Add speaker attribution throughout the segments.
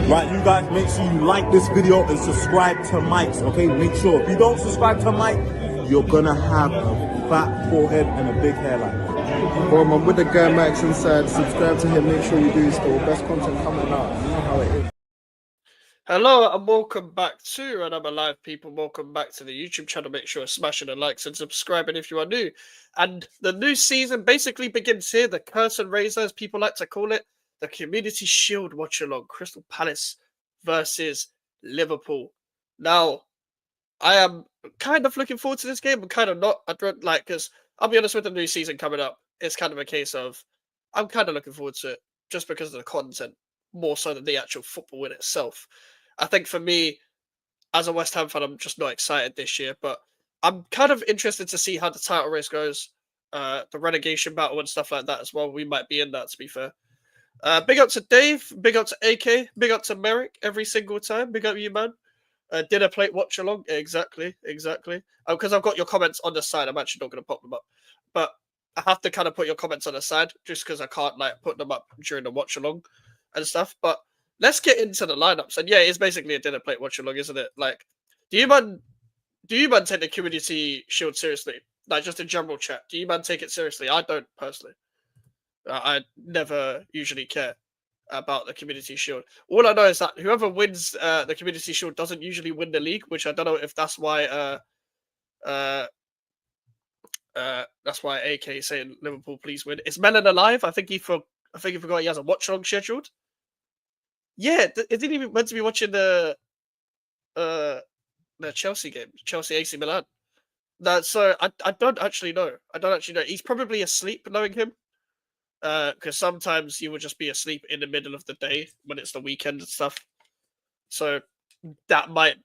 Speaker 1: Right, you guys, make sure you like this video and subscribe to Mike's, okay? Make sure. If you don't subscribe to Mike, you're gonna have a fat forehead and a big hairline.
Speaker 2: Well, I'm with the guy Max inside. Subscribe to him. Make sure you do still. Best content coming out. You know how it is.
Speaker 3: Hello and welcome back to another live, people. Welcome back to the YouTube channel. Make sure you're smashing the likes and subscribing if you are new. And the new season basically begins here. The curtain raiser, as people like to call it. The Community Shield watch-along. Crystal Palace versus Liverpool. Now, I am kind of looking forward to this game, but kind of not. I don't like, because I'll be honest, with the new season coming up, it's kind of a case of I'm kind of looking forward to it just because of the content, more so than the actual football in itself. I think for me, as a West Ham fan, I'm just not excited this year, but I'm kind of interested to see how the title race goes, the relegation battle and stuff like that as well. We might be in that, to be fair. Big up to Dave, big up to AK, big up to Merrick every single time. Big up you, man. Dinner plate watch along. Exactly. Because I've got your comments on the side. I'm actually not going to pop them up, but I have to kind of put your comments on the side just because I can't like put them up during the watch along and stuff. But let's get into the lineups. And yeah, it's basically a dinner plate watch along, isn't it? Like, do you man take the Community Shield seriously? Like, just a general chat. Do you man take it seriously? I don't personally. I never usually care about the Community Shield. All I know is that whoever wins the Community Shield doesn't usually win the league, which I don't know if that's why that's why AK is saying Liverpool please win. Is Mellon alive? I think he forgot he has a watch along scheduled. Yeah, it didn't even meant to be watching the Chelsea game, Chelsea AC Milan. So I don't actually know. He's probably asleep, knowing him. Because sometimes he would just be asleep in the middle of the day when it's the weekend and stuff. So that might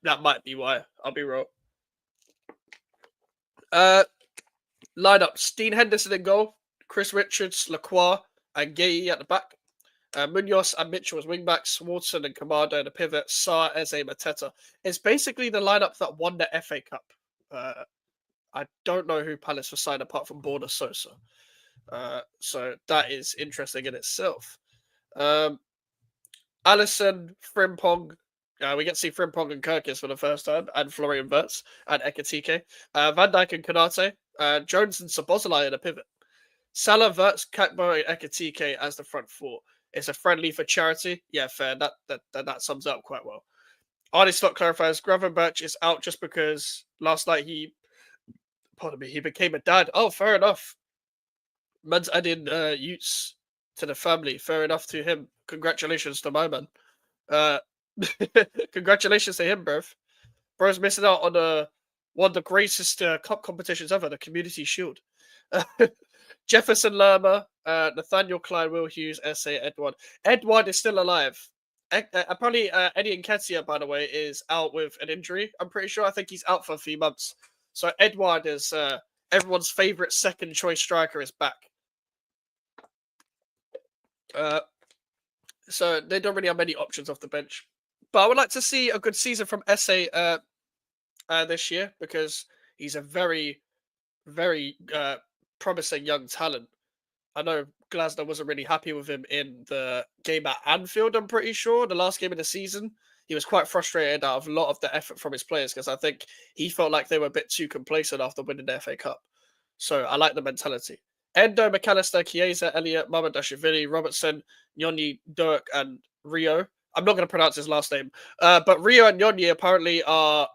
Speaker 3: be why. I'll be real. Lineups: Dean Henderson in goal, Chris Richards, Lacroix, and Gueye at the back. Munoz and Mitchell as wingbacks, Watson and Kamada in the pivot, Sarr, Eze, Mateta. It's basically the lineup that won the FA Cup. I don't know who Palace was signed apart from Borna Sosa. So that is interesting in itself. Alisson, Frimpong. We get to see Frimpong and Kirkis for the first time, and Florian Wirtz and Ekitike. Van Dijk and Konate. Jones and Szoboszlai in a pivot. Salah, Wirtz, Kakbo, and Ekitike as the front four. It's a friendly for charity. Yeah, fair. That sums up quite well. Arnie Slot clarifies Gravenberch is out just because last night he became a dad. Oh, fair enough. Man's adding Utes to the family. Fair enough to him. Congratulations to my man. Congratulations to him, bruv. Bro's missing out on one of the greatest cup competitions ever, the Community Shield. Jefferson Lerma, Nathaniel Klein, Will Hughes, S.A. Edward. Edward is still alive. Apparently, Eddie Nketiah, by the way, is out with an injury. I'm pretty sure. I think he's out for a few months. So Edward is everyone's favorite second choice striker is back. So they don't really have many options off the bench. But I would like to see a good season from Esse this year because he's a very, very promising young talent. I know Glasner wasn't really happy with him in the game at Anfield, I'm pretty sure. The last game of the season. He was quite frustrated out of a lot of the effort from his players because I think he felt like they were a bit too complacent after winning the FA Cup. So I like the mentality. Endo, McAllister, Chiesa, Elliott, Mamadashvili, Robertson, Nyoni, Dirk, and Rio. I'm not going to pronounce his last name. But Rio and Nyoni apparently are...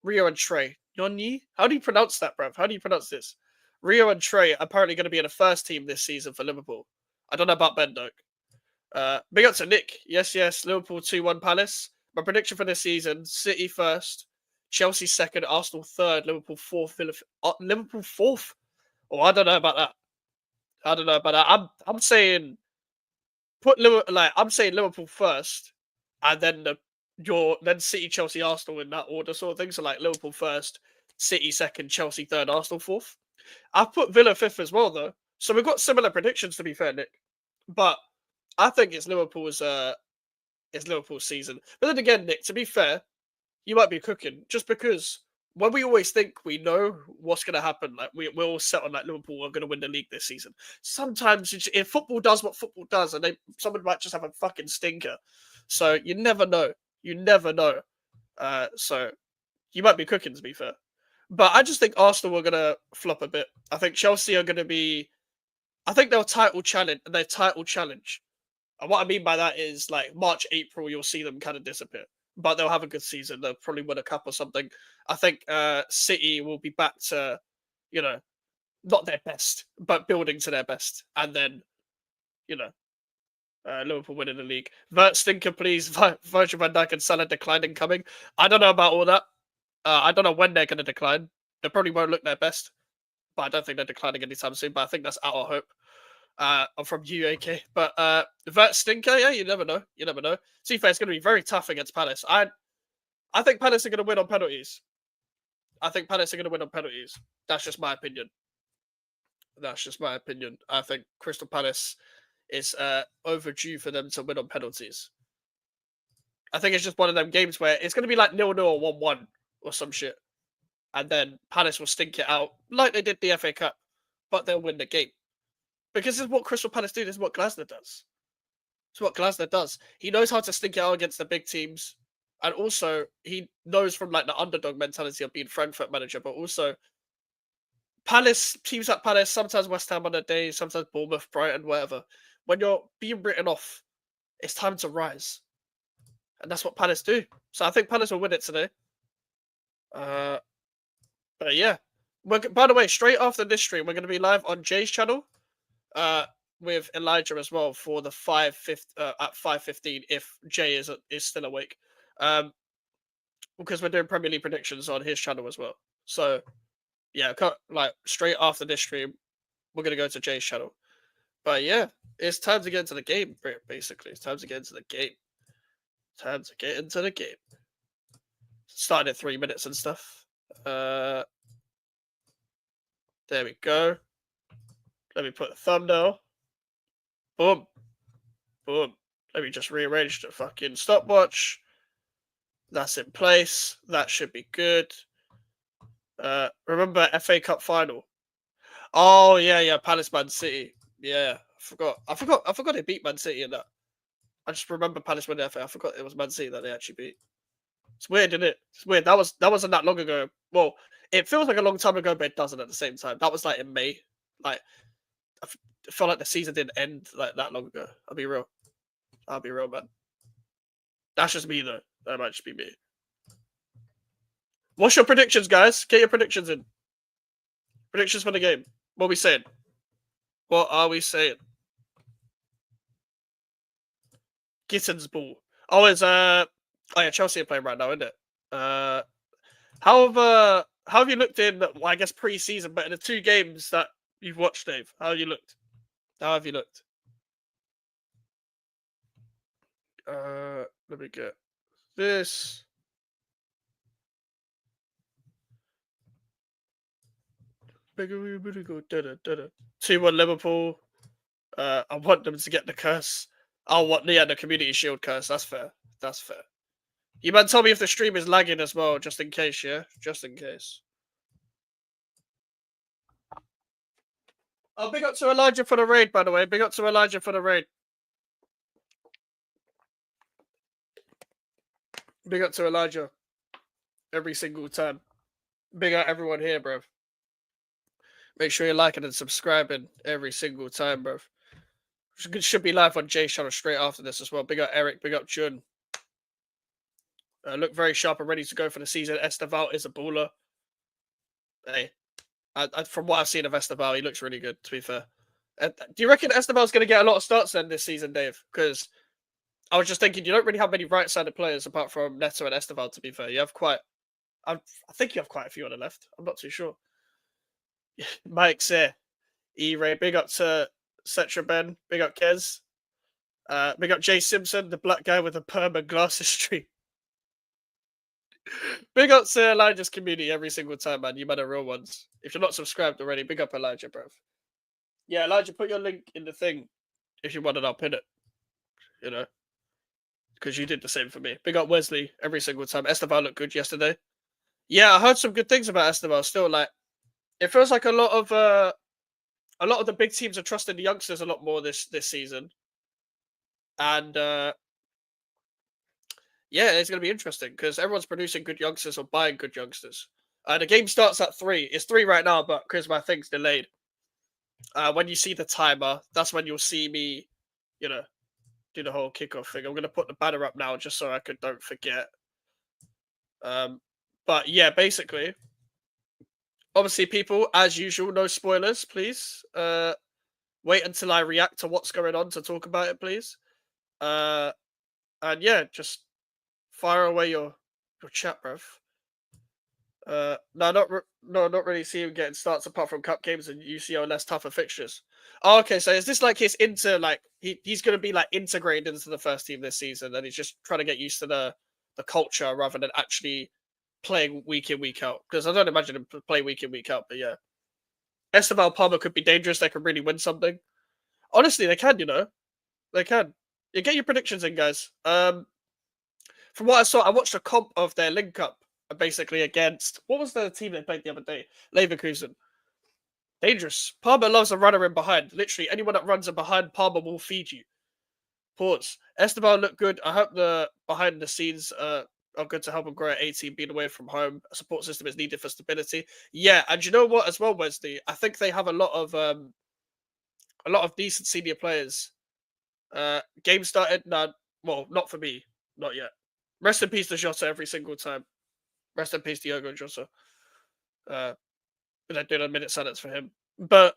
Speaker 3: Rio and Trey. Nyoni? How do you pronounce that, bruv? How do you pronounce this? Rio and Trey are apparently going to be in the first team this season for Liverpool. I don't know about Ben Doak. Big up to Nick. Yes, Liverpool 2-1 Palace. My prediction for this season, City first, Chelsea second, Arsenal third, Liverpool fourth, Liverpool fourth? Oh, I don't know about that. I'm saying I'm saying Liverpool first, and then then City, Chelsea, Arsenal in that order sort of thing. So like Liverpool first, City second, Chelsea third, Arsenal fourth. I've put Villa fifth as well though. So we've got similar predictions to be fair, Nick. But I think it's Liverpool's season. But then again, Nick, to be fair, you might be cooking just because when we always think we know what's going to happen, like we're all set on like Liverpool are going to win the league this season. Sometimes if football does what football does, and someone might just have a fucking stinker. So you never know. You never know. So you might be cooking, to be fair. But I just think Arsenal are gonna flop a bit. I think Chelsea are gonna be. I think they'll title challenge. Their title challenge. And what I mean by that is like March, April, you'll see them kind of disappear. But they'll have a good season. They'll probably win a cup or something. I think City will be back to, you know, not their best, but building to their best. And then, you know, Liverpool winning the league. Vert stinker, please. Virgil van Dijk and Salah declining coming. I don't know about all that. I don't know when they're going to decline. They probably won't look their best, but I don't think they're declining anytime soon. But I think that's our hope. I'm from UAK, but Vert stinker, yeah, you never know. You never know. To be fair, it's going to be very tough against Palace. I think Palace are going to win on penalties. I think Palace are going to win on penalties. That's just my opinion. That's just my opinion. I think Crystal Palace is overdue for them to win on penalties. I think it's just one of them games where it's going to be like 0-0 or 1-1 or some shit. And then Palace will stink it out like they did the FA Cup, but they'll win the game. Because this is what Crystal Palace do. This is what Glasner does. It's what Glasner does. He knows how to stink it out against the big teams. And also, he knows from like the underdog mentality of being Frankfurt manager, but also Palace, teams like Palace, sometimes West Ham on their day, sometimes Bournemouth, Brighton, whatever. When you're being written off, it's time to rise. And that's what Palace do. So I think Palace will win it today. But yeah. By the way, straight after this stream, we're going to be live on Jay's channel with Elijah as well for the at 5:15 if Jay is still awake. Because we're doing Premier League predictions on his channel as well. So yeah, like straight after this stream, we're going to go to Jay's channel. But yeah, it's time to get into the game, basically. It's time to get into the game. Time to get into the game. Starting at 3 minutes and stuff. There we go. Let me put a thumbnail. Boom. Boom. Let me just rearrange the fucking stopwatch. That's in place. That should be good. Remember FA Cup final? Oh yeah, Palace Man City. Yeah, I forgot they beat Man City in that. I just remember Palace winning FA. I forgot it was Man City that they actually beat. It's weird, isn't it? It's weird. That wasn't that long ago. Well, it feels like a long time ago, but it doesn't at the same time. That was like in May. Like I felt like the season didn't end like that long ago. I'll be real, man. That's just me though. That might just be me. What's your predictions, guys? Get your predictions in. Predictions for the game. What are we saying? What are we saying? Gittins ball. Oh, it's Chelsea are playing right now, isn't it? How have you looked in? Well, I guess pre-season, but in the 2 games that you've watched, Dave, how have you looked? Let me get this. 2-1 Liverpool. I want them to get the curse. The Community Shield curse. That's fair. You man tell me if the stream is lagging as well, just in case, yeah? Just in case. Oh, big up to Elijah for the raid, by the way. Big up to Elijah for the raid. Big up to Elijah. Every single time. Big up everyone here, bro. Make sure you're liking and subscribing every single time, bro. Should be live on Jay's channel straight after this as well. Big up Eric, big up Jun. Look very sharp and ready to go for the season. Esteval is a baller. Hey, from what I've seen of Esteval, he looks really good, to be fair. Do you reckon Esteval's going to get a lot of starts then this season, Dave? Because I was just thinking, you don't really have many right-sided players apart from Neto and Esteval, to be fair. You have I think you have quite a few on the left. I'm not too sure. Mike's here. E-Ray, big up to Cetra Ben. Big up Kez. Big up Jay Simpson, the black guy with the perm and glasses stream. Big up to Elijah's community every single time, man. You man are real ones. If you're not subscribed already, big up Elijah, bro. Yeah, Elijah, put your link in the thing if you want it. I'll pin it. You know, because you did the same for me. Big up Wesley every single time. Esteval looked good yesterday. Yeah, I heard some good things about Esteval. Still, like, it feels like a lot of the big teams are trusting the youngsters a lot more this season, and Yeah, it's going to be interesting because everyone's producing good youngsters or buying good youngsters. The game starts at 3. It's 3 right now, but because my thing's delayed. When you see the timer, that's when you'll see me, you know, do the whole kickoff thing. I'm going to put the banner up now just so I don't forget. But yeah, basically, obviously, people, as usual, no spoilers, please. Wait until I react to what's going on to talk about it, please. And yeah, just fire away your chat, bruv. No, not really see him getting starts apart from cup games and UCL less tougher fixtures. Oh, okay, so is this like he's gonna be like integrated into the first team this season, and he's just trying to get used to the culture rather than actually playing week in week out? Because I don't imagine him play week in week out, but yeah, Esteban Palmer could be dangerous. They could really win something. Honestly, they can. They can. You get your predictions in, guys. From what I saw, I watched a comp of their link up basically against what was the team they played the other day? Leverkusen. Dangerous. Palmer loves a runner in behind. Literally, anyone that runs in behind Palmer will feed you. Pause. Esteban looked good. I hope the behind the scenes are good to help him grow at 18, being away from home. A support system is needed for stability. Yeah, and you know what as well, Wesley? I think they have a lot of decent senior players. Game started. No, well, not for me. Not yet. Rest in peace to Jota every single time. Rest in peace Diogo Jota. They're doing a minute silence for him. But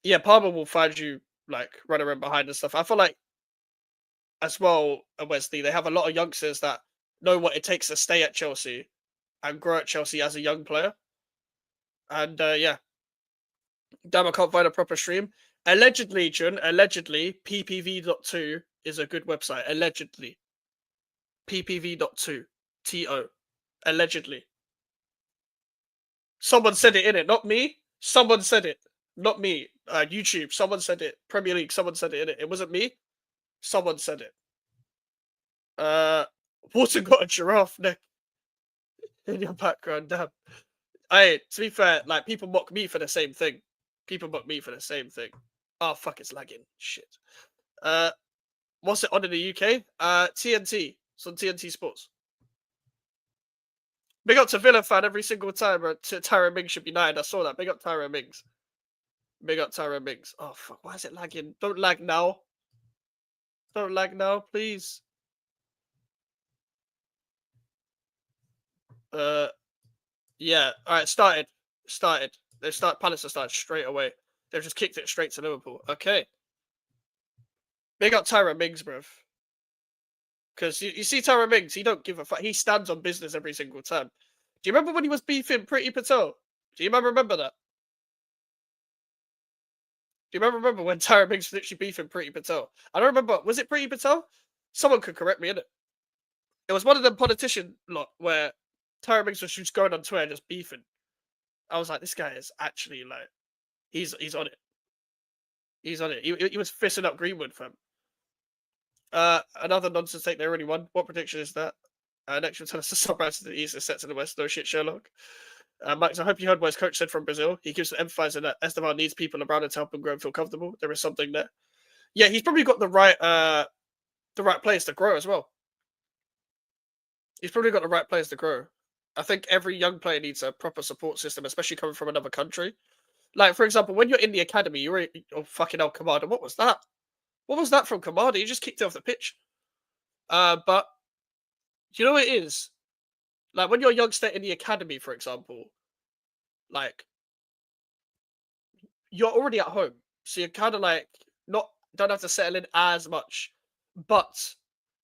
Speaker 3: yeah, Palmer will find you like running around behind and stuff. I feel like as well at Wesley, they have a lot of youngsters that know what it takes to stay at Chelsea and grow at Chelsea as a young player. And yeah. Damn, I can't find a proper stream. Allegedly, ppv.2 is a good website. Allegedly. ppv.2. TO. Allegedly. Someone said it in it, not me. Someone said it, not me. YouTube, someone said it. Premier League, someone said it in it. It wasn't me. Someone said it. Water got a giraffe neck in your background. Damn. Hey, to be fair, like people mock me for the same thing. Oh fuck, it's lagging. Shit. What's it on in the UK? TNT. It's on TNT Sports. Big up to Villa fan every single time. Tyron Mings should be 9. I saw that. Big up Tyron Mings. Oh fuck, why is it lagging? Don't lag now. Please. Yeah. Alright, started. Palace have started straight away. They've just kicked it straight to Liverpool. Okay. Big up Tyron Mings, bruv. Because you see Tyron Mings, he don't give a fuck. He stands on business every single time. Do you remember when he was beefing Pretty Patel? Do you remember that? Do you remember when Tyron Mings was literally beefing Pretty Patel? I don't remember. Was it Pretty Patel? Someone could correct me, innit? It was one of them politician lot where Tyron Mings was just going on Twitter just beefing. I was like, this guy is actually like, he's on it. He's on it. He was fisting up Greenwood for him. Another nonsense take they already won. What prediction is that? Next will tell us the sunrise to the east, the set to the west. No shit, Sherlock. Max, I hope you heard what his coach said from Brazil. He keeps emphasizing that Esteban needs people around him to help him grow and feel comfortable. There is something there. Yeah, he's probably got the right players to grow as well. I think every young player needs a proper support system, especially coming from another country. Like, for example, when you're in the academy, you're fucking hell, Kamada. What was that? What was that from Kamada? He just kicked it off the pitch. But you know what it is? Like, when you're a youngster in the academy, for example, like, you're already at home. So you're kind of like, don't have to settle in as much. But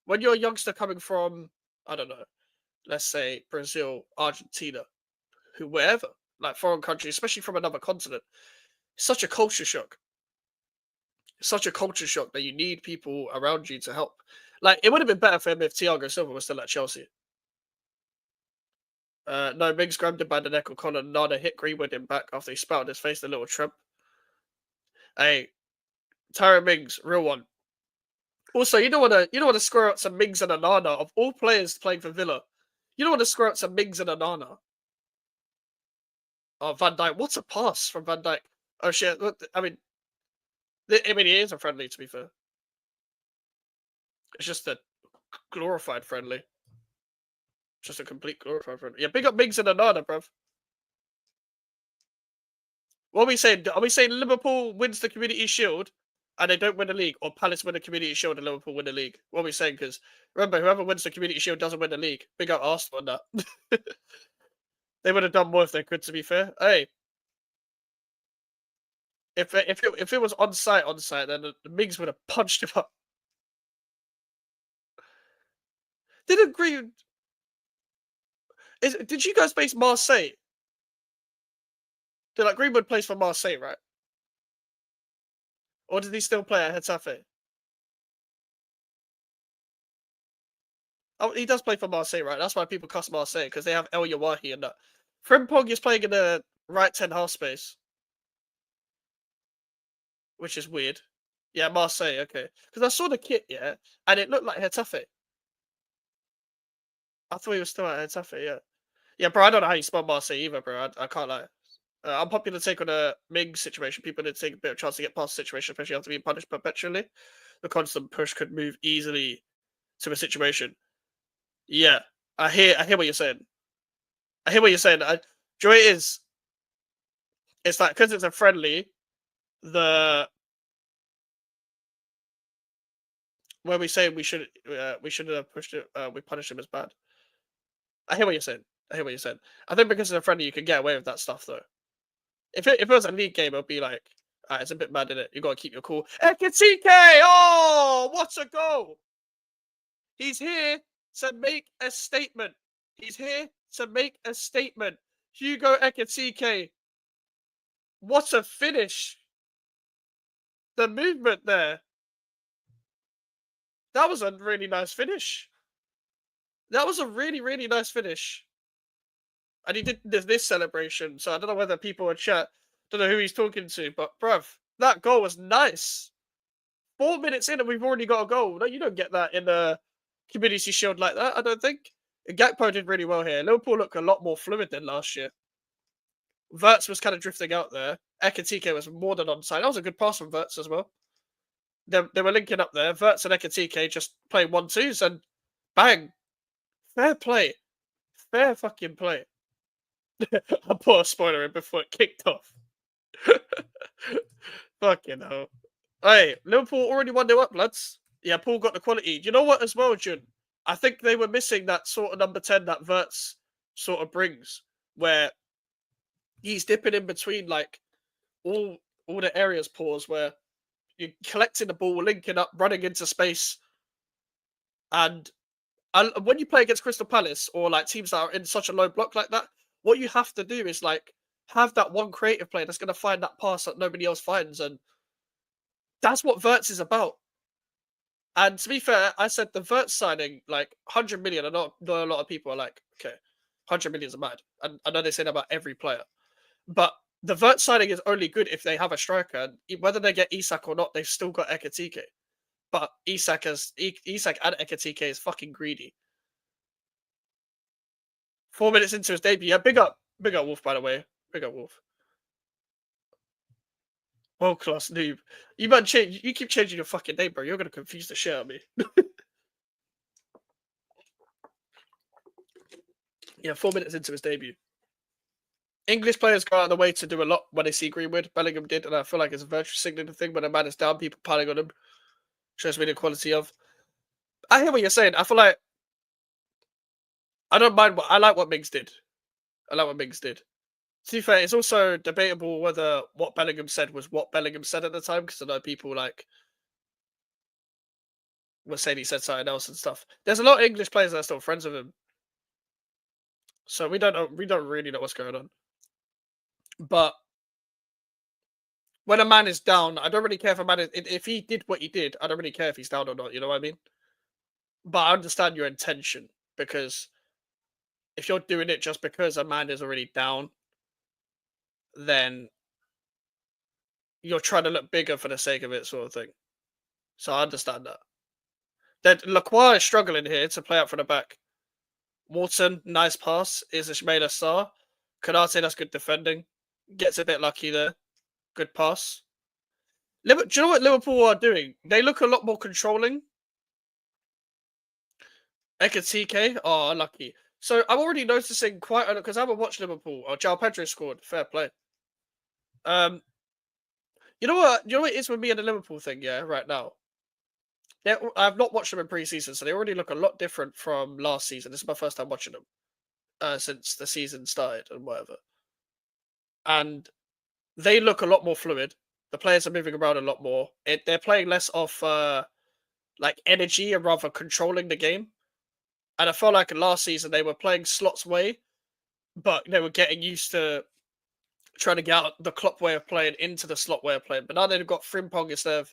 Speaker 3: when you're a youngster coming from, I don't know, let's say Brazil, Argentina, wherever, like foreign country, especially from another continent, it's such a culture shock. That you need people around you to help. Like, it would have been better for him if Thiago Silva was still at Chelsea. No, Mings grabbed him by the neck, O'Connor and Nana hit Greenwood in back after he spat on his face, the little tramp. Hey, Tyron Mings, real one. Also, you don't want to square out some Mings and Onana of all players playing for Villa. You don't want to square out some Mings and Onana. Oh, Van Dijk, what's a pass from Van Dijk? Oh shit! I mean, he is a friendly. To be fair, it's just that glorified friendly. Just a complete glorified friendly. Yeah, big up Mings and Anana, bruv. What are we saying? Are we saying Liverpool wins the Community Shield and they don't win the league, or Palace win the Community Shield and Liverpool win the league? What are we saying? Because remember, whoever wins the Community Shield doesn't win the league. Big up Arsenal on that. They would have done more if they could, to be fair. Hey, if it was on site, then the Mings would have punched him up. Did you guys base Marseille? Did like Greenwood plays for Marseille, right? Or did he still play at Getafe? Oh, he does play for Marseille, right? That's why people cuss Marseille, because they have El Yawahi and that. Frimpong is playing in the right 10-half space, which is weird. Yeah, Marseille, okay. Because I saw the kit, yeah, and it looked like Getafe. I thought he was still at Getafe, yeah. Yeah, bro, I don't know how you spell Marseille either, bro. I can't lie. Unpopular take on a Ming situation. People did take a bit of chance to get past the situation, especially after being punished perpetually. The constant push could move easily to a situation. Yeah, I hear what you're saying. I hear what you're saying. Joy is, it's like because it's a friendly, the where we say we should have pushed it, we punished him as bad. I hear what you're saying. I hear what you're saying. I think because it's a friendly, you can get away with that stuff though. If it was a league game, it would be like, it's a bit mad in it. You got to keep your cool. Ekitike! Oh, what a goal! He's here to make a statement. He's here to make a statement. Hugo Ekitike. What a finish! The movement there. That was a really nice finish. That was a really, really nice finish. And he did this celebration, so I don't know whether people in chat don't know who he's talking to, but bruv, that goal was nice. 4 minutes in and we've already got a goal. No, you don't get that in the Community Shield like that, I don't think. Gakpo did really well here. Liverpool look a lot more fluid than last year. Wirtz was kind of drifting out there. Ekitike was more than onside. That was a good pass from Wirtz as well. They were linking up there. Wirtz and Ekitike just playing 1-2s and bang. Fair play. Fair fucking play. I put a spoiler in before it kicked off. Fucking hell. Hey, Liverpool already 1-0 up, lads. Yeah, Paul got the quality. You know what as well, Jun? I think they were missing that sort of number 10 that Wirtz sort of brings, where he's dipping in between like all the areas, pause, where you're collecting the ball, linking up, running into space. And when you play against Crystal Palace or like teams that are in such a low block like that, what you have to do is like have that one creative player that's going to find that pass that nobody else finds, and that's what Wirtz is about. And to be fair, I said the Wirtz signing, like 100 million. I know a lot of people are like, okay, 100 million is mad. And I know they say that about every player, but the Wirtz signing is only good if they have a striker. And whether they get Isak or not, they've still got Ekitike. But Isak and Ekitike is fucking greedy. 4 minutes into his debut, yeah, big up Wolf, by the way. Big up Wolf. World class noob. You might change. You keep changing your fucking name, bro. You're gonna confuse the shit out of me. Yeah, 4 minutes into his debut. English players go out of the way to do a lot when they see Greenwood. Bellingham did, and I feel like it's a virtue signaling thing. When a man is down, people piling on him. Shows me the quality of. I hear what you're saying. I feel like I don't mind I like what Mings did. I like what Mings did. To be fair, it's also debatable whether what Bellingham said was what Bellingham said at the time, because I know people like were saying he said something else and stuff. There's a lot of English players that are still friends with him, so we don't really know what's going on. But when a man is down, I don't really care if a man is, if he did what he did. I don't really care if he's down or not. You know what I mean? But I understand your intention, because if you're doing it just because a man is already down, then you're trying to look bigger for the sake of it, sort of thing. So I understand that. Then Lacroix is struggling here to play out from the back. Walton, nice pass. Is Ismail Assar. Kanate, that's good defending. Gets a bit lucky there. Good pass. Do you know what Liverpool are doing? They look a lot more controlling. Ekatike? Oh, unlucky. So I'm already noticing quite a because I haven't watched Liverpool. Oh, João Pedro scored. Fair play. Um, you know what? You know what it is with me and the Liverpool thing. Yeah, right now. I've not watched them in pre-season, so they already look a lot different from last season. This is my first time watching them since the season started and whatever. And they look a lot more fluid. The players are moving around a lot more. They're playing less off like energy and rather controlling the game. And I felt like last season they were playing Slot's way, but they were getting used to trying to get out the Klopp way of playing into the Slot way of playing. But now they've got Frimpong instead of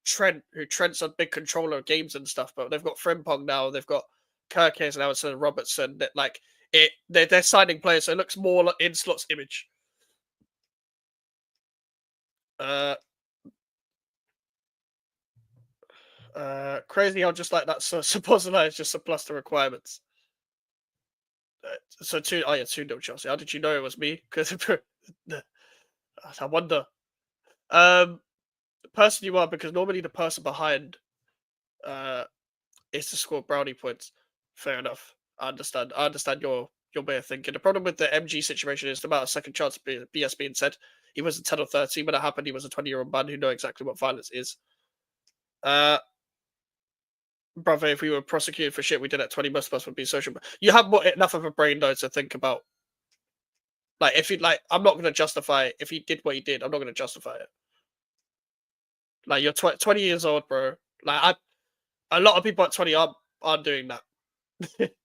Speaker 3: Trent, who Trent's a big controller of games and stuff. But they've got Frimpong now. They've got Kirkes now instead of Robertson. That like they're signing players, so it looks more like in Slot's image. Crazy how just like that. So Supposedly is just a plus the requirements. So 2-0 Chelsea. How did you know it was me? Because I wonder. The person you are, because normally the person behind is to score brownie points. Fair enough. I understand. I understand your way of thinking. The problem with the MG situation is the amount of second chance BS being said. He was a 10 or 13 when it happened. He was a 20-year-old man who know exactly what violence is. Brother, if we were prosecuted for shit we did at 20, most of us would be social. You have enough of a brain though to think about. Like, if he I'm not going to justify it. If he did what he did, I'm not going to justify it. Like, you're 20 years old, bro. Like, a lot of people at 20 aren't doing that.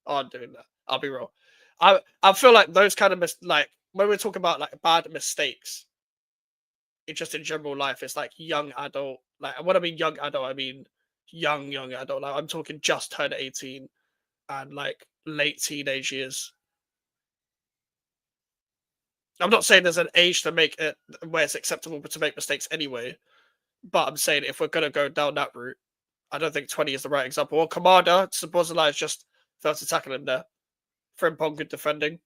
Speaker 3: Aren't doing that. I'll be real. I feel like those kind of like when we're talking about like bad mistakes, it just in general life, it's like young adult. Like, when I mean young adult, I mean young adult. Like, I'm talking just turned 18 and like late teenage years. I'm not saying there's an age to make it where it's acceptable to make mistakes anyway, but I'm saying if we're gonna go down that route, I don't think 20 is the right example. Or Commander, supposedly is just failed to tackle him there. Frimpong good defending.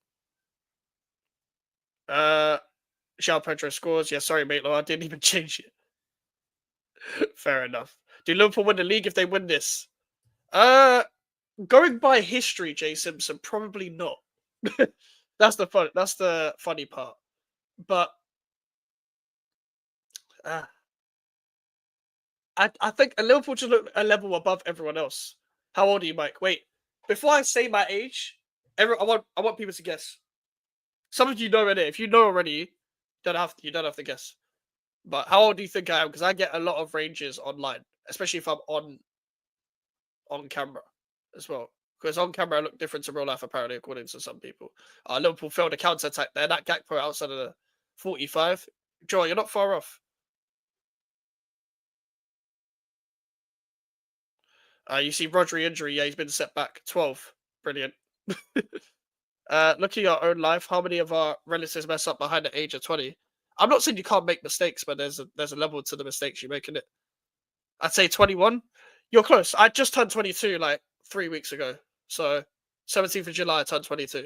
Speaker 3: João Pedro scores. Yeah, sorry, mate. I didn't even change it. Fair enough. Do Liverpool win the league if they win this? Going by history, Jay Simpson, probably not. That's the funny part. But I think Liverpool just look a level above everyone else. How old are you, Mike? Wait, before I say my age, I want people to guess. Some of you know already. If you know already, you don't have to guess. But how old do you think I am? Because I get a lot of ranges online, especially if I'm on camera as well. Because on camera I look different to real life, apparently, according to some people. Liverpool failed a counter attack there. That Gakpo outside of the 45. Joy, you're not far off. You see Rodri injury. Yeah, he's been set back. 12. Brilliant. Looking at our own life, how many of our relatives mess up behind the age of 20? I'm not saying you can't make mistakes, but there's a level to the mistakes you make in it. I'd say 21. You're close. I just turned 22 like 3 weeks ago. So 17th of July, I turned 22.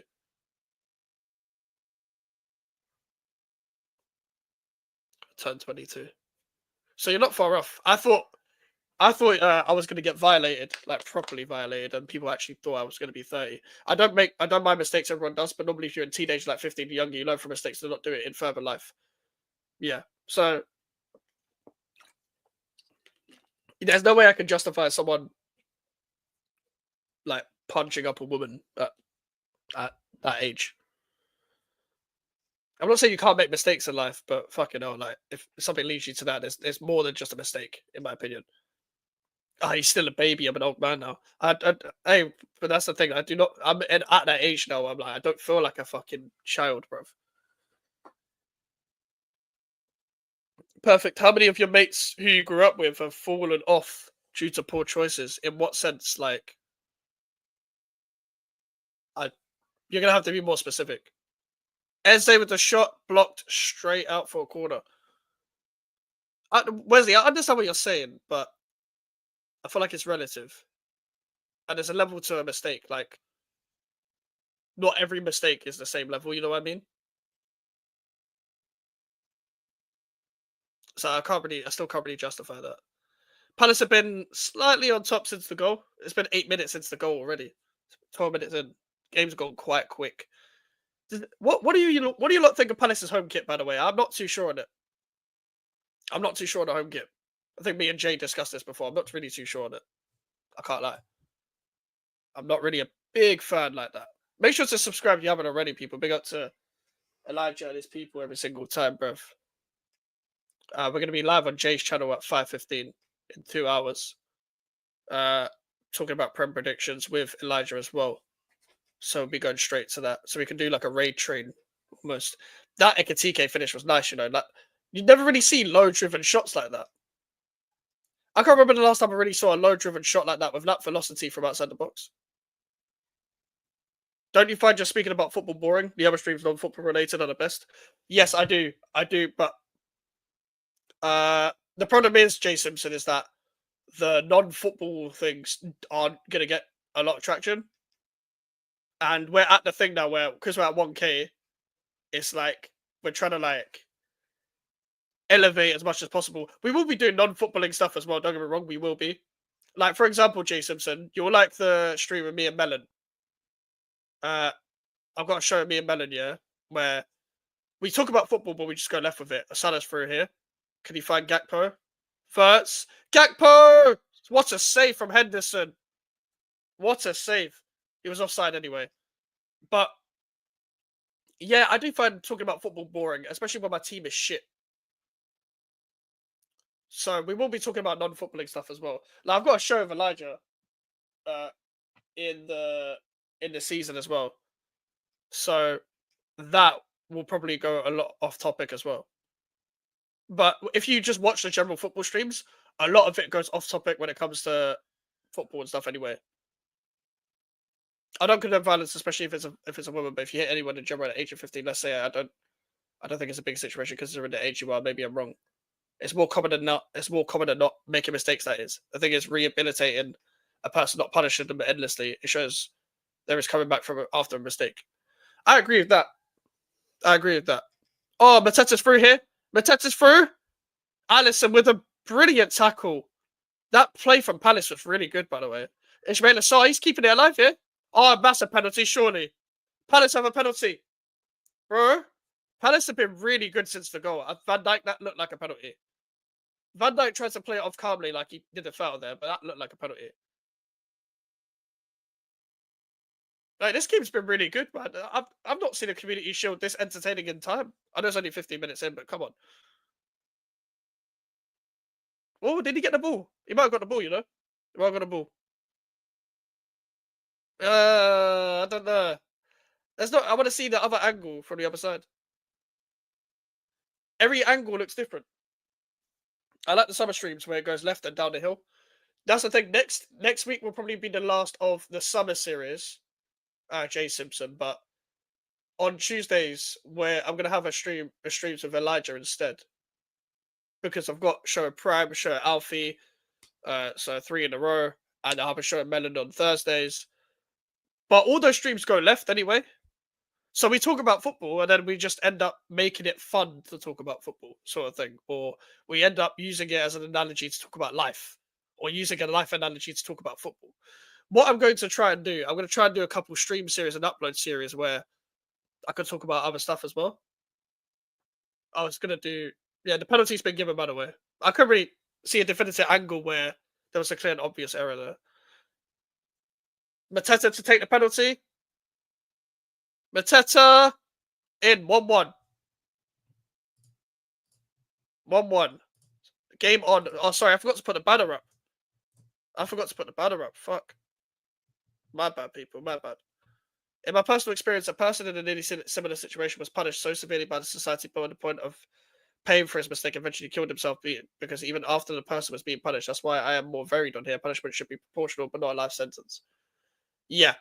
Speaker 3: Turned 22. So you're not far off. I thought I was going to get violated, like properly violated, and people actually thought I was going to be 30. I don't mind mistakes, everyone does, but normally if you're a teenager, like 15 or younger, you learn from mistakes to not do it in further life. Yeah. So there's no way I can justify someone like punching up a woman at that age. I'm not saying you can't make mistakes in life, but fucking hell, like if something leads you to that, there's more than just a mistake, in my opinion. He's still a baby. I'm an old man now. Hey, but that's the thing. I do not. I'm at that age now. I'm like, I don't feel like a fucking child, bro. Perfect. How many of your mates who you grew up with have fallen off due to poor choices? In what sense? Like, you're gonna have to be more specific. Eze with the shot blocked straight out for a corner. Wesley, I understand what you're saying, but I feel like it's relative, and there's a level to a mistake. Like, not every mistake is the same level. You know what I mean? So I still can't really justify that. Palace have been slightly on top since the goal. It's been 8 minutes since the goal already. 12 minutes in. Game's gone quite quick. What do you lot think of Palace's home kit, by the way? I'm not too sure on it. I'm not too sure on the home kit. I think me and Jay discussed this before. I'm not really too sure on it. I can't lie. I'm not really a big fan like that. Make sure to subscribe if you haven't already, people. Big up to Elijah and his people every single time, bruv. We're going to be live on Jay's channel at 5:15 in 2 hours. Talking about Prem predictions with Elijah as well. So we'll be going straight to that. So we can do like a raid train almost. That Ekatike finish was nice, you know. Like, you never really see low-driven shots like that. I can't remember the last time I really saw a low-driven shot like that with that velocity from outside the box. Don't you find just speaking about football boring? The other streams non-football related are the best. Yes, I do. But the problem is, Jay Simpson, is that the non-football things aren't gonna get a lot of traction. And we're at the thing now where, because we're at 1K, it's like we're trying to like elevate as much as possible. We will be doing non-footballing stuff as well. Don't get me wrong, we will be. Like, for example, Jay Simpson, you'll like the stream with me and Melon. I've got a show with me and Melon, yeah, where we talk about football, but we just go left with it. Asada's through here. Can you find Gakpo? First, Gakpo! What a save from Henderson. What a save. He was offside anyway. But yeah, I do find talking about football boring, especially when my team is shit. So we will be talking about non-footballing stuff as well. Like, I've got a show with Elijah in the season as well. So that will probably go a lot off topic as well. But if you just watch the general football streams, a lot of it goes off topic when it comes to football and stuff anyway. I don't condone violence, especially if it's a woman, but if you hit anyone in general at the age of 15, let's say I don't think it's a big situation because they're in the age you are. Maybe I'm wrong. It's more common than not. It's more common than not making mistakes. That is. I think it's rehabilitating a person, not punishing them endlessly. It shows there is coming back from after a mistake. I agree with that. Oh, Mateta's through here. Mateta's through. Alisson with a brilliant tackle. That play from Palace was really good, by the way. Ismail Assar, he's keeping it alive here. Oh, massive penalty, surely. Palace have a penalty. Bro, Palace have been really good since the goal. Van Dijk, that looked like a penalty. Van Dijk tried to play it off calmly like he did a foul there, but that looked like a penalty. Like, this game's been really good, man. I've not seen a Community Shield this entertaining in time. I know it's only 15 minutes in, but come on. Oh, did he get the ball? He might have got the ball, you know? He might have got the ball. I don't know. I want to see the other angle from the other side. Every angle looks different. I like the summer streams where it goes left and down the hill. That's the thing. Next week will probably be the last of the summer series, Jay Simpson. But on Tuesdays, where I'm gonna have a streams with Elijah instead, because I've got show at Prime, show at Alfie, so 3 in a row, and I have a show at Melon on Thursdays. But all those streams go left anyway. So we talk about football and then we just end up making it fun to talk about football, sort of thing. Or we end up using it as an analogy to talk about life, or using a life analogy to talk about football. What I'm going to try and do, I'm going to try and do a couple stream series and upload series where I could talk about other stuff as well. I was going to do, yeah, the penalty's been given, by the way. I couldn't really see a definitive angle where there was a clear and obvious error there. Mateta to take the penalty. Mateta in 1-1. 1-1. Game on. Oh, sorry, I forgot to put the banner up. Fuck. My bad, people. My bad. In my personal experience, a person in a nearly similar situation was punished so severely by the society by the point of paying for his mistake, eventually killed himself because even after the person was being punished. That's why I am more varied on here. Punishment should be proportional, but not a life sentence. Yeah.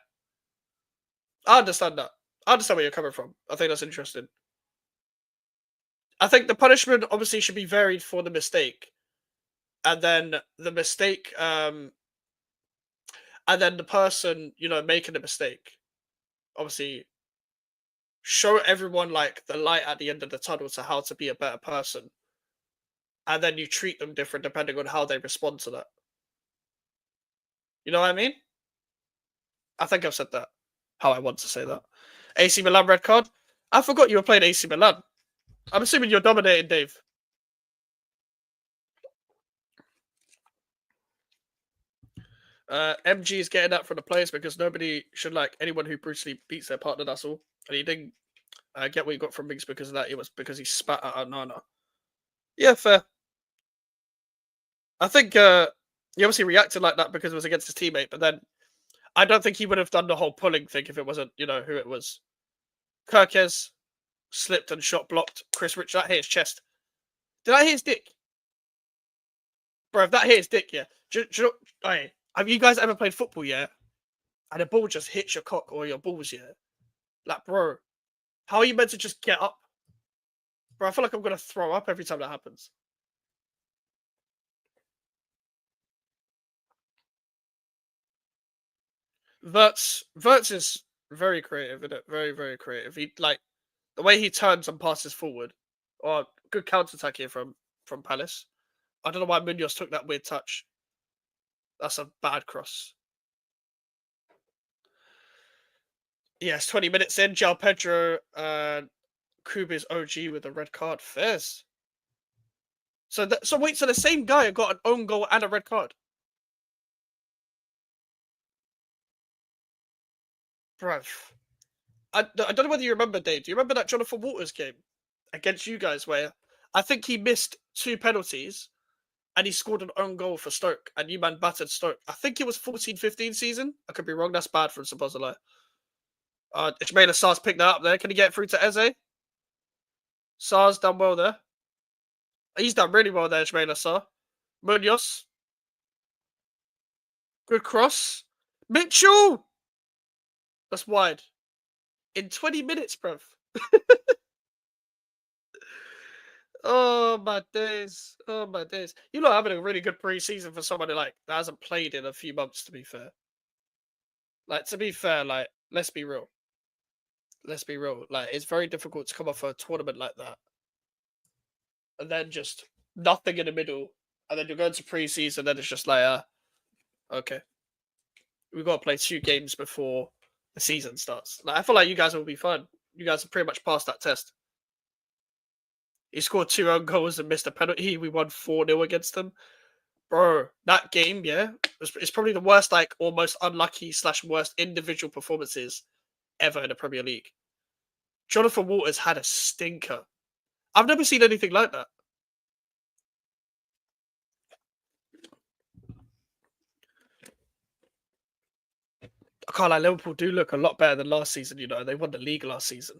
Speaker 3: I understand that. I understand where you're coming from. I think that's interesting. I think the punishment obviously should be varied for the mistake. And then the mistake, and then the person, making the mistake, obviously show everyone like the light at the end of the tunnel to how to be a better person. and then you treat them different depending on how they respond to that. You know what I mean? I think I've said that how I want to say that. AC Milan red card. I forgot you were playing AC Milan. I'm assuming you're dominating, Dave. MG is getting that from the players because nobody should like anyone who brutally beats their partner. That's all. And he didn't get what he got from Mings because of that. It was because he spat at Nana. Yeah, fair. I think he obviously reacted like that because it was against his teammate, but then I don't think he would have done the whole pulling thing if it wasn't, who it was. Kirkes slipped and shot blocked. Chris Rich, that hit his chest. Did I hit his dick? Bro, if that hit his dick, yeah. Have you guys ever played football, yeah? And a ball just hits your cock or your balls, yeah? Like, bro, how are you meant to just get up? Bro, I feel like I'm going to throw up every time that happens. Verts is very creative, isn't it? Very, very creative. He like the way he turns and passes forward. Or good counter attack here from Palace. I don't know why Munoz took that weird touch. That's a bad cross. Yes, 20 minutes in, João Pedro and Kuba's OG with a red card. Fairs. So wait, so the same guy got an own goal and a red card. Bruv. I don't know whether you remember, Dave. Do you remember that Jonathan Waters game against you guys where I think he missed 2 penalties and he scored an own goal for Stoke and you man battered Stoke. I think it was 14-15 season. I could be wrong. That's bad from Sabozalai. Ismail Assar's picked that up there. Can he get through to Eze? Sar's done well there. He's done really well there, Ismail Assar. Munoz. Good cross. Mitchell! That's wide. In 20 minutes, bruv. Oh my days. Oh my days. You lot having a really good pre-season for somebody like that hasn't played in a few months, to be fair. Like, to be fair, like, let's be real. Let's be real. Like, it's very difficult to come off a tournament like that. And then just nothing in the middle. And then you're going to pre-season, and it's just like, okay. We've got to play 2 games before the season starts. Like, I feel like you guys will be fine. You guys have pretty much passed that test. He scored 2 own goals and missed a penalty. We won 4-0 against them. Bro, that game, yeah, it's probably the worst, like, almost unlucky / worst individual performances ever in the Premier League. Jonathan Waters had a stinker. I've never seen anything like that. I can't lie, Liverpool do look a lot better than last season, They won the league last season.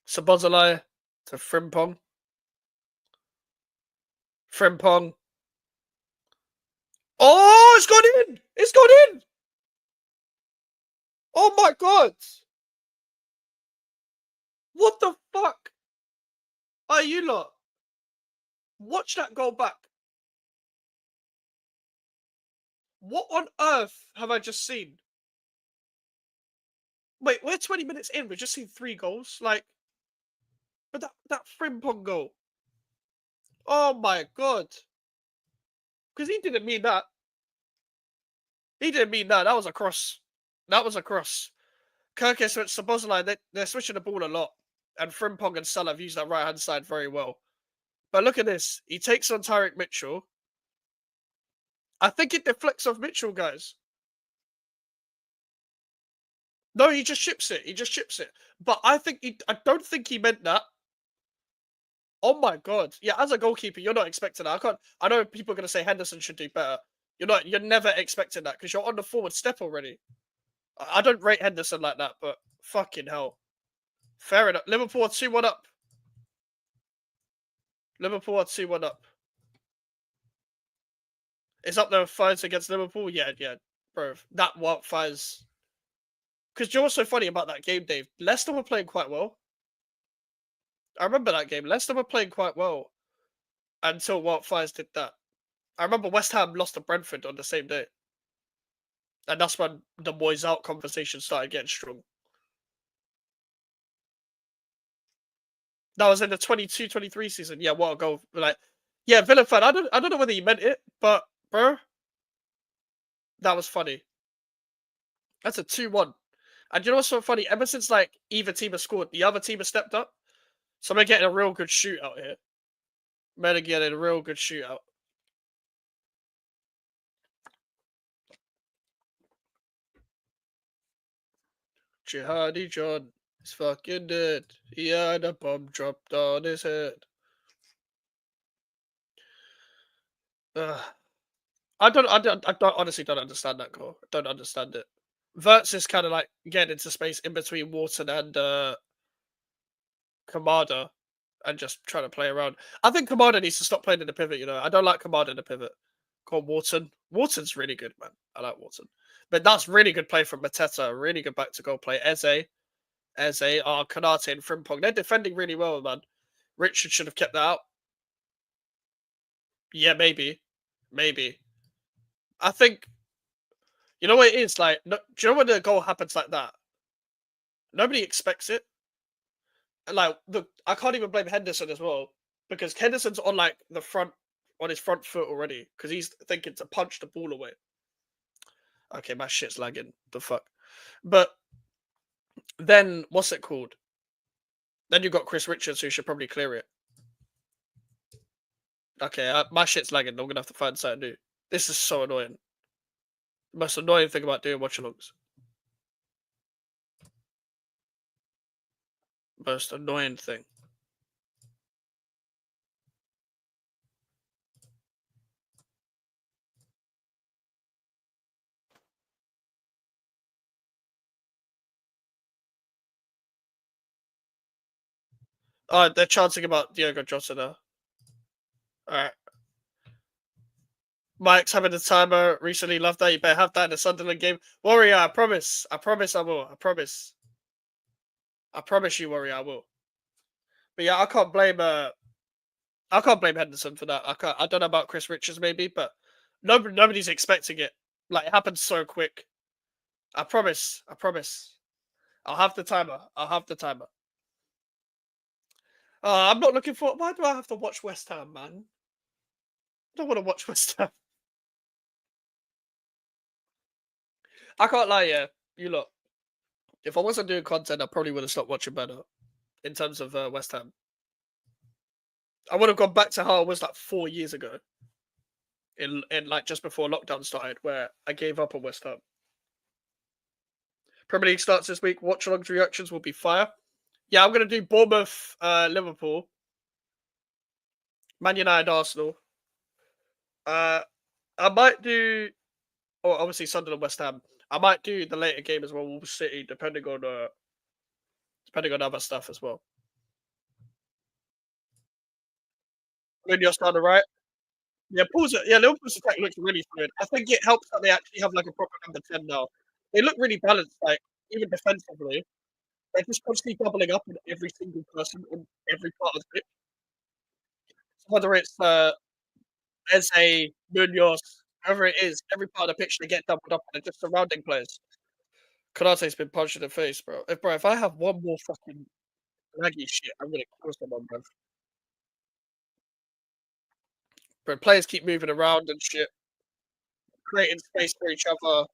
Speaker 3: Sabozalai to Frimpong. Frimpong. Oh, it's gone in! It's gone in! Oh my god! What the fuck? Are you lot? Watch that goal back. What on earth have I just seen? Wait, we're 20 minutes in. We've just seen 3 goals. Like, but that Frimpong goal. Oh my god. Because he didn't mean that. He didn't mean that. That was a cross. That was a cross. Kirkes went to Sabozalai. They're switching the ball a lot. And Frimpong and Salah have used that right-hand side very well. But look at this. He takes on Tyrick Mitchell. I think it deflects off Mitchell, guys. No, he just ships it. He just ships it. But I don't think he meant that. Oh my god. Yeah, as a goalkeeper, you're not expecting that. I know people are gonna say Henderson should do better. You're never expecting that because you're on the forward step already. I don't rate Henderson like that, but fucking hell. Fair enough. Liverpool are 2-1 up. Liverpool are 2-1 up. It's up there with Fires against Liverpool? Yeah, bro. That Fires. Because you know what's so funny about that game, Dave? Leicester were playing quite well. I remember that game. Leicester were playing quite well until Wildfires did that. I remember West Ham lost to Brentford on the same day. And that's when the boys out conversation started getting strong. That was in the 22-23 season. Yeah, what a goal! Like, yeah, Villa fan. I don't know whether he meant it, but bro, that was funny. That's a 2-1. And you know what's so funny? Ever since like either team has scored, the other team has stepped up. So we're getting a real good shootout here. We're getting a real good shootout. Jihadi John is fucking dead. He had a bomb dropped on his head. Ugh. I don't honestly don't understand that goal. I don't understand it. Verts is kind of like getting into space in between Wharton and Kamada and just trying to play around. I think Kamada needs to stop playing in the pivot, you know. I don't like Kamada in the pivot. Call Wharton. Wharton's really good, man. I like Wharton. But that's really good play from Mateta. Really good back to goal play. Eze, Kanate, and Frimpong. They're defending really well, man. Richard should have kept that out. Yeah, maybe. Maybe. I think, you know what it is? Like, no, do you know when the goal happens like that? Nobody expects it. And like, I can't even blame Henderson as well. Because Henderson's on like the front, on his front foot already. Because he's thinking to punch the ball away. Okay, my shit's lagging. The fuck. But then, what's it called? Then you've got Chris Richards, who should probably clear it. Okay, my shit's lagging. I'm gonna have to find something new. This is so annoying. The most annoying thing about doing watchalongs. Most annoying thing. Oh, they're chanting about Diogo Jota now. Alright. Mike's having a timer. Recently loved that. You better have that in the Sunderland game. Warrior, I promise. I promise I will. I promise. I promise you, Warrior, I will. But yeah, I can't blame Henderson for that. I don't know about Chris Richards maybe, but nobody's expecting it. Like, it happened so quick. I promise. I promise. I'll have the timer. I'll have the timer. I'm not looking for. Why do I have to watch West Ham, man? I don't want to watch West Ham. I can't lie, yeah. You look. If I wasn't doing content, I probably would have stopped watching better in terms of West Ham. I would have gone back to how I was like 4 years ago, in like just before lockdown started, where I gave up on West Ham. Premier League starts this week. Watchalong's reactions will be fire. Yeah, I'm gonna do Bournemouth, Liverpool, Man United, Arsenal. I might do, or obviously Sunderland, West Ham. I might do the later game as well, Wolves City, depending on other stuff as well. Munoz down the right. Yeah, Liverpool's attack looks really fluid. I think it helps that they actually have like a proper number 10 now. They look really balanced, like even defensively. They're just constantly doubling up on every single person on every part of the pitch. So whether it's Eze, Munoz, whoever it is, every part of the pitch they get doubled up and they're just surrounding players. Konate's been punched in the face, bro. If I have one more fucking laggy shit, I'm gonna kill someone, bro. But players keep moving around and shit, creating space for each other.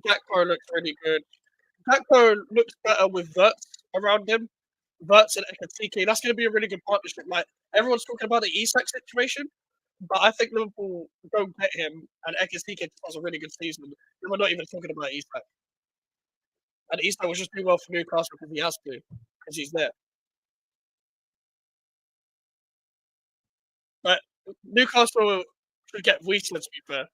Speaker 3: Gakpo looks really good. Gakpo looks better with Verts around him. Verts and Ekatike. That's going to be a really good partnership. Like, everyone's talking about the Isak situation, but I think Liverpool don't get him, and Ekatike has a really good season. And we're not even talking about Isak. And Isak was just doing well for Newcastle because he has to, because he's there. But Newcastle should get Wiesler, to be fair.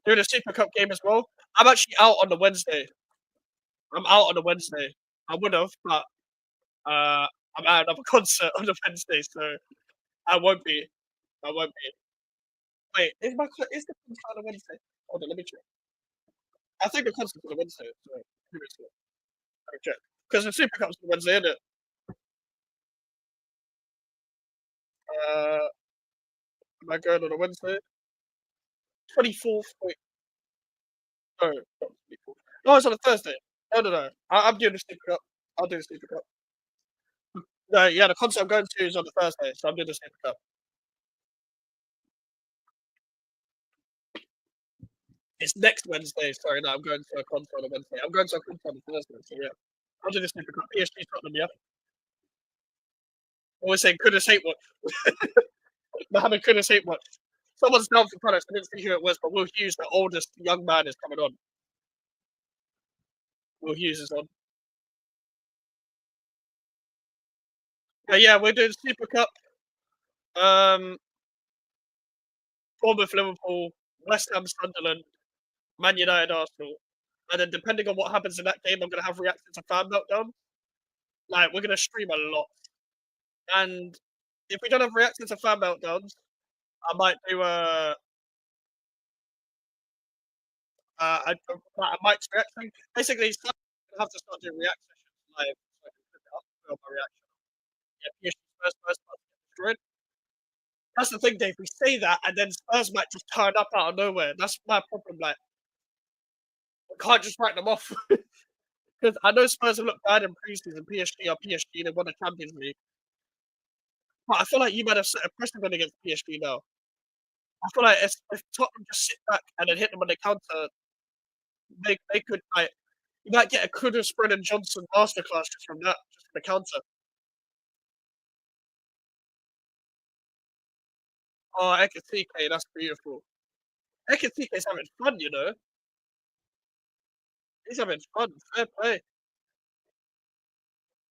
Speaker 3: Doing a Super Cup game as well. I'm actually out on the Wednesday. I'm out on the Wednesday. I would have, but I'm at another concert on the Wednesday, so I won't be. I won't be. Wait, is the concert on a Wednesday? Hold on, let me check. I think the concert's on a Wednesday. So who is it? Let me check. Because the Super Cup's on Wednesday, isn't it? Am I going on a Wednesday? 24th. Wait, no, not 24th. No, it's on a Thursday. No, no, no. I'm doing the Super Cup. I'll do the Super Cup. No, yeah, the concert I'm going to is on the Thursday, so I'm doing the Super Cup. It's next Wednesday. Sorry, no, I'm going to a concert on a Wednesday. I'm going to a concert on a Thursday, so yeah. I'll do the Super Cup. PSG Tottenham, yeah. Always saying Kudus hate watch. Mohammed Kudus hate watch. Someone's down for products. I didn't see who it was, but Will Hughes, the oldest young man, is coming on. Will Hughes is on. Yeah, we're doing Super Cup. Bournemouth, Liverpool, West Ham, Sunderland, Man United, Arsenal. And then depending on what happens in that game, I'm going to have reactions to fan meltdown. Like, we're going to stream a lot. And if we don't have reactions to fan meltdowns, I might do a Mike's reaction. Basically, so I have to start doing react sessions live so I can put it up for my reaction. Yeah, PSG first part to get destroyed. That's the thing, Dave. We say that, and then Spurs might just turn up out of nowhere. That's my problem. Like, I can't just write them off because I know Spurs have looked bad in preseason. PSG are PSG. They won the Champions League, but I feel like you might have set a precedent against PSG now. I feel like if Tottenham just sit back and then hit them on the counter, they could like you might get a Kudus, Spread and Johnson masterclass just from that, just from the counter. Oh, Ekatike, that's beautiful. Ekatike's having fun, you know. He's having fun. Fair play.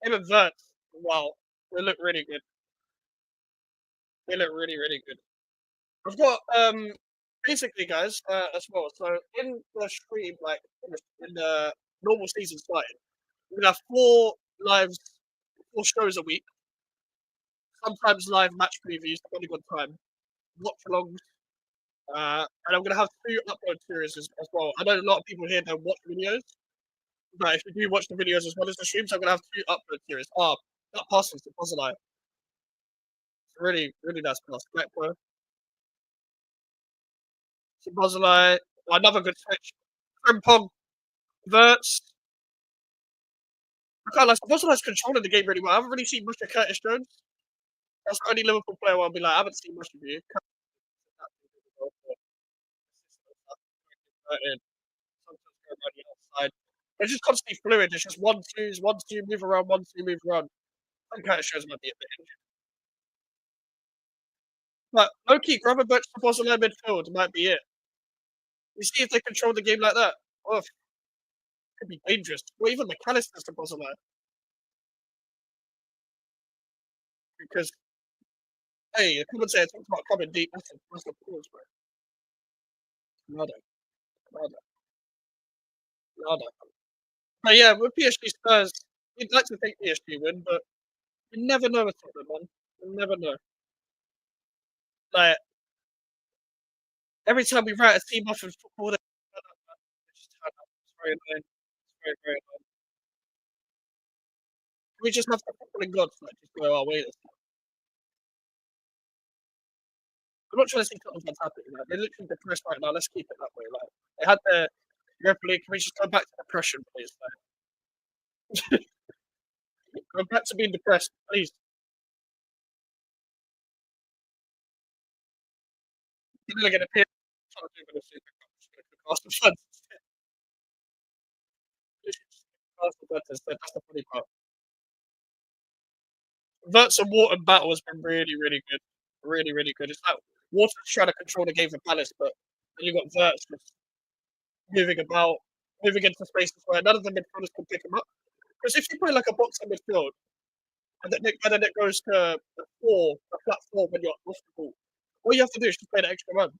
Speaker 3: Him and Verts, wow, they look really good. They look really, really good. I've got basically guys as well. So in the stream, like in the normal season starting, we're gonna have lives, 4 shows a week. Sometimes live match previews depending on time. Watchalongs. And I'm gonna have 2 upload series as well. I know a lot of people here don't watch videos, but if you do watch the videos as well as the streams, I'm gonna have 2 upload series. That passes to Bozanai. It's really, really nice pass. Black bro. So Bozanai, another good switch. Frimpong, Verts. I can't lie, Bozanai's controlling the game really well. I haven't really seen much of Curtis Jones. That's the only Liverpool player where I'll be like, I haven't seen much of you. Sometimes go around the outside. It's just constantly fluid. It's just 1-2s, 1-2, move around, 1-2, move around. I think Curtis Jones might be a bit injured. But low-key, grab a bunch of Bozanai midfield might be it. You see if they control the game like that. Oh, it could be dangerous. Or even McAllister's to Bozanai. Because, hey, the commentator talks about coming deep. That's a pause, bro. Nada. Nada. Nada. But yeah, with PSG Spurs, you'd like to think PSG win, but you never know with Tottenham, man. You never know. Like, every time we write a team off in football, they turn up, man. They just turn up. It's very annoying. It's very, very annoying. We just have the footballing gods like just go our way this time. I'm not trying to see Tottenham fans happy. Like, they're literally depressed right now. Let's keep it that way. Like, they had their Europa League. Can we just go back to depression, please? Like, go back to being depressed, please. You're gonna get a pin. Trying to do with the Super Cup. Just gonna cook Arsenal fans instead. Literally just cook Arsenal fans instead. That's the funny part. Verts and Wharton battle has been really, really good. Really, really good. It's like Wharton's trying to control the game for Palace, but then you've got Verts just moving about, moving into spaces where none of the midfielders can pick him up. Because if you play like a boxing midfield, and then it goes to a flat four when you're off the ball, all you have to do is just play the extra run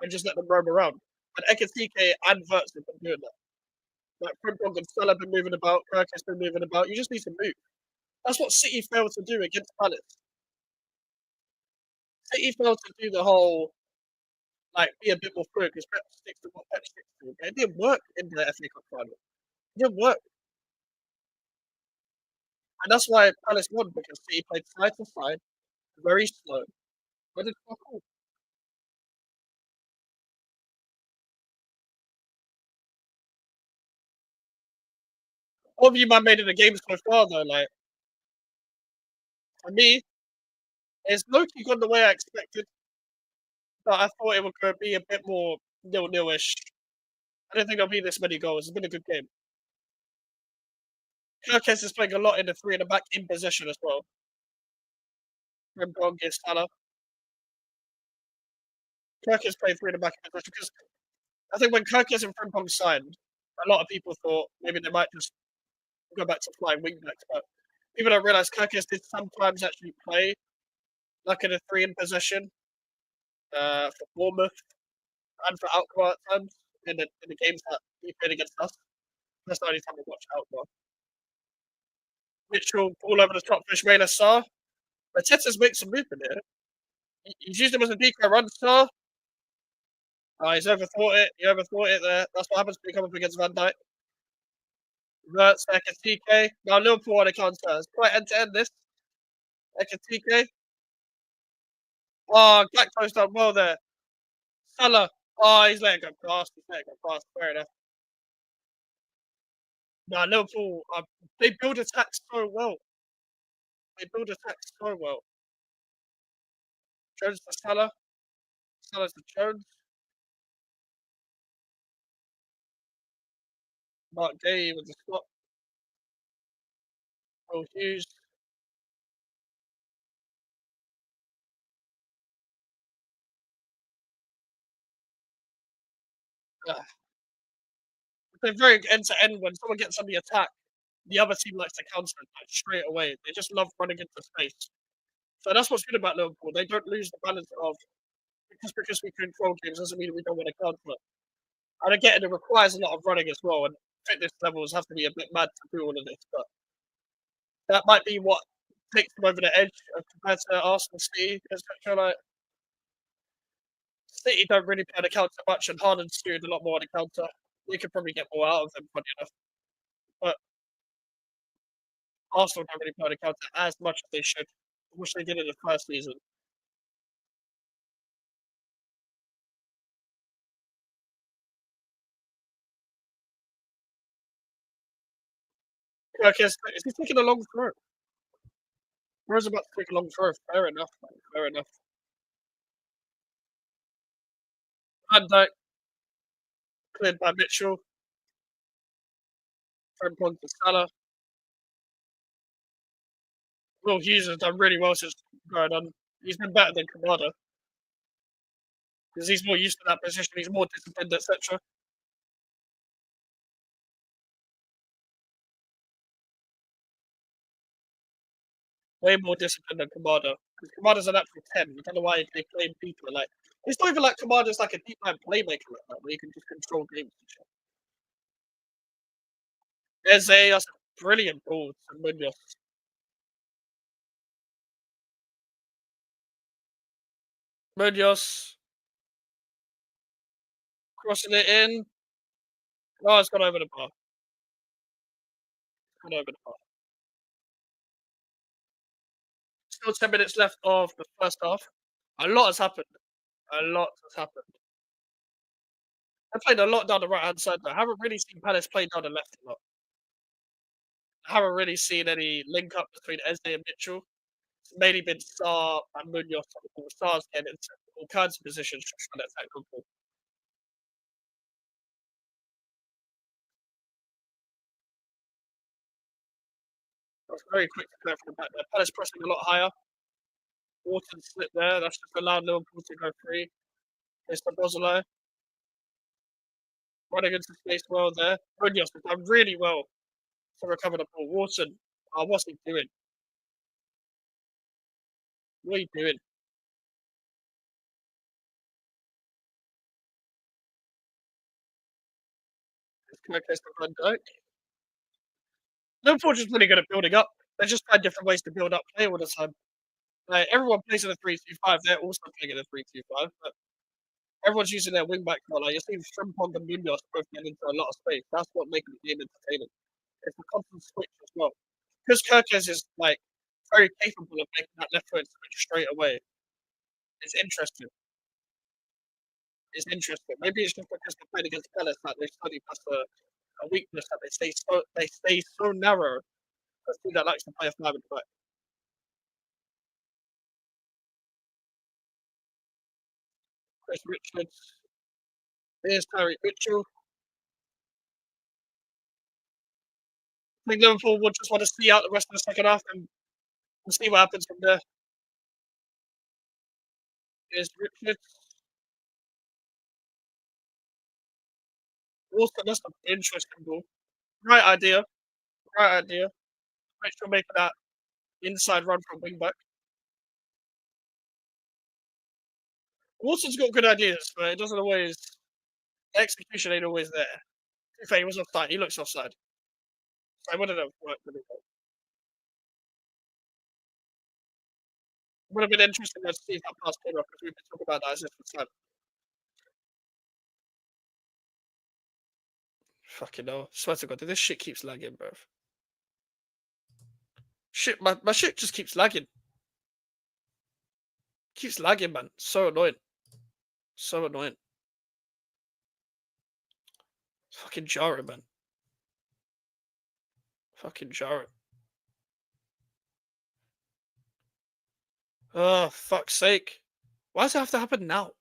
Speaker 3: and just let them roam around. And Ekatike and Verts have been doing that. Like Frimpong and Salah have been moving about, Kirk has been moving about. You just need to move. That's what City failed to do against Palace. City failed to do the whole like be a bit more fluid because Pep sticks to what Pep sticks to. Okay? It didn't work in the FA Cup final. It didn't work, and that's why Palace won because City played side to side, very slow. But it's not cool. What have you man made in the game so far though? Like For me, it's low-key gone the way I expected, but I thought it would go be a bit more nil-nil-ish. I don't think there'll be this many goals. It's been a good game. Kirkes is playing a lot in the three in the back in possession as well. Frimpong is Salah. Kirkes played three in the back in possession because I think when Kirkes and Frimpong signed, a lot of people thought maybe they might just go back to flying wingbacks, but people don't realise Kirkes did sometimes actually play like in a three in possession for Bournemouth and for Alkmaar at times in the games that he played against us. That's the only time I watched Alkmaar. Mitchell all over the top for Ismaila Sarr. Mateta's made some movement here. He's used him as a decoy run, Sarr. He's overthought it. He overthought it there. That's what happens when you come up against Van Dijk. Verts, Ekatike. Now Liverpool on a counter. It's quite end to end this. Ekatike. Oh, Gakpo's done well there. Salah. Oh, he's letting go past. He's letting go past. Fair enough. Now Liverpool, they build attacks so well. They build attacks so well. Jones to Salah. Salah to Jones. Mark Gay with the stop. Will Hughes. They're very end to end. When someone gets on the attack, the other team likes to counter attack straight away. They just love running into space. So that's what's good about Liverpool. They don't lose the balance of because we control games doesn't mean we don't want to counter. And again, it requires a lot of running as well, and fitness levels have to be a bit mad to do all of this. But that might be what takes them over the edge compared to Arsenal, City, etc. Like City don't really play the counter much, and Haaland's doing a lot more on the counter. We could probably get more out of them, funny enough. But Arsenal don't really play the counter as much as they should. I wish they did it the first season. Okay, is he taking a long throw? Bro's about to take a long throw. Fair enough, man. Fair enough. Van Dijk cleared by Mitchell. Frimpong to Salah. Will Hughes has done really well since going on. He's been better than Kamada because he's more used to that position. He's more disciplined, etc. Way more disciplined than Kamada. Because Kamada's an actual 10. I don't know why they play people like. It's not even like Kamada's like a deep line playmaker like that, where you can just control games and shit. That's a brilliant ball to Munoz. Munoz crossing it in. Oh, it's gone over the bar. It's gone over the bar. Still 10 minutes left of the first half. A lot has happened. A lot has happened. I played a lot down the right hand side though. I haven't really seen Palace play down the left a lot. I haven't really seen any link up between Eze and Mitchell. It's mainly been Sarr and Munoz. Sarr's getting into all kinds of positions trying to attack Liverpool. That was very quick to clear from the back there. Palace pressing a lot higher. Wharton slipped there. That's just allowed Liverpool to go free. Mr. Bozolo running into space well there. Munoz has done really well to recover the ball. Wharton, what's he doing? What are you doing? It's kind of case for Van Dijk. Liverpool just really good at building up. They just find different ways to build up play all the time. Like, everyone plays in a 3-2-5. They're also playing in a 3-2-5, but everyone's using their wing back now. Like, you're seeing Frimpong and Munoz both getting into a lot of space. That's what makes the game entertaining. It's the constant switch as well. Because Kirkes is like very capable of making that left foot switch straight away. It's interesting. It's interesting. Maybe it's just because they're playing against Palace that they study past a weakness that they stay so narrow. I think that likes to play a 5 and 5. Chris Richards. Here's Tyreek Mitchell. I think Liverpool will just want to see out the rest of the second half and see what happens from there. Here's Richards. Also, that's an interesting ball. Right idea. Right idea. Mitchell making that inside run from wing back. Wilson's got good ideas, but it doesn't always. The execution ain't always there. If he was offside, he looks offside. I wouldn't have worked with it. Would have been interesting to see if that pass came up because we've been talking about that as if it's like fucking hell. Swear to God, this shit keeps lagging, bro. Shit, my shit just keeps lagging. Keeps lagging, man. So annoying. So annoying. It's fucking jarring, man. Fucking jarring. Oh, fuck's sake. Why does it have to happen now?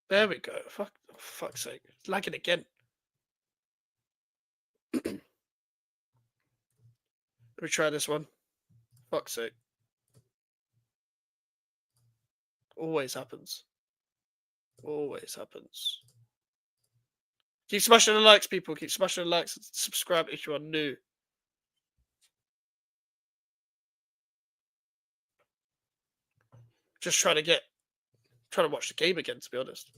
Speaker 3: There we go. Fuck's sake. It's lagging again. Let me try this one. Fuck's sake. Always happens. Always happens. Keep smashing the likes, people. Keep smashing the likes and subscribe if you are new. Just trying to watch the game again, to be honest.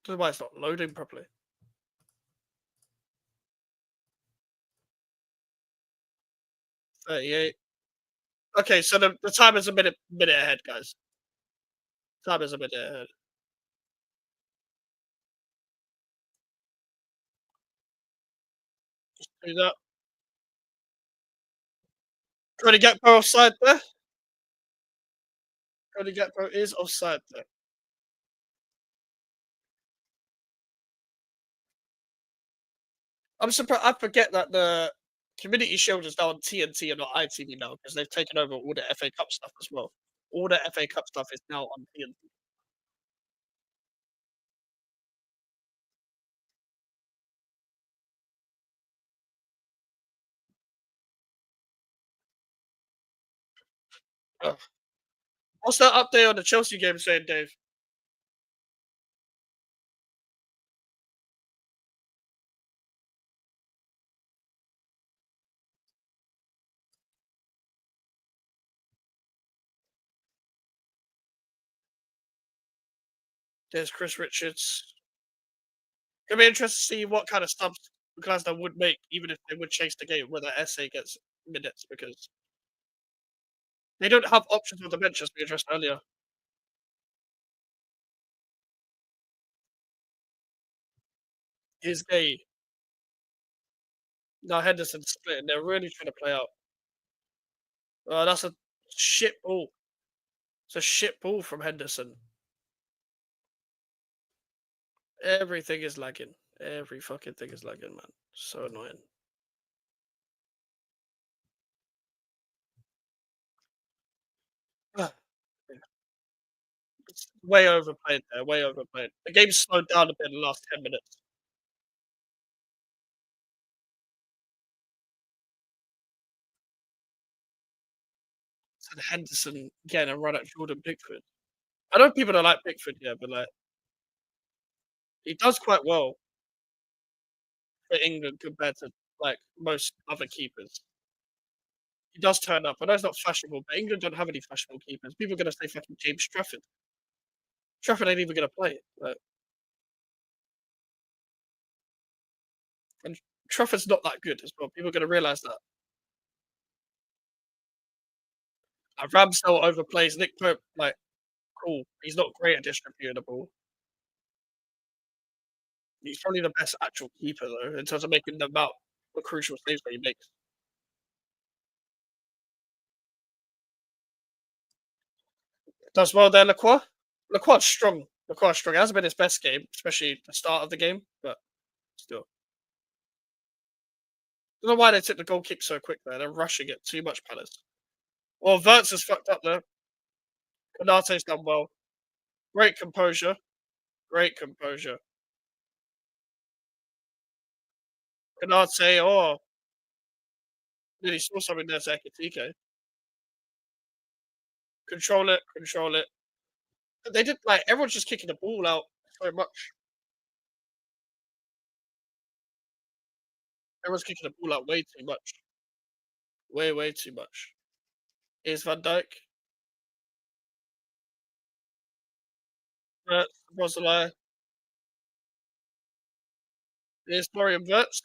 Speaker 3: Don't know why it's not loading properly. 38. Okay, so the time is a minute ahead, guys. Time is a minute ahead. Do that. Cody Gakpo offside there. Cody Gakpo is offside there. I'm surprised. I forget that the Community Shield is now on TNT and not ITV now because they've taken over all the FA Cup stuff as well. All the FA Cup stuff is now on TNT. Ugh. What's that update on the Chelsea game saying, Dave? There's Chris Richards. It'll be interesting to see what kind of subs Glasgow would make, even if they would chase the game, whether SA gets minutes, because they don't have options on the bench, as we addressed earlier. Is Gay. Now Henderson split, and they're really trying to play out. That's a shit ball. It's a shit ball from Henderson. Everything is lagging. Every fucking thing is lagging, man. So annoying. Ah, it's way overplayed there. Way overplayed. The game's slowed down a bit in the last 10 minutes. So Henderson getting a run at Jordan Pickford. I know people don't like Pickford, yeah, but like he does quite well for England compared to like most other keepers. He does turn up. I know it's not fashionable, but England don't have any fashionable keepers. People are gonna say fucking James Trafford. Trafford ain't even gonna play. Like, and Trafford's not that good as well. People are gonna realise that. Ramsdale overplays Nick Pope. Like, cool. He's not great at distributing the ball. He's probably the best actual keeper though, in terms of making the amount of crucial saves that he makes. Does well there, Lacroix. Lacroix's strong. Lacroix's strong. It hasn't been his best game, especially the start of the game, but still. Don't know why they took the goal kick so quick there. They're rushing it too much, Palace. Well, Verts has fucked up there. Konate's done well. Great composure. Great composure. Konate, oh, nearly saw something there, Ekitike. Control it, control it. But they did like everyone's just kicking the ball out so much. Everyone's kicking the ball out way too much. Way, way too much. Here's Van Dijk. Verts, Bozolai. Here's Florian Verts.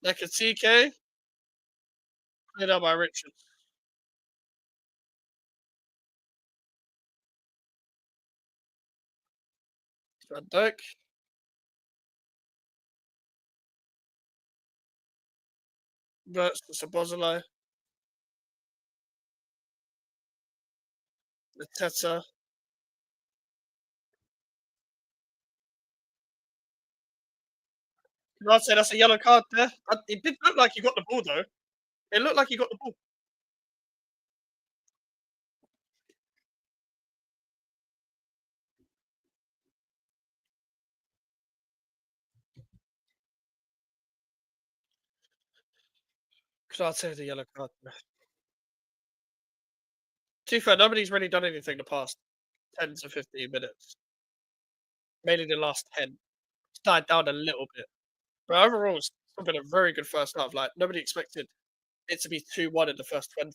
Speaker 3: Ekitike. Cleared out by Richards. Van Dijk. Verts to Sabozolai. Mateta. I'd say that's a yellow card there. It did look like he got the ball though. It looked like he got the ball. I'd say the yellow card. To be fair, nobody's really done anything the past 10 to 15 minutes. Mainly the last 10. It's died down a little bit. But overall, it's still been a very good first half. Like, nobody expected it to be 2-1 in the first 20.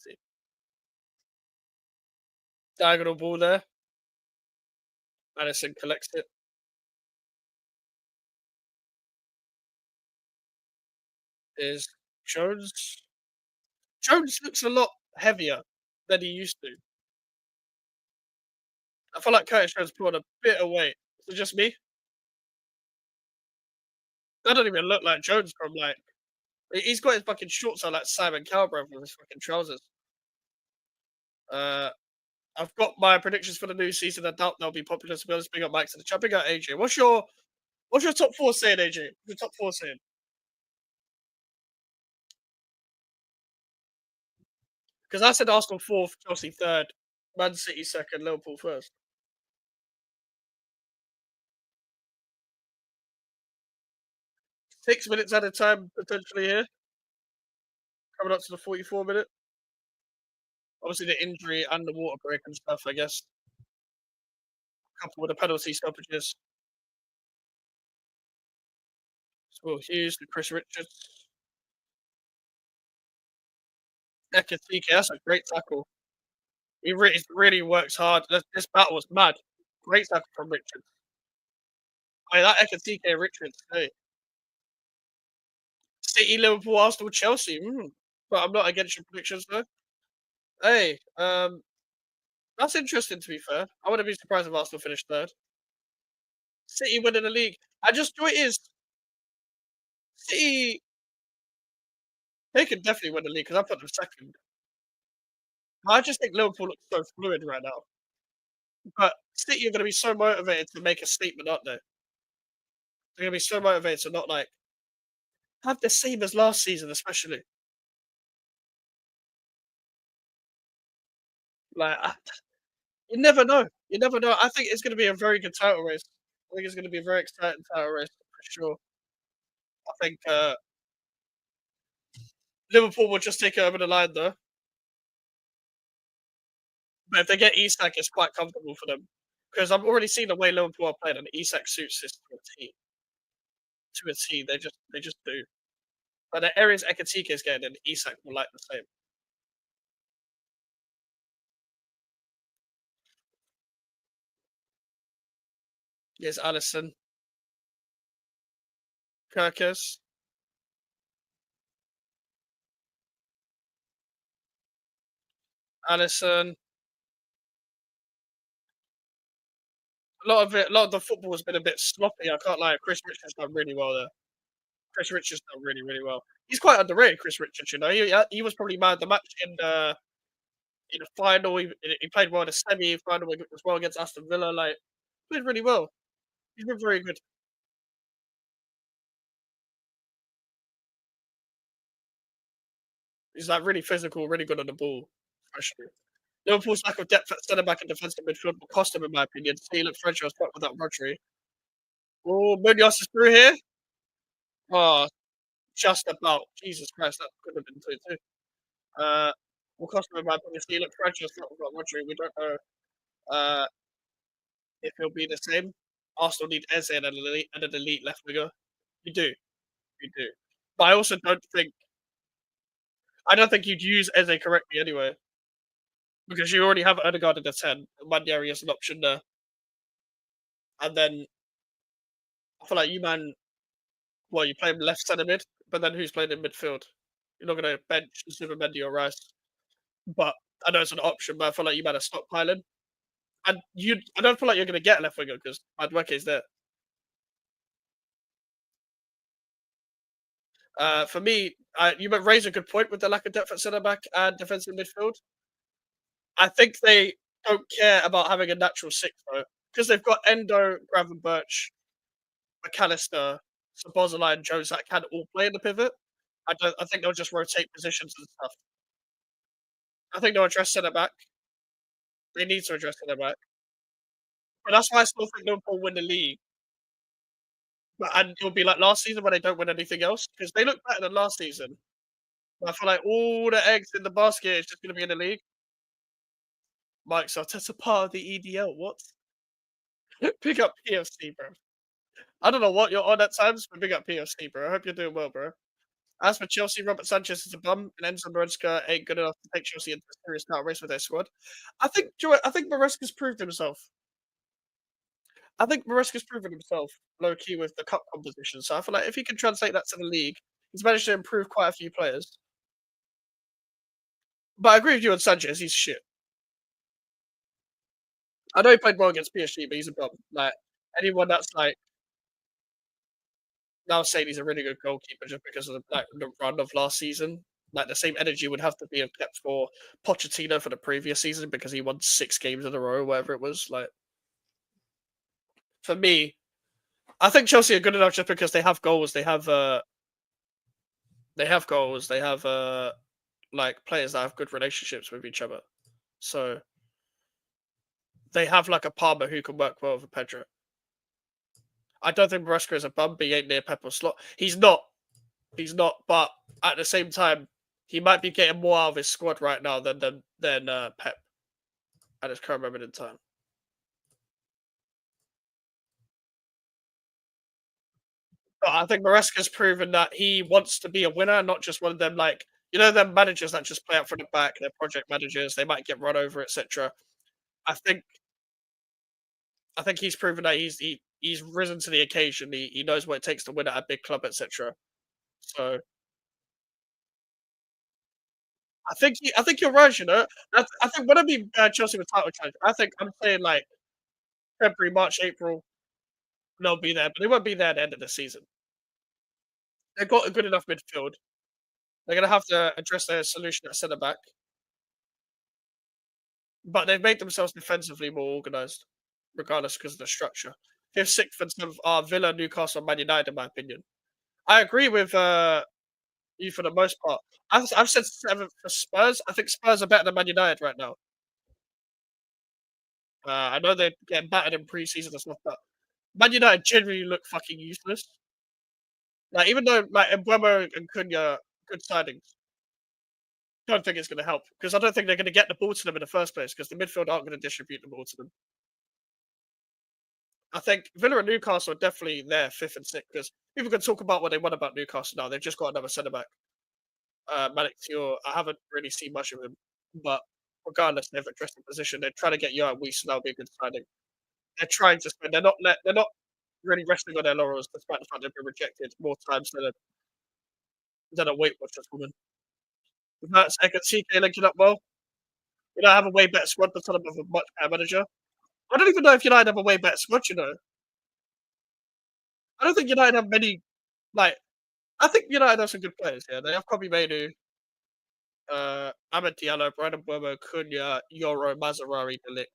Speaker 3: Diagonal ball there. Madison collects it. Is Jones. Jones looks a lot heavier than he used to. I feel like Curtis Jones put on a bit of weight. Is it just me? That don't even look like Jones from like. He's got his fucking shorts on like Simon Cowell with his fucking trousers. Uh, I've got my predictions for the new season. I doubt they'll be popular. To be honest, big up Mike to the chat. Big up AJ. What's your top four saying, AJ? Your top four saying? Because I said Arsenal fourth, Chelsea third, Man City second, Liverpool first. 6 minutes at a time potentially here. Coming up to the 44 minute. Obviously the injury and the water break and stuff. I guess. Coupled with the penalty stoppages. Will Hughes with Chris Richards. Ekatike, that's a great tackle. He really works hard. This battle was mad. Great tackle from Richards. I mean, that Ekatike Richards, hey. City, Liverpool, Arsenal, Chelsea. But I'm not against your predictions though. Hey, that's interesting to be fair. I wouldn't be surprised if Arsenal finished third. City winning the league. I just know it is. City, they could definitely win the league because I put them second. I just think Liverpool looks so fluid right now. But City are going to be so motivated to make a statement, aren't they? They're going to be so motivated to not like have the same as last season, especially. Like you never know. You never know. I think it's going to be a very good title race. I think it's going to be a very exciting title race for sure. I think Liverpool will just take it over the line though. But if they get Isak, it's quite comfortable for them because I've already seen the way Liverpool are playing, and Isak suits this to a T. To a T, they just do. But the areas Ekatike is getting, and Isak will like the same. Yes, Alisson, Kirkus, Alisson. A lot of the football has been a bit sloppy. I can't lie. Chris Richards done really well there. Chris Richards done really, really well. He's quite underrated, Chris Richards. You know, he was probably man of the match in the final. He played well in the semi-final as well against Aston Villa. Like, played really well. He's been very good. He's like really physical, really good on the ball, especially. Liverpool's lack of depth at centre back and defensive midfield will cost them, in my opinion. See, look, French spot without Rodri. Oh, Munoz is through here. Oh, just about. Jesus Christ, that could have been 2-2. Uh, will cost them, in my opinion. See, look, French spot without Rodri. We don't know uh, if he'll be the same. Arsenal need Eze and an elite left winger. You do, you do. But I don't think you'd use Eze correctly anyway, because you already have Odegaard in the 10. Mandiari is an option there. And then I feel like you man, well, you play him left centre mid, but then who's playing in midfield? You're not going to bench Zubimendi or Rice. But I know it's an option, but I feel like you man are stockpiling. And I don't feel like you're going to get a left winger because Madueke's there. For me, you might raise a good point with the lack of depth at centre back and defensive midfield. I think they don't care about having a natural six though, because they've got Endo, Gravenberch, McAllister, Sabozala, and Jones that can all play in the pivot. I think they'll just rotate positions and stuff. I think they'll address centre back. They need to address centre back, but that's why I still think Liverpool win the league. And it'll be like last season when they don't win anything else because they look better than last season. But I feel like all the eggs in the basket is just going to be in the league. Mike Arteta part of the EDL. What? Pick up PFC, bro. I don't know what you're on at times, but big up PFC, bro. I hope you're doing well, bro. As for Chelsea, Robert Sanchez is a bum, and Enzo Maresca ain't good enough to take Chelsea into a serious title race with their squad. I think Maresca's proved himself. I think Maresca's proven himself low key with the cup composition. So I feel like if he can translate that to the league, he's managed to improve quite a few players. But I agree with you on Sanchez. He's shit. I know he played well against PSG, but he's a bum. Like anyone that's like now saying he's a really good goalkeeper just because of the run of last season. Like the same energy would have to be kept for Pochettino for the previous season because he won 6 games in a row, or whatever it was. Like for me, I think Chelsea are good enough just because they have goals. They have goals. They have like players that have good relationships with each other. So they have like a Palmer who can work well with Pedro. I don't think Maresca is a bum, but he ain't near Pep or Slot. He's not. He's not. But at the same time, he might be getting more out of his squad right now than Pep at his current moment in time. But I think Maresca's proven that he wants to be a winner, not just one of them like them managers that just play out from the back. They're project managers. They might get run over, etc. I think he's proven that he's risen to the occasion. He knows what it takes to win at a big club, etc. So I think you're right. I think when I mean Chelsea with title challenge, I think I'm saying like February, March, April, they'll be there, but they won't be there at the end of the season. They've got a good enough midfield. They're gonna have to address their solution at centre back, but they've made themselves defensively more organised, regardless because of the structure. Fifth, sixth, and seventh are Villa, Newcastle, and Man United, in my opinion. I agree with you for the most part. I've said seventh for Spurs. I think Spurs are better than Man United right now. I know they're getting battered in pre-season and stuff, but Man United generally look fucking useless. Like even though like Mbeumo and Cunha good signings, don't think it's going to help because I don't think they're going to get the ball to them in the first place because the midfield aren't going to distribute the ball to them. I think Villa and Newcastle are definitely there fifth and sixth because people can talk about what they want about Newcastle now. They've just got another centre back. Malik Thiaw, I haven't really seen much of him, but regardless, they've addressed the position. They're trying to get Johan Weiss, and that'll be a good signing. They're trying to spend. They're not really resting on their laurels, despite the fact they've been rejected more times than a Weight Watchers woman. With that, second CK linking up well. I have a way better squad than some of a much better manager. I don't even know if United have a way better squad. I don't think United have many. Like, I think United have some good players. Yeah, they have Kobe Mainu, Ahmed Diallo, Brandon Mbeumo, Cunha, Yoro, Mazarari, Delict.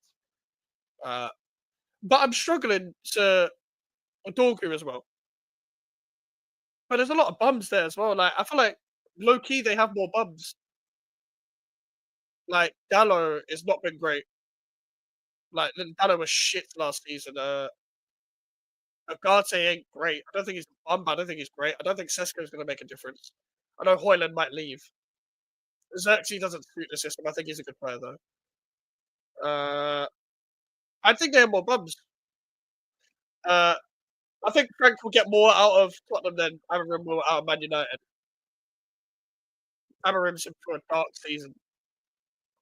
Speaker 3: But I'm struggling to Dorgu as well. But there's a lot of bums there as well. Like I feel like low key they have more bums. Like Dallo has not been great. Like Dallo was shit last season. Ugarte ain't great. I don't think he's a bum, but I don't think he's great. I don't think Sesko's going to make a difference. I know Hoyland might leave. Xerxes doesn't suit the system. I think he's a good player though. Uh, I think they have more bums. Uh, I think Frank will get more out of Tottenham than Amorim will out of Man United. Amorim's in for a dark season.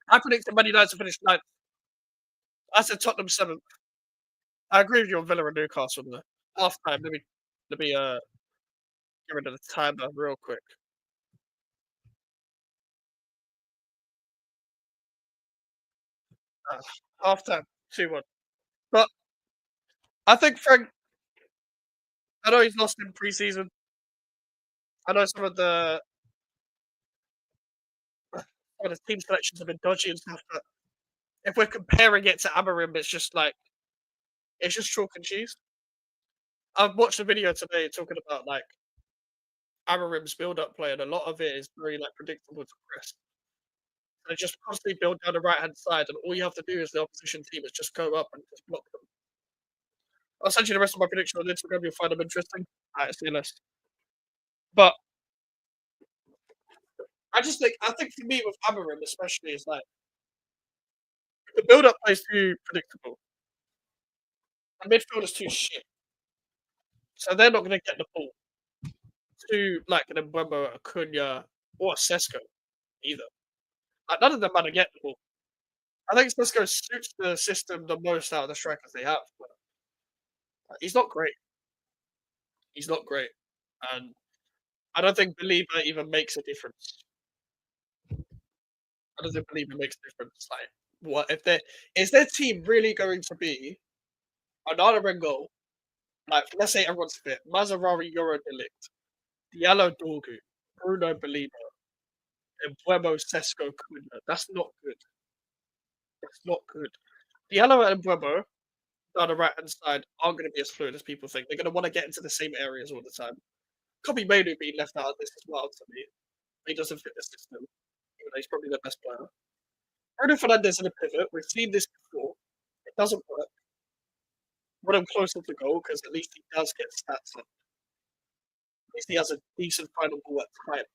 Speaker 3: I predicted Man United to finish ninth. I said Tottenham seventh. I agree with you on Villa and Newcastle there. Half time. Let me get rid of the timer real quick. Half time, 2-1. But I think Frank. I know he's lost in pre-season. I know some of the team selections have been dodgy and stuff, but if we're comparing it to Amorim, it's just chalk and cheese. I've watched a video today talking about like Amorim's build-up play, and a lot of it is very like predictable to press. They just constantly build down the right-hand side, and all you have to do as the opposition team is just go up and just block them. I'll send you the rest of my prediction on Instagram. You'll find them interesting. Alright, see you later. But I think for me with Amorim especially is like the build-up play is too predictable. The midfield is too shit, so they're not going to get the ball to like an Mbeumo, a Cunha, or a Sesko either. Like, none of them are going to get the ball. I think Sesko suits the system the most out of the strikers they have. But he's not great. He's not great, and I don't think Believer even makes a difference. I don't think Believer makes a difference. Like, what if they is their team really going to be another in goal? Like, let's say everyone's fit: Mazzarari, Euro Delict, Diallo, Dorgu, Bruno, Believer, and Buemo, Sesko, Cunha. That's not good. That's not good. Diallo and Buemo down the right hand side aren't going to be as fluid as people think. They're going to want to get into the same areas all the time. Kobe Mainu being left out of this as well to me. He doesn't fit the system, even though he's probably the best player. Bruno Fernandes in a pivot. We've seen this before. It doesn't work. Put him closer to goal because at least he does get stats up. At least he has a decent final ball at times.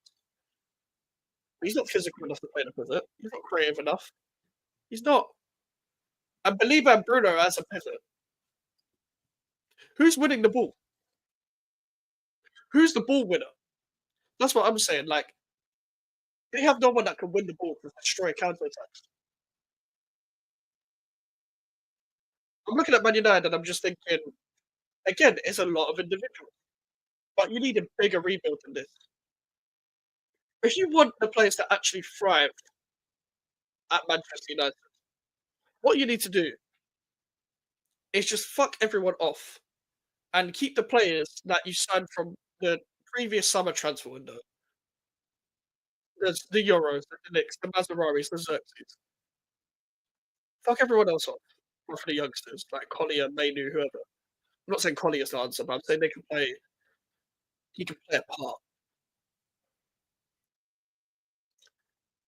Speaker 3: But he's not physical enough to play in a pivot. He's not creative enough. He's not. And Believer and Bruno as a pivot. Who's winning the ball? Who's the ball winner? That's what I'm saying. Like, they have no one that can win the ball to destroy counterattacks. I'm looking at Man United and I'm just thinking, again, it's a lot of individuals. But you need a bigger rebuild than this. If you want the players to actually thrive at Manchester United, what you need to do is just fuck everyone off and keep the players that you signed from the previous summer transfer window. There's the Euros, the Knicks, the Mazzararis, the Xerxes. Fuck everyone else off. Or for the youngsters, like Collier, Mainu, whoever. I'm not saying Collier's the answer, but I'm saying he can play a part.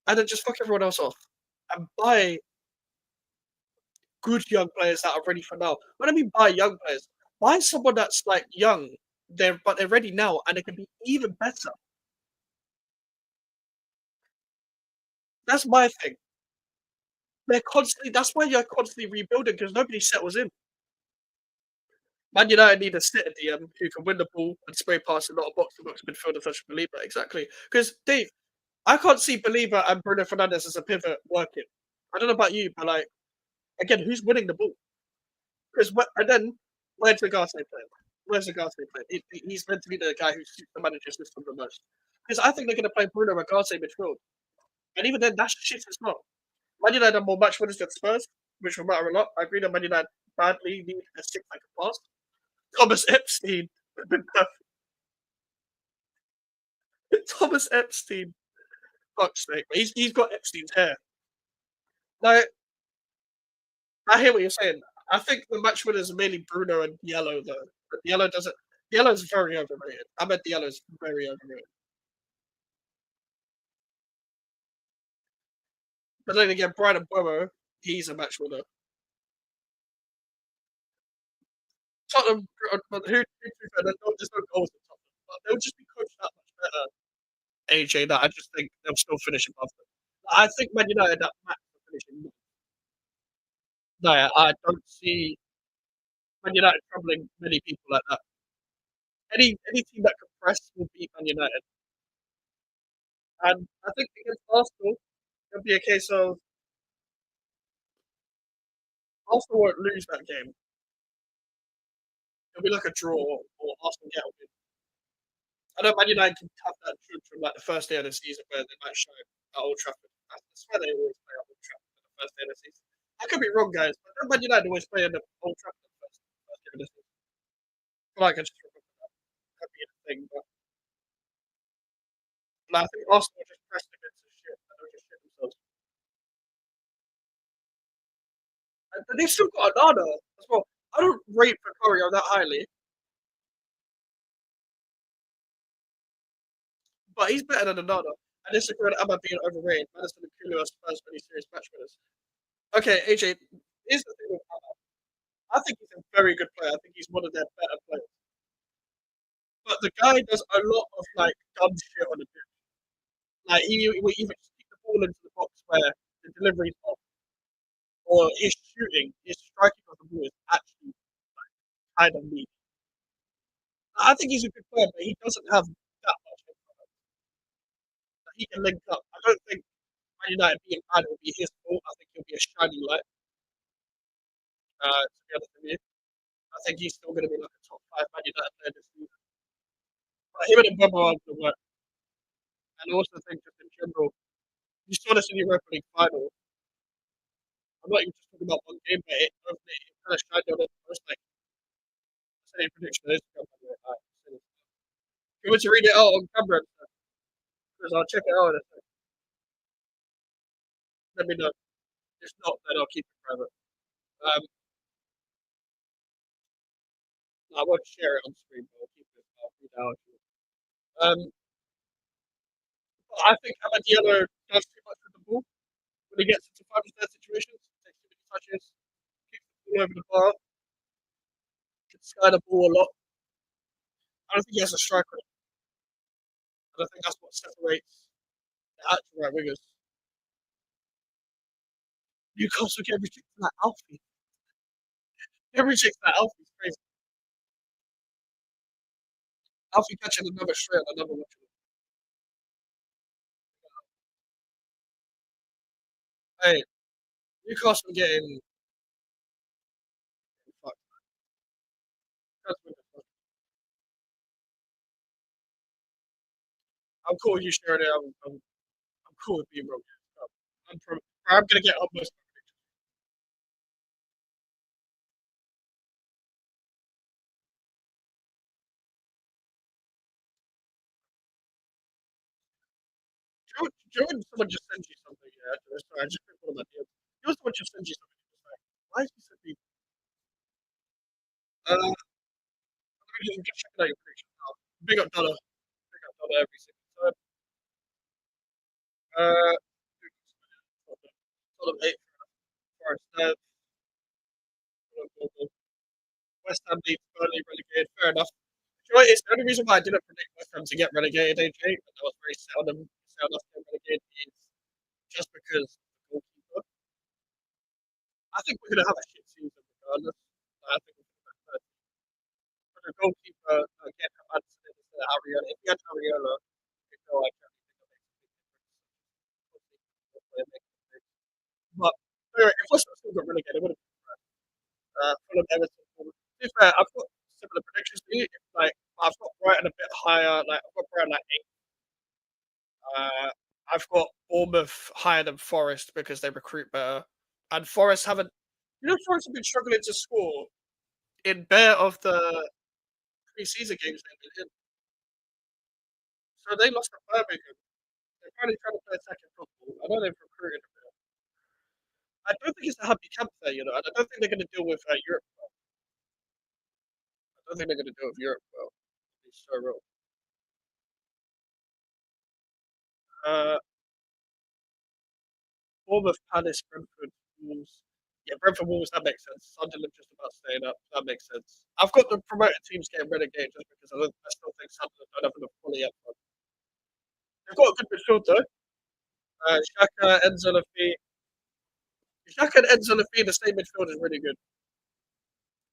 Speaker 3: And then just fuck everyone else off. And buy good young players that are ready for now. When I mean buy young players, buy someone that's like young, but they're ready now and they can be even better. That's my thing. That's why you're constantly rebuilding because nobody settles in. Man United need a sitter DM who can win the ball and spray pass a lot of box to box midfielder such as Believer. Exactly. Because Dave, I can't see Believer and Bruno Fernandes as a pivot working. I don't know about you, but like again, who's winning the ball? Because and then where's Ugarte playing? Where's Ugarte playing? He's meant to be the guy who suits the manager's system the most. Because I think they're going to play Bruno Ugarte midfield, and even then, that's shit as well. Man United are more match winners than Spurs, which will matter a lot. I agree that Man United badly need a six-back pass. Thomas Epstein. Thomas Epstein. Fuck's sake. He's got Epstein's hair. Now, I hear what you're saying. I think the match winners are mainly Bruno and Diallo, though. But Diallo doesn't. Diallo's very overrated. I bet Diallo's very overrated. But then again, Brian Mbeumo, he's a match winner. Tottenham, but who to be fair, there's no goals in Tottenham, but they'll just be coached that much better. AJ, that I just think they'll still finish above them. I think Man United that match for finishing. No, I don't see Man United troubling many people like that. Any team that can press will beat Man United, and I think against Arsenal, it'll be a case of Arsenal won't lose that game. It'll be like a draw or Arsenal get a win. I know Man United can have that truth from like the first day of the season where they might show at Old Trafford. I swear they always play at Old Trafford for the first day of the season. I could be wrong, guys, but don't Man United always play at the Old Trafford the first day of the season. I feel like I just remember that. That'd be a thing, but like, I think Arsenal just pressed against the shit and they'll just shit themselves. And they've still got Anana as well. I don't rate Vicario that highly, but he's better than Anana. And this is where Ahmad being overrated. Madison and Kulu are Spurs really serious match winners. Okay, AJ, here's the thing with Ahmad. I think he's a very good player. I think he's one of their better players. But the guy does a lot of like dumb shit on the pitch. Like he will either just kick the ball into the box where the delivery's off, or his striking of the ball is actually kind of neat. I think he's a good player, but he doesn't have that much influence. That he can link up. I don't think Man United being bad will be his fault. I think he'll be a shining light. To be honest with you, I think he's still going to be like a top five Man United player this season. But him and Mbemo are going to work. And I also think just in general, you saw this in the Europa League final. I'm not even just talking about one game, but it kind of shined on it most. Like, I said, prediction on Instagram. By the way. You want to read it out on camera? Because I'll check it out. Let me know. If not, then I'll keep it private. Um, I won't share it on screen, but I'll keep it. I'll read it out. I think Amadiello does too much with the ball when he gets into 5-3 situations. Takes too many touches, kicks the ball over the bar, can sky the ball a lot. I don't think he has a strike on it. I don't think that's what separates the actual right wingers. Newcastle get rejected that Alfie. Get rejected that Alfie. It's crazy. Alfie catching another straight on another one. Hey, Newcastle getting fucked. I'm cool with you sharing it. I'm cool with being wrong. I'm gonna get almost. Joe, someone just sends you something. Yeah, sorry, I just picked one of my deals. Joe, someone just sends you something. Just like, why is he sending me? Let me just check out your picture now. Big up dollar every single time. Uh, Fulham 8, Forest 9, West Ham beat Burnley relegated. Fair enough. You know, it's the only reason why I didn't predict West Ham to get relegated, AJ, and I was very set on them, set on us getting relegated, is just because the goalkeeper. I think we're going to have a shit season regardless. I think we're going to have but the goalkeeper, again, Madison instead of Ariola. If we had Ariola, we go, I can't think of it. But anyway, if West Ham still got relegated, it would have Fulham, Everton. To be fair, I've got similar predictions to you. Like I've got Brighton a bit higher. Like I've got Brighton like 8. I've got Bournemouth higher than Forest because they recruit better, and Forest haven't. You know, Forest have been struggling to score in bare of the pre-season games they've been in. So they lost to Birmingham. They're currently trying to play second football. I know they've recruited a bit. I don't think it's a happy camp there, you know, and I don't think they're going to deal with Europe well. I don't think they're going to deal with Europe well. It's so real. Uh, Bournemouth, Palace, Brentford, Wolves. Yeah, Brentford, Wolves. That makes sense. Sunderland just about staying up. That makes sense. I've got the promoted teams getting relegated just because I still think Sunderland don't have enough quality up front. They've got a good midfield though. Xhaka, Enzo Lafite. Xhaka and Enzo Lafite in the same midfield is really good.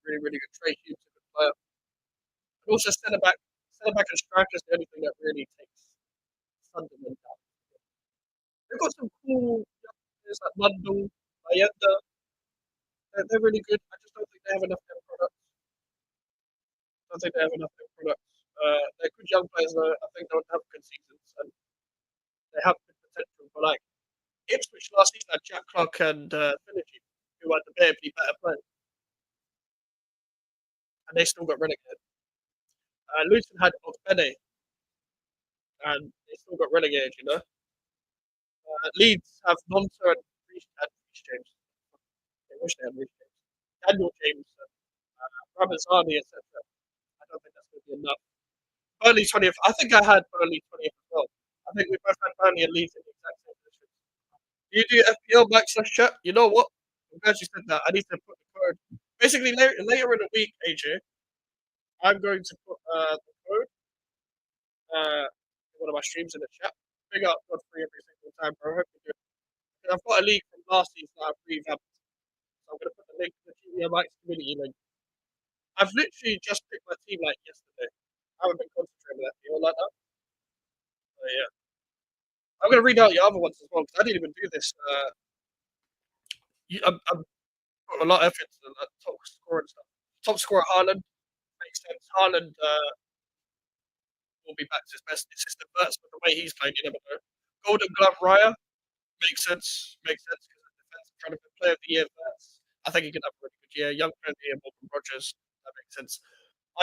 Speaker 3: Really, really good. Trey Hughes is a good player. And also centre back and striker is the only thing that really takes Sunderland down. They've got some cool young players like Mundell, Bayenda. They're really good. I just don't think they have enough end products. I don't think they have enough end products. They're good young players though. I think they'll have good seasons and they have good potential. But like Ipswich last season had Jack Clark and Finnerty, who had the better players, and they still got relegated. Luton had Ogbene, and they still got relegated. You know, Leeds have Nonto and Reece James. They wish they had Reece James. Daniel James, Ramazani, etc. I don't think that's going to be enough. Burnley 20th. I think I had Burnley 20th as well. I think we both had Burnley and Leeds in the exact same position. Do you do FPL /chat? You know what? I'm glad you said that. I need to put the code. Basically, later in the week, AJ, I'm going to put the code in one of my streams in the chat. Big up Godfrey every single time, bro. I hope you do. I've got a league from last season that I've revamped. So I'm going to put the link to the TVMX community link. I've literally just picked my team like yesterday. I haven't been concentrating on that deal like that. So yeah. I'm going to read out your other ones as well because I didn't even do this. I'm putting a lot of effort into the top scorer and stuff. Top scorer Haaland makes sense. Haaland will be back to his best assistant first, but the way he's playing, you never know. Golden Glove Raya makes sense. Makes sense because the defensive trying to be player of the year first. I think he can have a really good year. Young player of the year, Morgan Rogers. That makes sense.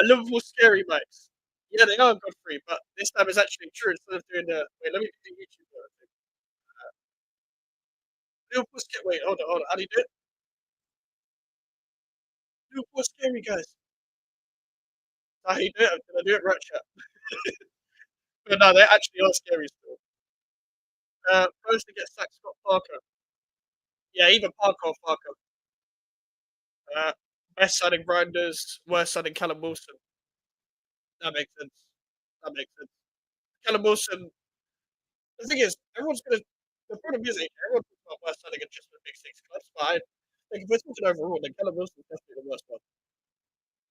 Speaker 3: Liverpool scary Max. Yeah, they are Godfrey, but this time it's actually true. Instead of doing the wait, let me do YouTube. Liverpool scary. Wait, hold on. How do you do it? Liverpool scary guys. How do you do it? Did I do it right, chat? But no, they actually are scary still. First to get sacked, Scott Parker. Yeah, either Parker or Parker. Best signing Grinders, worst signing Callum Wilson. That makes sense. That makes sense. Callum Wilson. The thing is, everyone's gonna. The problem is, everyone talks about worst signing and just the big six clubs, but I think if we're talking overall, then Callum Wilson is definitely the worst one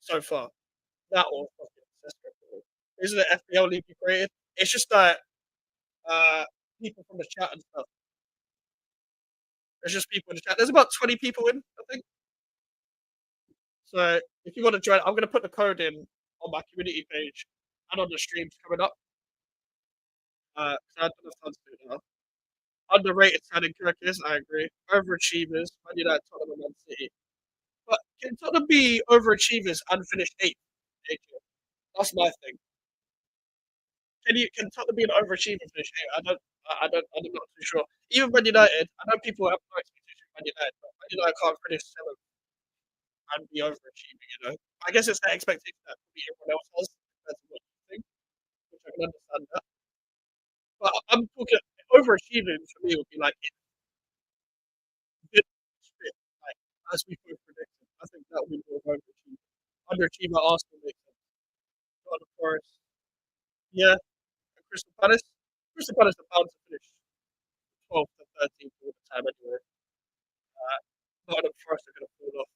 Speaker 3: so far. That or fucking Sesko. Isn't it FPL league you created? It's just that people from the chat and stuff. There's just people in the chat. There's about 20 people in, I think. So if you want to join, I'm going to put the code in on my community page and on the streams coming up. I don't have time to do it now. Underrated signing Kirkis, I agree. Overachievers, Man United, Tottenham, and Man City. But can Tottenham be overachievers and finish eighth? That's my thing. Can Tottenham be an overachiever and finish eighth? I'm not too sure. Even Man United, I know people have no expectations of Man United, but Man United can't finish seventh and be overachieving, you know. I guess it's the expectation that probably everyone else has compared to what you think, which I can understand that. But I'm talking overachieving for me would be like like as we both predicted. I think that would be more overachieving. Underachiever Arsenal makes sense. Not of course. Yeah, and Crystal Palace. Crystal Palace are bound to finish 12th to 13th all the time anyway. Nottingham Forest are going to fall off.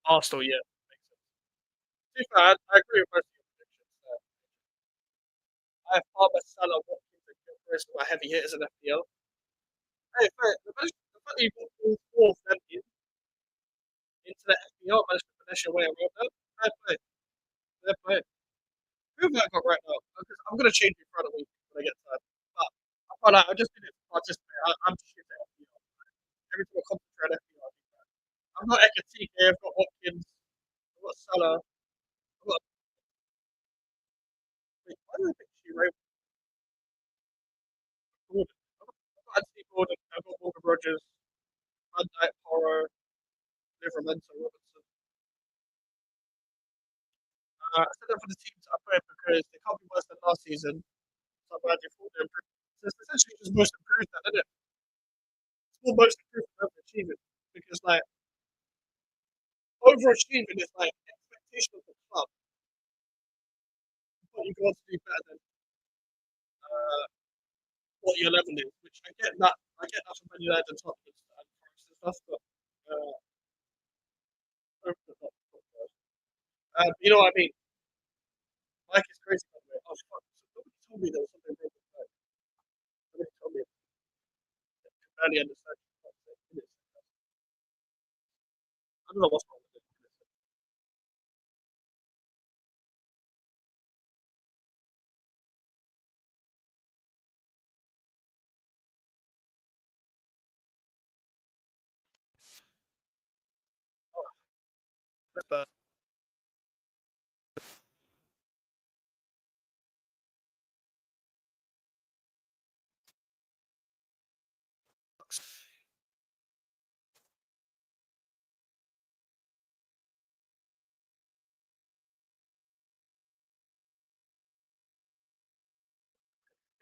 Speaker 3: Arsenal, yeah, makes sense. To be fair, I agree with most of your predictions. I have Palmer, Salah, Watkins, and Gilchrist for my heavy hitters in FPL. Hey, fair, the fact that you put all four of them into the FPL managed to finish your way around that. Fair play. Fair play. Who have I got right now? Because I'm going to change it for the week when I get time. But I find out I just did it to participate. I'm shit at FPL. Every time I concentrate on FPL, I do that. I've got Ekatike, I've got Watkins, I've got Salah, I've got. Wait, why do I think she Ray Gordon? I've got Anthony Gordon, I've got Morgan Rogers, Van Dijk, Porro, Livermento, Robinson. I said that for the teams I played because they can't be worse than last season. So I'm glad you thought they improved. So it's essentially just most improved then, isn't it? It's all most improved and overachieving because like overachieving is like expectation of the club, what you want to do better than uh, what your level is. Which I get that. I get that from Man United and Tottenham and Forest and stuff, but you know what I mean. Mike is crazy by the way. Oh fuck! Somebody told me there was something wrong with Mike. Somebody told me I can barely understand. I don't know what's wrong with it. But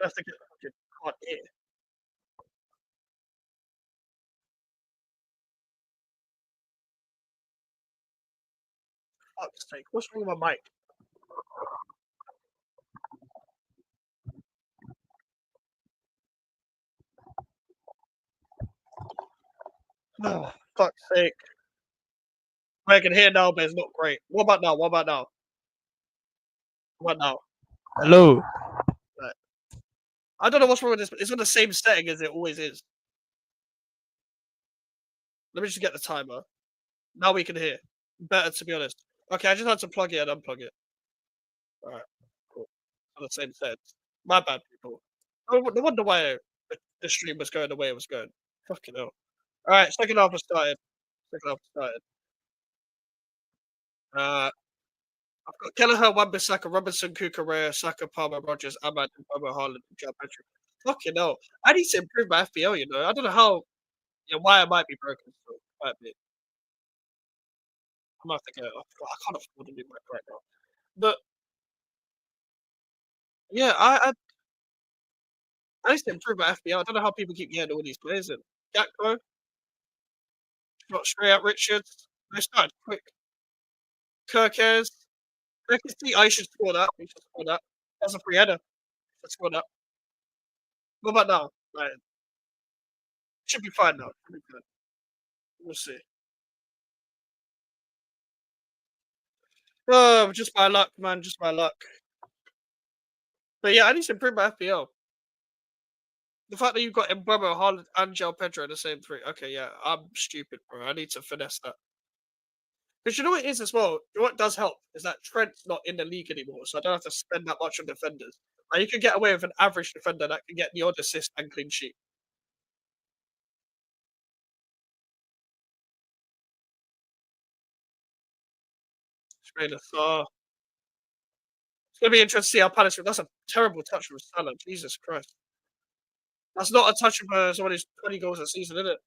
Speaker 3: I have to get fucking can't hear. Fuck's sake! What's wrong with my mic? Oh, fuck's sake! I can hear now, but it's not great. What about now? What about now? What about now? Hello. Right. I don't know what's wrong with this, but it's on the same setting as it always is. Let me just get the timer. Now we can hear. Better, to be honest. Okay, I just had to plug it and unplug it. Alright, cool. On the same set. My bad, people. No wonder why the stream was going the way it was going. Fucking hell. Alright, second half has started. Second half has started. I've got Kelleher, Wan-Bissaka, Robinson, Cucurella, Saka, Palmer, Rogers, Ahmad, Mbemo, Haaland, and João Pedro. Fucking hell. I need to improve my FPL, you know. I don't know how, yeah, why I might be broken. So, might be. I might have to get. I can't afford a new mic right now. But yeah, I need to improve my FPL. I don't know how people keep getting all these players in. Gakpo got straight out Richards. They started quick. Kirkes. I can see I should score that. We should score that. That's a free header. Let's score that. What about now? Right. Should be fine now. Should be good. We'll see. Oh, just my luck, man. Just my luck. But yeah, I need to improve my FPL. The fact that you've got Mbemo, Haaland, and João Pedro in the same three. Okay, yeah, I'm stupid, bro. I need to finesse that. Because you know what it is as well? You know what does help is that Trent's not in the league anymore, so I don't have to spend that much on defenders. Like, you can get away with an average defender that can get the odd assist and clean sheet. Straight oh, it's gonna be interesting to see how Palace. That's a terrible touch from Salah. Jesus Christ, that's not a touch of someone who's 20 goals a season, is it?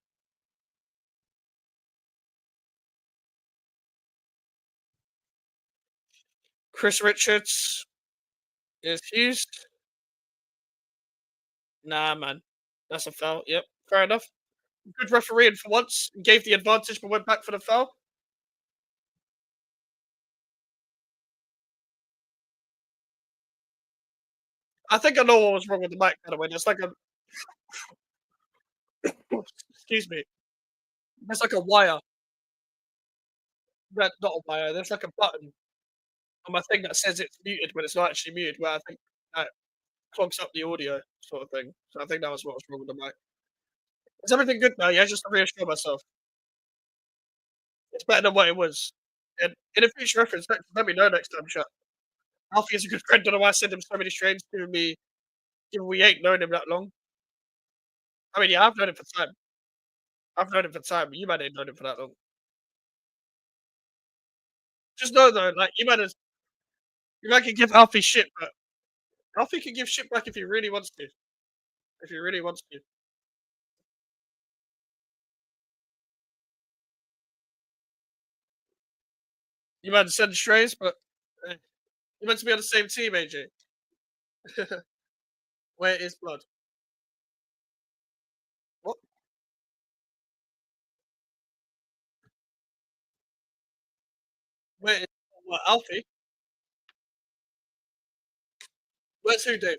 Speaker 3: Chris Richards is Hughes. Nah, man, that's a foul. Yep, fair enough. Good refereeing for once. Gave the advantage, but went back for the foul. I think I know what was wrong with the mic. By the way, there's like a excuse me. There's like a wire. Not a wire. There's like a button on my thing that says it's muted when it's not actually muted. Where I think that clogs up the audio, sort of thing. So I think that was what was wrong with the mic. Is everything good now? Yeah, just to reassure myself, it's better than what it was. And in a future reference, let me know next time, chat. Alfie is a good friend. Don't know why I send him so many strains, given we ain't known him that long. I mean, yeah, I've known him for time. I've known him for time, but you might ain't known him for that long. Just know though, like you might can give Alfie shit, but Alfie can give shit back if he really wants to. If he really wants to. You might send strays, but you're meant to be on the same team, AJ. Where is blood? What, Alfie? Where's who, Dave?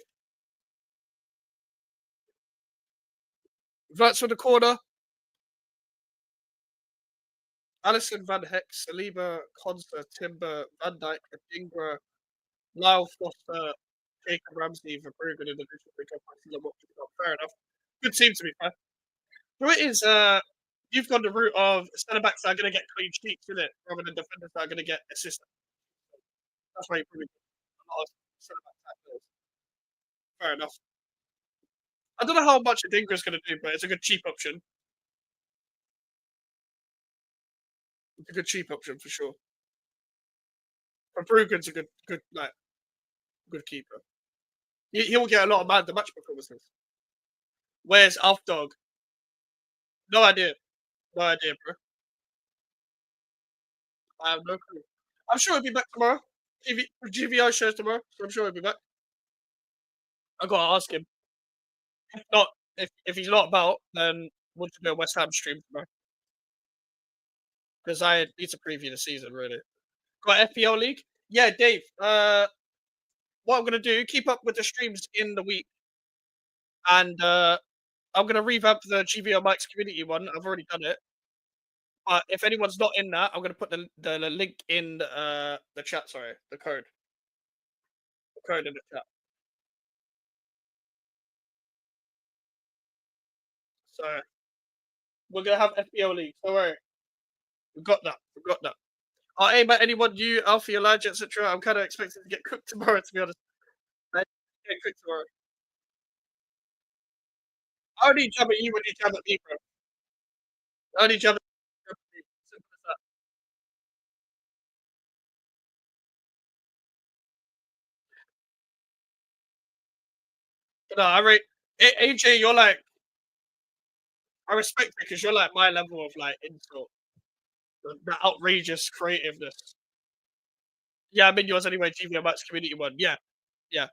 Speaker 3: Verts for the corner. Allison, Van Heck, Saliba, Konsa, Timber, Van Dijk, Adingra, Lyle Foster, Jacob Ramsey, Verbruggen in the division pickup. Fair enough. Good team to be fair. So it is. You've gone the route of centre backs that are going to get clean sheets, isn't it? Rather than defenders that are going to get assists. That's why you probably a lot of centre back tackles. Fair enough. I don't know how much Adingra's going to do, but it's a good cheap option. It's a good cheap option for sure. But Bruggen's a good, like, good keeper. He'll get a lot of man the match performances. Where's Alf Dog? No idea. No idea, bro. I have no clue. I'm sure he'll be back tomorrow. GVO shows tomorrow, so I'm sure he'll be back. I gotta ask him. If not, if he's not about, then we'll do a West Ham stream tomorrow. Because I need to preview the season really. Got FPL League? Yeah, Dave. What I'm gonna do, keep up with the streams in the week, and I'm gonna revamp the GVO Mike's community one. I've already done it. If anyone's not in that, I'm gonna put the link in the chat. Sorry, the code in the chat. So we're gonna have FPL League. Don't worry, we got that. We got that. I'll aim at anyone new, Alfie, Elijah, etc. I'm kind of expecting to get cooked tomorrow. To be honest, I get cooked tomorrow. I only jab at you when you jab at me, bro. I only jab at you. Simple as that. No, I rate AJ. You're like, I respect it because you're like my level of like insult, the outrageous creativeness. Yeah, I'm in yours anyway. GVO Max Community one. Yeah, yeah.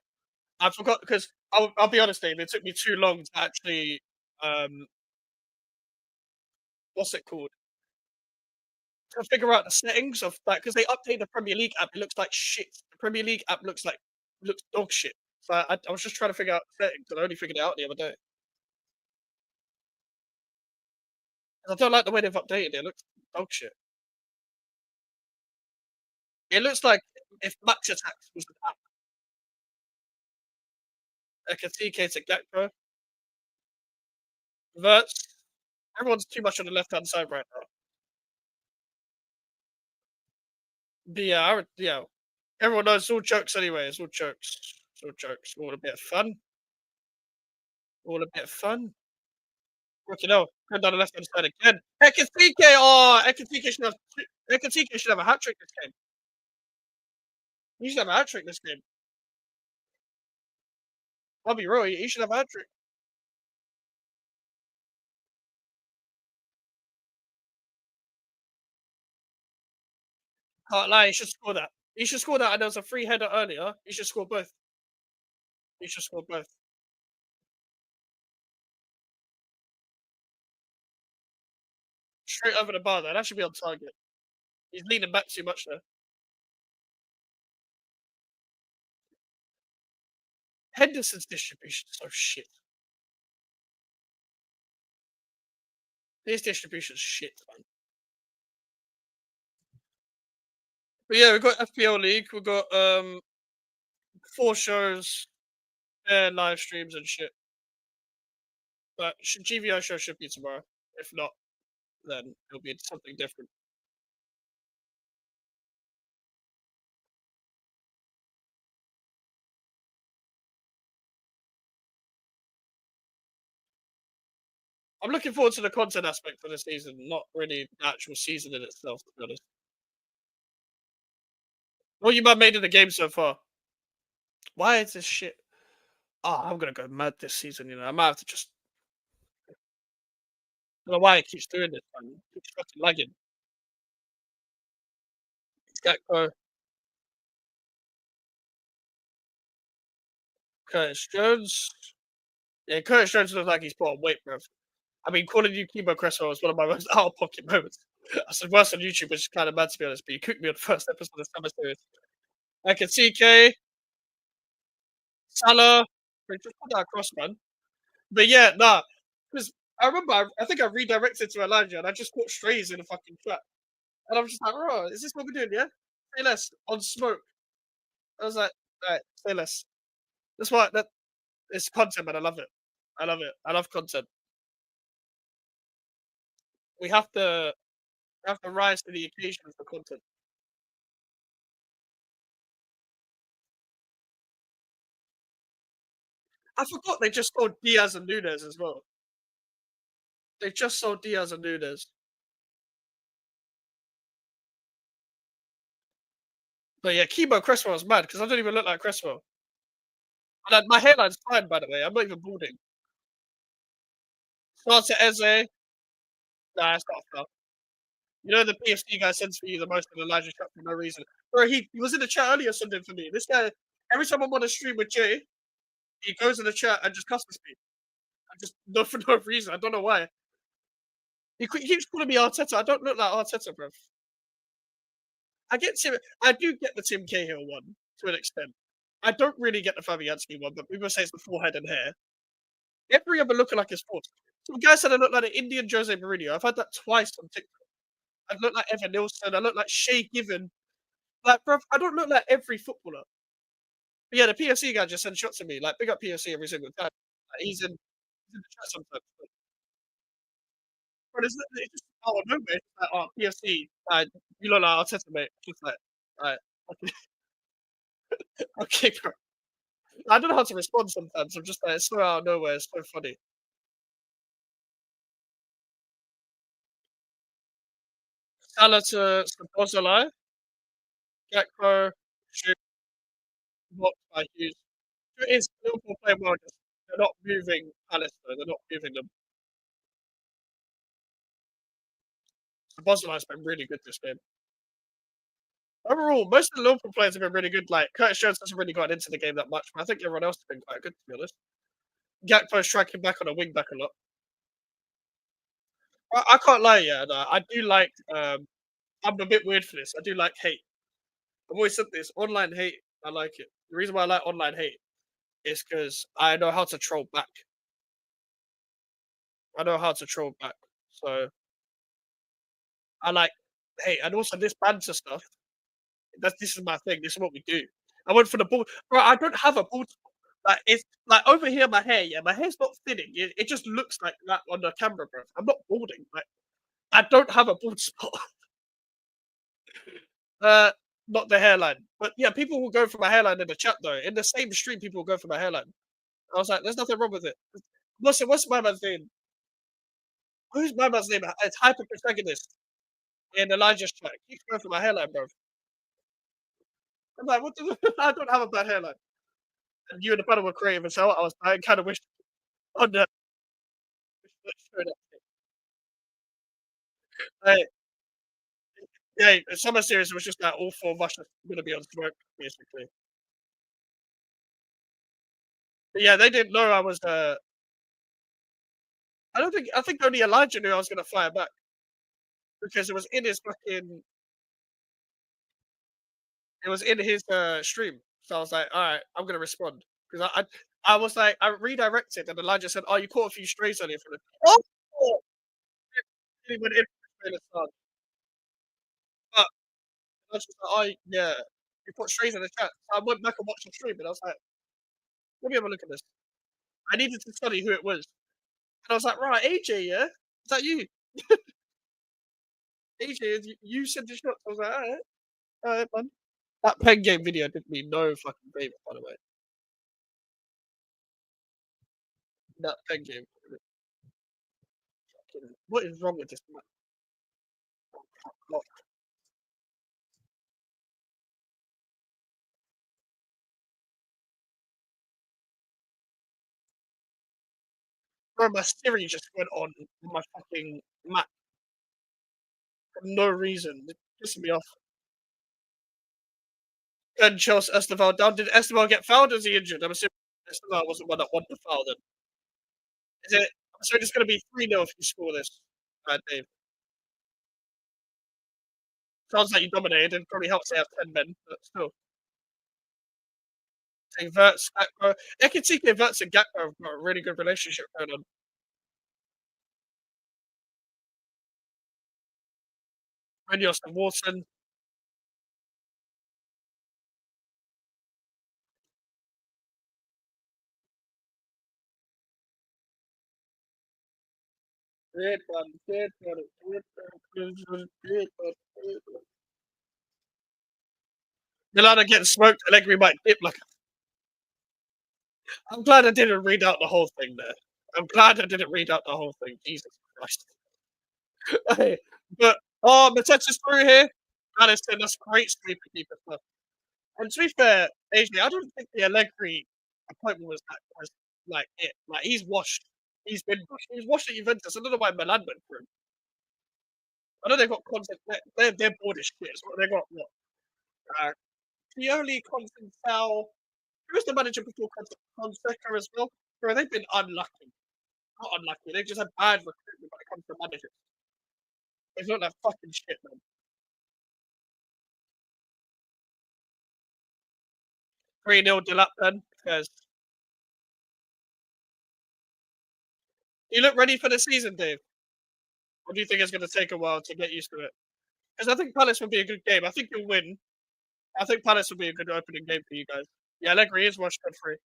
Speaker 3: I forgot because I'll be honest, Dave. It took me too long to actually what's it called, to figure out the settings of that because they update the Premier League app. It looks like shit. The Premier League app looks dog shit. So I was just trying to figure out the settings, and I only figured it out the other day. 'Cause I don't like the way they've updated it. It looks dog shit. It looks like if Max Attacks was an app, like a TK to Gakpo, Verts. Everyone's too much on the left hand side right now. But yeah, yeah. Everyone knows it's all jokes anyway. It's all jokes. It's all jokes. All a bit of fun. All a bit of fun. Fucking hell. Going down the left hand side again. Ekatike! Oh, Ekatike should have a hat trick this game. He should have a hat trick this game. I'll be real. He should have a hat trick. Can't lie. He should score that. He should score that. And there was a free header earlier. He should score both. He should score both. Straight over the bar there. That should be on target. He's leaning back too much there. Henderson's distribution is so shit. His distribution's shit, man. But yeah, we've got FPL League. We've got 4 shows, live streams and shit. But GVO show should be tomorrow. If not, then it'll be something different. I'm looking forward to the content aspect for the season, not really the actual season in itself, to be honest. What you made of the game so far? Why is this shit? Oh, I'm gonna go mad this season. You know, I might have to just. I don't know why it keeps doing this. Man. It keeps fucking lagging. Gakpo, Curtis Jones. Yeah, Curtis Jones looks like he's put on weight, bro. I mean, calling you Chemo Cresswell was one of my most out of pocket moments. I said worse on YouTube, which is kind of mad to be honest. But you cooked me on the first episode of Summer Series. I can CK, Salah. Wait, just put that across, man. But yeah, nah. Because I remember, I think I redirected to Elijah, and I just caught strays in the fucking chat, and I'm just like, "Oh, is this what we're doing? Yeah, say less on smoke." I was like, "Alright, say less." That's why that it's content, man. I love it. I love it. I love content. We have to rise to the occasion for content. I forgot they just sold Diaz and Nunes as well. They just sold Diaz and Nunes. But yeah, Chemo Cresswell was mad because I don't even look like Cresswell. And my hairline's fine, by the way. I'm not even balding. Shout out to Eze. Nah, it's not foul. You know the PFC guy sends for you the most in Elijah chat for no reason. Bro, he was in the chat earlier something for me. This guy, every time I'm on a stream with Jay, he goes in the chat and just cusses me. I just no for no reason. I don't know why. He keeps calling me Arteta. I don't look like Arteta, bro. I do get the Tim Cahill one to an extent. I don't really get the Fabianski one, but people say it's the forehead and hair. Every other looking like his force. Some guy said I look like an Indian Jose Mourinho. I've had that twice on TikTok. I look like Evan Nilsson. I look like Shay Given. Like, bro, I don't look like every footballer. But yeah, the PFC guy just sends shots at me. Like, big up PFC every single time. Like, he's in the chat sometimes. But it's just out of nowhere. It's like, oh, PFC, you look like Arteta, mate. Just like, alright, okay, okay, bro. I don't know how to respond sometimes. I'm just like, it's so out of nowhere. It's so funny. Salah to Sabozalai, Gakpo, shoot, blocked by Hughes. It is Liverpool playing well. Just they're not moving Palace though. They're not moving them. Sabozalai's been really good this game. Overall, most of the Liverpool players have been really good. Like Curtis Jones hasn't really gotten into the game that much, but I think everyone else has been quite good to be honest. Gakpo's striking back on a wing back a lot. I can't lie, yeah. No, I do like. I'm a bit weird for this. I do like hate. I've always said this. Online hate, I like it. The reason why I like online hate is because I know how to troll back. I know how to troll back. So I like hate, and also this banter stuff. This is my thing. This is what we do. I went for the ball, bro. I don't have a ball. Like it's like over here, my hair. Yeah, my hair's not thinning. It just looks like that on the camera, bro. I'm not balding. Like I don't have a bald spot. Uh, not the hairline, but yeah, people will go for my hairline in the chat though. In the same stream, people will go for my hairline. I was like, there's nothing wrong with it. What's my man's name? Who's my man's name? It's hyper protagonist in Elijah's chat. Keeps going for my hairline, bro. I'm like, what the? I don't have a bad hairline. And you and the panel were creative, and so I kind of wish on the showed up. Hey, yeah, summer series was just like all four of us are gonna be on smoke, basically. But yeah, they didn't know I was. I don't think. I think only Elijah knew I was gonna fire back because it was in his fucking. It was in his stream, so I was like, all right, I'm gonna respond because I was like, I redirected, and Elijah said, "Oh, you caught a few strays earlier for the." Oh, he went in for the start. But I was just like, "Oh, yeah, you put strays in the chat." So I went back and watched the stream, and I was like, "Let me have a look at this." I needed to study who it was, and I was like, "Right, AJ, yeah, is that you? AJ, you sent the shots." I was like, all right, man." That pen game video did me no fucking favour, by the way. That pen game. What is wrong with this man? Bro, my Siri just went on my fucking Mac for no reason. It pissed me off. And Chelsea Esteval down. Did Esteval get fouled or is he injured? I'm assuming Esteval wasn't one that won the foul then. Is it so it's gonna be 3-0 if you score this, Dave? Sounds like you dominated. It probably helps they have 10 men, but still. So Verts, Gakpo. Ekitike, Verts, and Gakpo have got a really good relationship going on. Munoz and Wilson. Good one, good one, good one, good one, good one, good one. Milan are getting smoked. Allegri might dip like. I'm glad I didn't read out the whole thing there. I'm glad I didn't read out the whole thing. Jesus Christ. Hey, but Mateta's through here. Addison, that's great sweeper keeper stuff. And to be fair, AJ, I don't think the Allegri appointment was like it. Like he's washed. He's been washed. He was washed at Juventus. I don't know why Milan went for him. I know they've got content. They're bored as shit. So they got what? Pioli, Conceição. Who was the manager before Fonseca as well? Bro, they've been unlucky. Not unlucky. They've just had bad recruitment when it comes to managers. They've looked like fucking shit, man. 3-0 Delap then, because you look ready for the season, Dave. Or do you think it's going to take a while to get used to it? Because I think Palace will be a good game. I think you'll win. I think Palace will be a good opening game for you guys. Yeah, Allegri is washed free.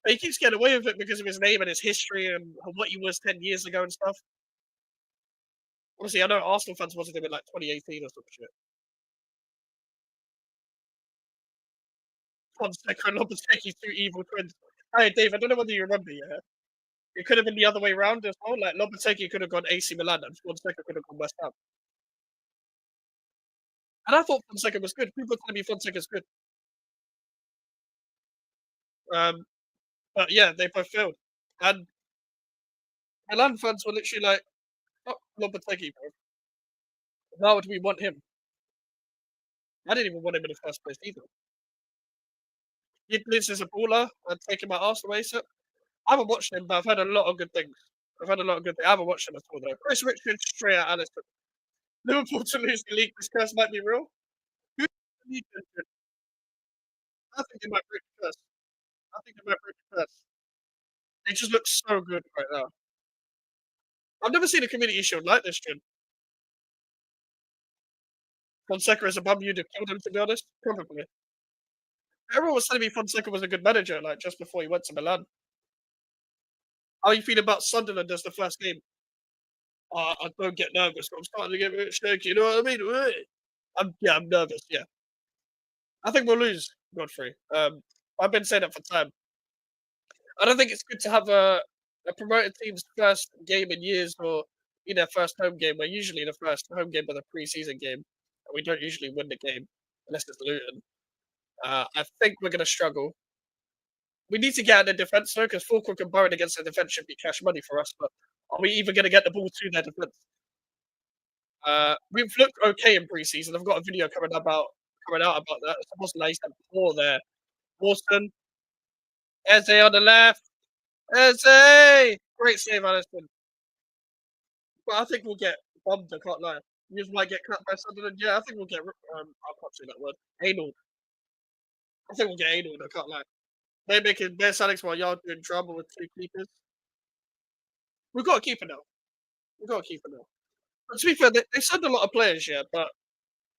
Speaker 3: But he keeps getting away with it because of his name and his history and what he was 10 years ago and stuff. Obviously, I know Arsenal fans wanted him in like 2018 or some shit. Fonseca and Lopetegi, two evil twins. Hey, Dave, I don't know whether you remember, yeah? It could have been the other way around as well. Like, Lopetegi could have gone AC Milan and Fonseca could have gone West Ham. And I thought Fonseca was good. People were telling me Fonseca's good. But yeah, they both failed. And Milan fans were literally like, oh, Lopetegi, bro. Why would we want him? I didn't even want him in the first place either. Yidlis is a baller. I'd take him at Arsenal ASAP. I haven't watched him, but I've heard a lot of good things. I've heard a lot of good things. I haven't watched him at all, though. Chris Richards, straight at Alisson. Liverpool to lose the league. This curse might be real. Who's the league champion? I think it might break the curse. I think it might break the curse. They just look so good right now. I've never seen a community shield like this, Jim. Fonseca is a bum you'd have killed him, to be honest. Probably. Everyone was telling me Fonseca was a good manager, like just before he went to Milan. How are you feeling about Sunderland as the first game? I don't get nervous, but I'm starting to get a bit shaky. You know what I mean? I'm nervous. Yeah, I think we'll lose, Godfrey. I've been saying that for time. I don't think it's good to have a promoted team's first game in years or in their first home game. We're usually the first home game of the preseason game, and we don't usually win the game unless it's Luton. I think we're going to struggle. We need to get out of the defence though, because Fulcrum and Bowen against the defence should be cash money for us. But are we even going to get the ball to their defence? We've looked okay in pre-season. I've got a video coming out about that. It's almost nice and poor there. Wilson, Eze on the left. Eze, great save, Alisson. But I think we'll get bombed. I can't lie. You might get cut by Sunderland. Yeah, I think we'll get. I can't say that word. Anal. I think we'll get anal. I can't lie. They're making their Alex while y'all doing drama with two keepers. We've got a keeper now. We've got a keeper now. But to be fair, they signed a lot of players, yeah, but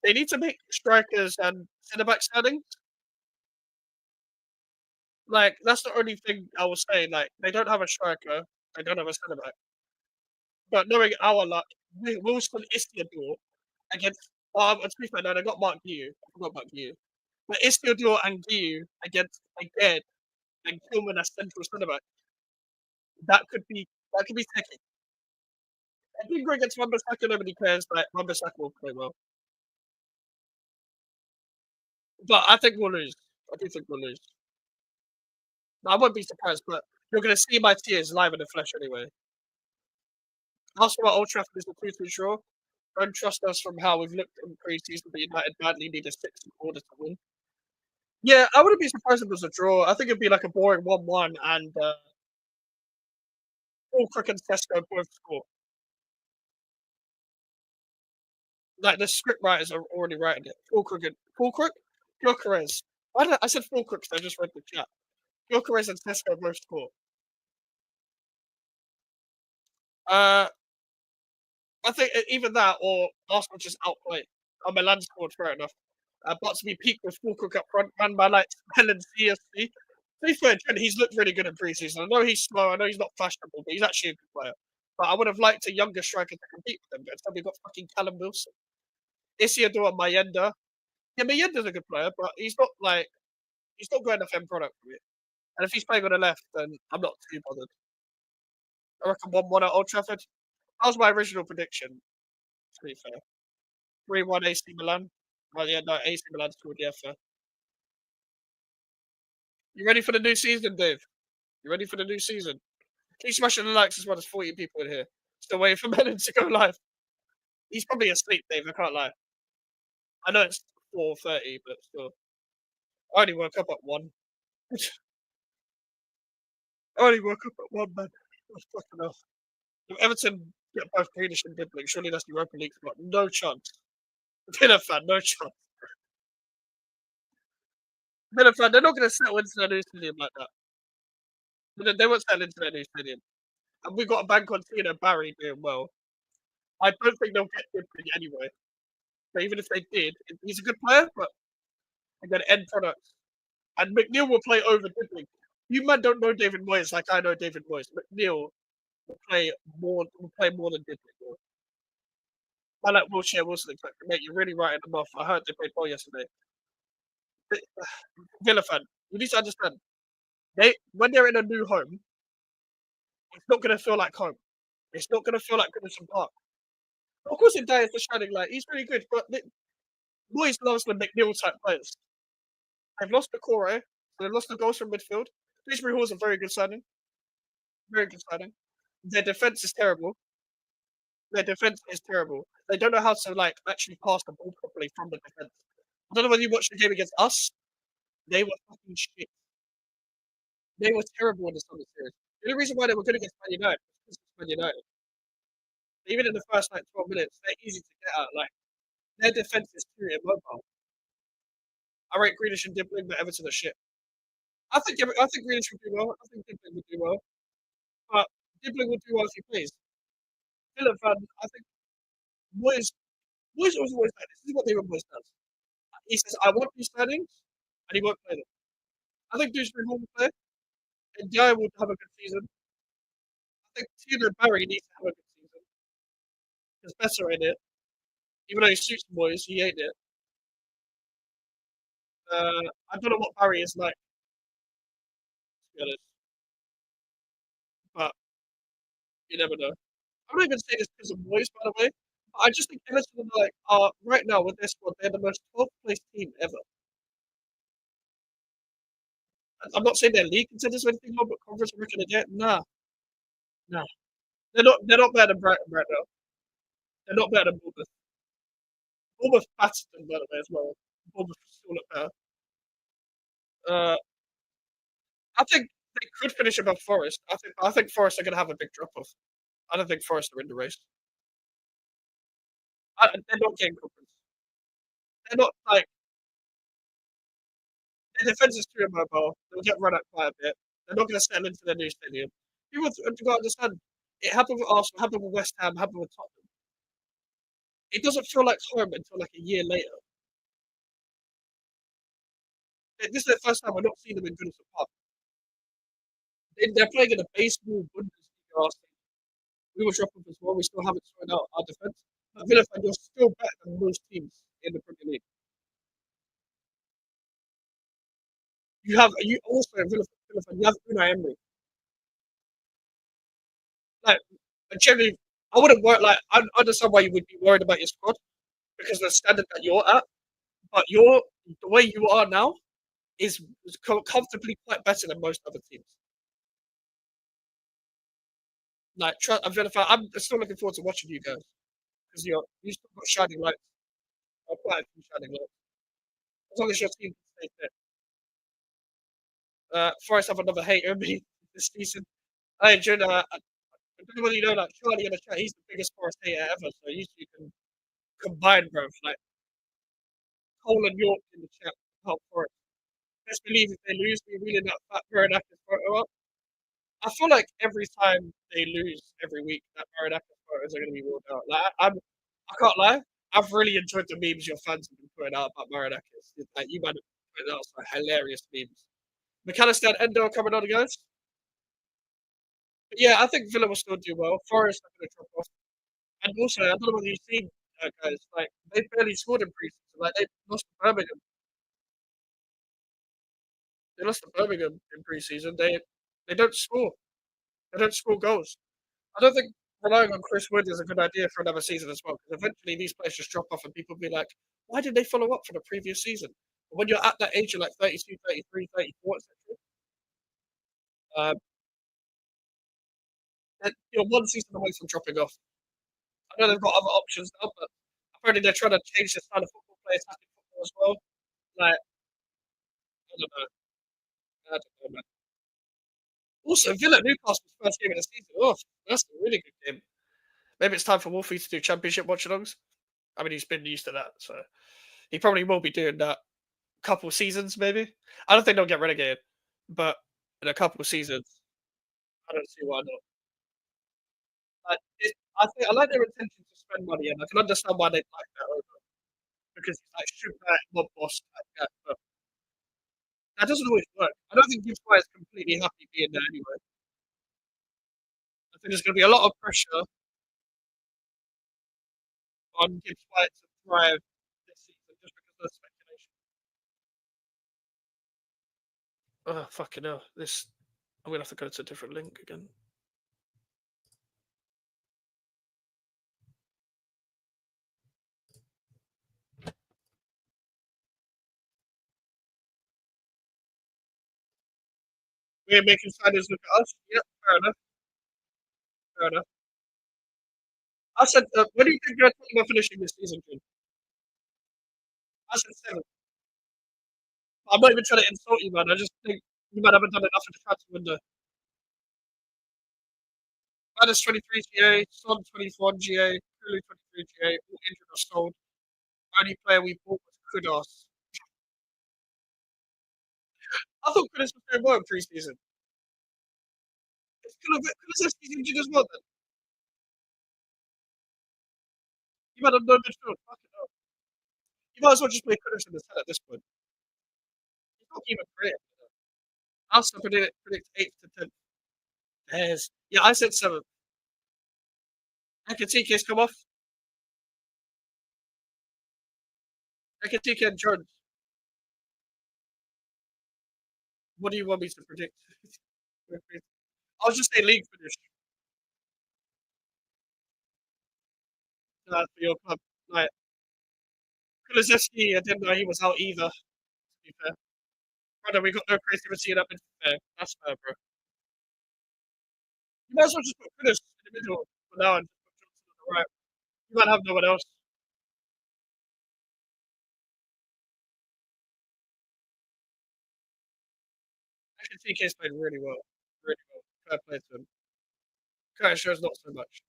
Speaker 3: they need to make strikers and centre back signings. Like, that's the only thing I will say. Like, they don't have a striker, they don't have a centre back. But knowing our luck, Wilson Istiador against. To be fair, no, they got Mark Guiu. I forgot Mark Guiu. But Istiador and Guiu against again and Kilman as central centre back. That could be tricky. I think we're against Wan-Bissaka, nobody cares. Like Wan-Bissaka will play well, but I think we'll lose. I do think we'll lose. No, I won't be surprised, but you're going to see my tears live in the flesh anyway. Arsenal at Old Trafford is a 2-2 draw. Don't trust us from how we've looked in pre-season, but United badly need a 6 in order to win. Yeah, I wouldn't be surprised if it was a draw. I think it'd be like a boring 1-1 and Fulcrum and Sesko both score. Like the script writers are already writing it. Fulcrook, Gyökeres. Why did I said Fulcrook? Because I just read the chat. Gyökeres and Sesko both score. Uh, I think even that or Arsenal just outplay. Oh, Milan scored, fair enough. But to be peaked with Fulcrook up front, ran by like Spell and CSC. To be fair, Trent, he's looked really good in preseason. I know he's slow. I know he's not fashionable, but he's actually a good player. But I would have liked a younger striker to compete with him. But instead, we got fucking Callum Wilson, Isidore Mayenda. Yeah, Mayenda's a good player, but he's not good enough end product for me. And if he's playing on the left, then I'm not too bothered. I reckon 1-1 at Old Trafford. That was my original prediction, to be fair. 3-1 AC Milan. Well, yeah, no, AC Milan scored, yeah, fair. You ready for the new season, Dave? You ready for the new season? Keep smashing the likes as well as 40 people in here. Still waiting for Menon to go live. He's probably asleep, Dave, I can't lie. I know it's 4:30, but still. I only woke up at 1. I only woke up at 1, man. That's fucking hell. If Everton get both Greenish and Dibbling, surely that's the Europa League spot. No chance. Villa fan, no chance. Villa fan, they're not going to settle into their new stadium like that. They won't settle into their new stadium. And we've got a bank on Tina Barry doing well. I don't think they'll get Dibbling anyway. But even if they did, he's a good player, but they're going to end products. And McNeil will play over Dibbling. You man don't know David Moyes like I know David Moyes. McNeil will play more than Dibbling. I like Wilshere Wilson, mate. You're really writing them off. I heard they played well yesterday. Villa fan, you need to understand. When they're in a new home, it's not going to feel like home. It's not going to feel like Goodison Park. Of course, it is the shining light. He's really good, but Moyes loves the McNeil type players. They've lost the core, so they've lost the goals from midfield. Dewsbury Hall's a very good signing. Very good signing. Their defense is terrible. Their defense is terrible. They don't know how to actually pass the ball properly from the defense. I don't know whether you watched the game against us. They were fucking shit. They were terrible in the summer series. The only reason why they were good against Man United was because it's Man United. Even in the first 12 minutes, they're easy to get at. Their defense is too immobile. I rate Greenish and Dibbling, but Everton are shit. I think Greenish would do well. I think Dibbling would do well. But Dibbling would do well if he plays. Villa fan, I think Moyes was always like this. This is what David Moyes does. He says, I want these signings, and he won't play them. I think Dewsbury Hall will play, and Dier will have a good season. I think Tina Barry needs to have a good season. He's better in it. Even though he suits Moyes, he ain't it. I don't know what Barry is like, to be honest. But you never know. I'm not even saying this because of Moyes, by the way. I just think Everton are right now with their squad, they're the most 12th place team ever. I'm not saying they're league contenders or anything, but conference record yet. Nah. They're not better than Brighton right now. They're not better than Bournemouth. Bournemouth battered them, by the way, as well. Bournemouth still look better. I think they could finish above Forest. I think Forest are going to have a big drop off. I don't think Forest are in the race. They're not getting conference. They're not their defense is too immobile. They'll get run at quite a bit. They're not going to settle into their new stadium. People have got to understand. It happened with Arsenal, happened with West Ham, happened with Tottenham. It doesn't feel like home until a year later. This is the first time we're not seeing them in Goodison Park. They're playing in a baseball Bundesliga. We will drop off as well. We still haven't sorted out our defense. But Villa fan, you're still better than most teams in the Premier League. You also Villa fan, you have Unai Emery. Generally, I wouldn't worry. I understand why you would be worried about your squad because of the standard that you're at. But the way you are now is comfortably quite better than most other teams. I'm still looking forward to watching you guys because you still got shining lights. Quite a few shining lights. As long as your team stays there. Forest have another hater of me this season. I enjoyed I don't know whether you know Charlie in the chat. He's the biggest Forest hater ever. So you can combined, bro. Like Cole and York in the chat. Help for it. Best believe if they lose, we're reeling that fat Marinakis photo up. I feel like every time they lose every week, that Marinakis photos are going to be rolled out. Like I can't lie. I've really enjoyed the memes your fans have been putting out about Marinakis. Like you might have put out some hilarious memes. McAllister and Endo are coming on, guys. But yeah, I think Villa will still do well. Forest are going to drop off. And also, I don't know whether you've seen, guys, like, they barely scored in preseason. Like, they lost to Birmingham. They lost to Birmingham in preseason. They don't score. They don't score goals. I don't think relying on Chris Wood is a good idea for another season as well, because eventually these players just drop off and people be like, why did they follow up for the previous season? But when you're at that age, you're like 32, 33, 34, etc., you're one season away from dropping off. I know they've got other options now, but apparently they're trying to change the style of football play attacking football as well. Like, I don't know. I don't know, man. Also, Villa Newcastle's first game of the season. Oh, that's a really good game. Maybe it's time for Wolfie to do championship watch-alongs. I mean, he's been used to that, so he probably will be doing that a couple seasons, maybe. I don't think they'll get relegated, but in a couple seasons, I don't see why not. I think I like their intention to spend money, and I can understand why they like that over because it's like super mob boss type guy, but that doesn't always work. I don't think Gibbs White is completely happy being there anyway. I think there's going to be a lot of pressure on Gibbs White to thrive this season just because of the speculation. Oh, fucking hell. I'm going to have to go to a different link again. We're making signers look at us. Yep, fair enough. Fair enough. I said, what do you think you're talking about finishing this season, Jim? I said seven. I'm not even trying to insult you, man. I just think you might haven't done enough in the transfer window. Minus 23 GA, Son 24 GA, Kulu 23 GA, all injured or sold. Only player we bought was Kudos. I thought Kudos was doing well in preseason. Kudos has injured as well then. You might have no midfield. Fucking hell. You might as well just play Kudos in the set at this point. He's not even great. I also predict 8th to 10th. There's. Yeah, I said 7th. Ekatike's come off. Ekatike and Jones. What do you want me to predict? I was just saying league finish. For your club. Like, Kulusevski, I didn't know he was out either, to be fair. Brother, we got no creativity in that midfield. That's fair, bro. You might as well just put Kudus in the middle for now and just put Johnson on the right. You might have no one else. Actually, TK's played really well. Really well. Fair play to him. Curtis shows not so much.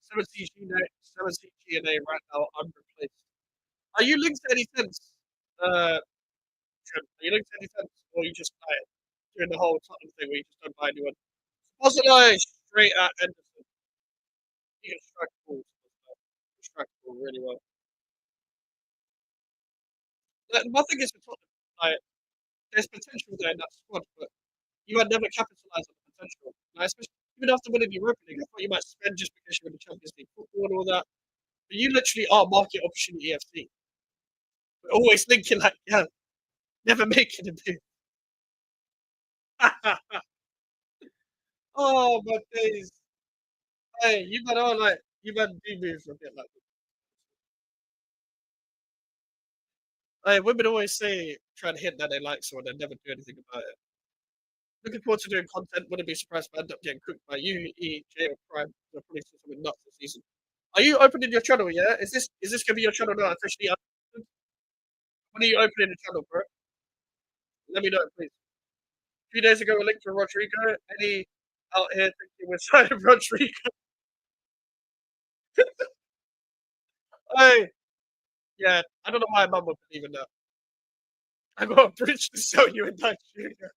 Speaker 3: 17 GNA right now unreplaced. Are you linked to any sense, Trim? Are you linked to any sense? Or you just like doing the whole Tottenham thing where you just don't buy anyone? Possibly straight at Anderson. He can strike balls. He can strike the ball really well. Like, my thing is with Tottenham, like, there's potential there in that squad, but you might never capitalise on the potential. Like, especially even after winning the Europa League, I thought you might spend just because you're in the Champions League football and all that. But you literally are market opportunity FC. We're always thinking like, yeah, never making a move. Oh my days. Hey, you man are like you man do move a bit like that. Hey, women always say try and hint that they like someone and never do anything about it. Looking forward to doing content. Wouldn't be surprised if I end up getting cooked by you, E, J, or Prime. I'll probably see something nuts this season. Are you opening your channel? Yeah, is this gonna be your channel now? Officially, when are you opening the channel, bro? Let me know, please. A few days ago, a link for Rodrigo. Any out here thinking we're signing Rodrigo? Hey, Yeah, I don't know why mum would believe in that. I got a bridge to sell you in Nigeria.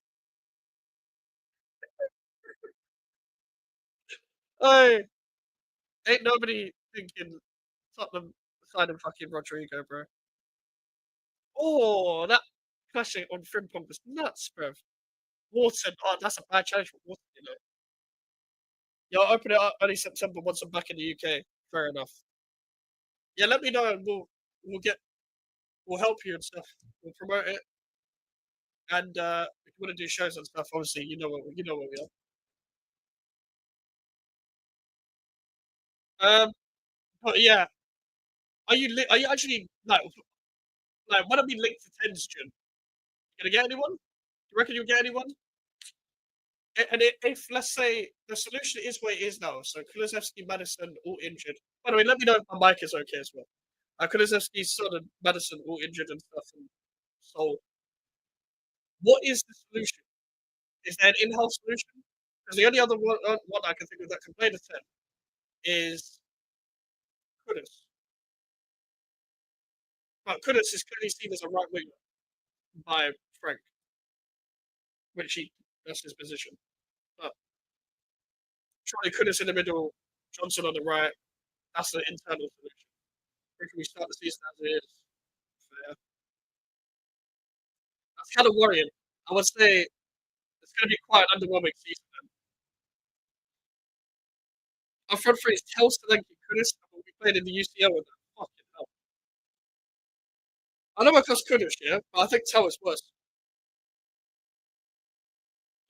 Speaker 3: Hey, ain't nobody thinking Tottenham signing fucking Rodrigo, bro. Oh, that clashing on Frimpong was nuts, bro. Wharton, oh, that's a bad challenge for Wharton, you know. Yeah, I'll open it up early September once I'm back in the UK. Fair enough. Yeah, let me know and we'll help you and stuff. We'll promote it and if you want to do shows and stuff, obviously you know where we are. But yeah, are you actually like when I mean linked to tens, Jun? Gonna get anyone? You reckon you'll get anyone? If let's say the solution is what it is now, so Kulusevski, Madison all injured. By the way, let me know if my mic is okay as well. Kulusevski, Son, and Madison all injured and stuff. And so, what is the solution? Is there an in-house solution? Because the only other one I can think of that can play the 10 is Kudus. But Kudus is clearly seen as a right winger by Frank, which that's his position. But Charlie Kudus in the middle, Johnson on the right, that's the internal solution. Where can we start the season as it is? Yeah. That's kind of worrying. I would say it's going to be quite an underwhelming season. Our front three is Telstra, and Kudus, and we played in the UCL with them. Fucking hell. I know I cost Kudus, yeah, but I think Tel is worse.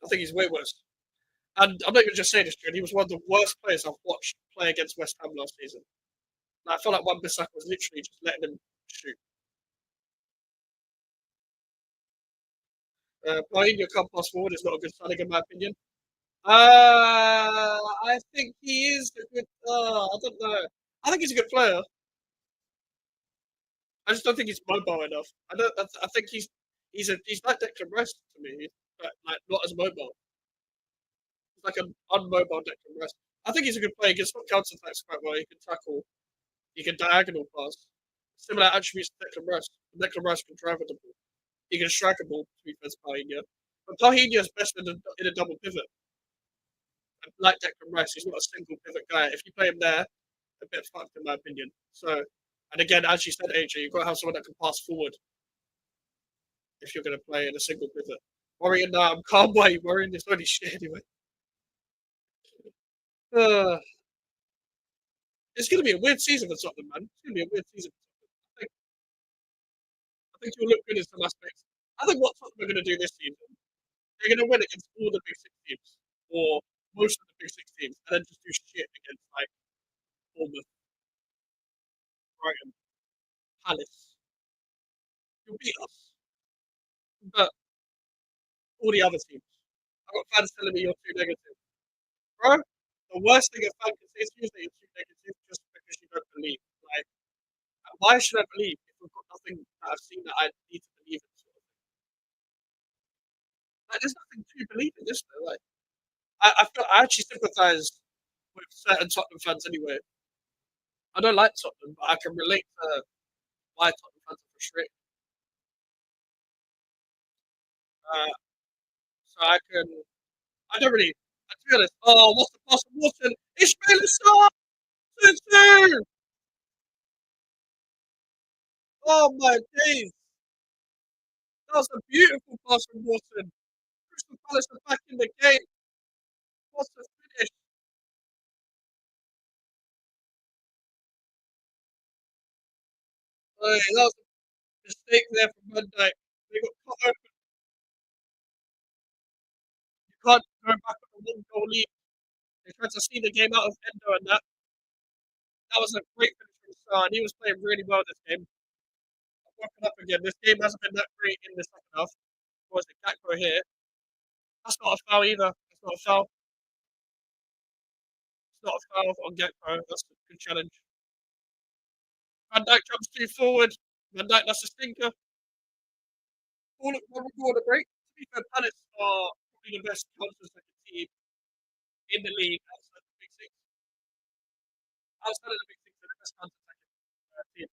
Speaker 3: I think he's way worse. And I'm not even just saying this, Jude. He was one of the worst players I've watched play against West Ham last season. And I felt like Wan-Bissaka was literally just letting him shoot. Paulinho can't pass forward is not a good signing, in my opinion. I think he is a good. I don't know. I think he's a good player. I just don't think he's mobile enough. I don't. I think he's like Declan Rice to me, but like not as mobile. He's like an unmobile Declan Rice. I think he's a good player. He can stop counter attacks quite well. He can tackle. He can diagonal pass. Similar attributes to Declan Rice. Declan Rice can drive with the ball. He can strike a ball to be fair to Paulinho. But Paulinho is best in a double pivot. And like Declan Rice, he's not a single pivot guy. If you play him there, a bit fucked in my opinion. So, and again, as you said, AJ, you've got to have someone that can pass forward if you're going to play in a single pivot. Worrying now, I'm calm. Why are you worrying? It's only shit anyway. Uh, it's going to be a weird season for Tottenham, man. It's going to be a weird season. I think you'll look good in some aspects. I think what Tottenham are going to do this season, they're going to win against all the big six teams, or most of the big six teams, and then just do shit against like Bournemouth, Brighton, Palace. You'll beat us, but all the other teams. I've got fans telling me you're too negative, bro. The worst thing a fan can say is usually you're too negative just because you don't believe. Like, why should I believe if we've got nothing that I've seen that I need to believe in? Sort of like, there's nothing to believe in this though. Like, I actually sympathise with certain Tottenham fans anyway. I don't like Tottenham, but I can relate to why Tottenham fans are frustrated. Uh, so I don't really, to be honest, oh, what's the pass from Watson? Ishmael Assar! 2-2! Oh my days! That was a beautiful pass from Watson. Crystal Palace are back in the game. What a finish! Hey, that was a mistake there from Van Dijk. They got cut open. You can't go back on a one goal lead. They tried to see the game out of Endo and that. That was a great finish from Saar, and he was playing really well this game. I'm woken up again. This game hasn't been that great in the second half. Was it Gakpo here? That's not a foul either. That's not a foul. It's not a foul on Gakpo. That's a good challenge. Van Dijk jumps too forward. Van Dijk, that's a stinker. All at one goal a break. To be fair, Palace are probably the best counter-attacking team in the league outside the Big Six. Outside of the Big Six, they're the best counter-attacking team.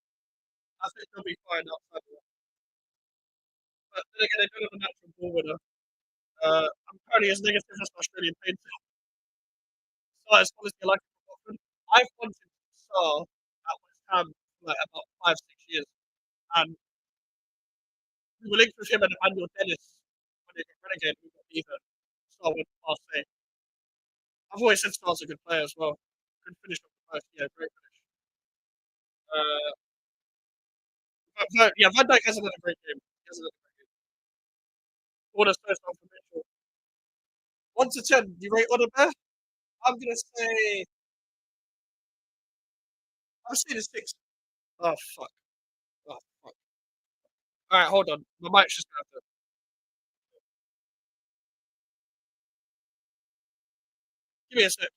Speaker 3: I think they'll be fine outside of that. But then again, they don't have a natural ball winner. I'm currently as negative as Australian painter. So it's honestly like I've wanted to star at West Ham for like about 5, 6 years, and we were linked with him and Emmanuel Dennis when they got relegated. We got neither. Star went to Marseille. I've always said Star's a good player as well. Good finish off the first year, great finish. Uh, yeah, Van Dijk has another great game. He has another great game. What a first half for Mitchell. 1 to 10, you rate Odegaard? I'm gonna say I'm saying a 6. Oh fuck. Oh fuck. All right, hold on. My mic's just gonna have to. Give me a sec.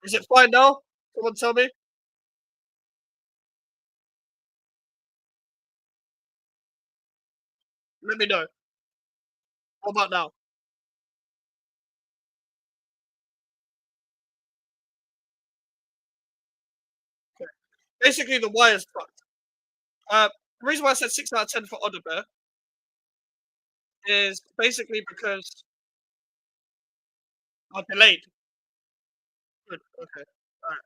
Speaker 3: Is it fine now? Someone tell me. Let me know. How about now? Okay. Basically, the wire's fucked. The reason why I said 6 out of 10 for Odegaard is basically because I delayed. Good. Okay. All right.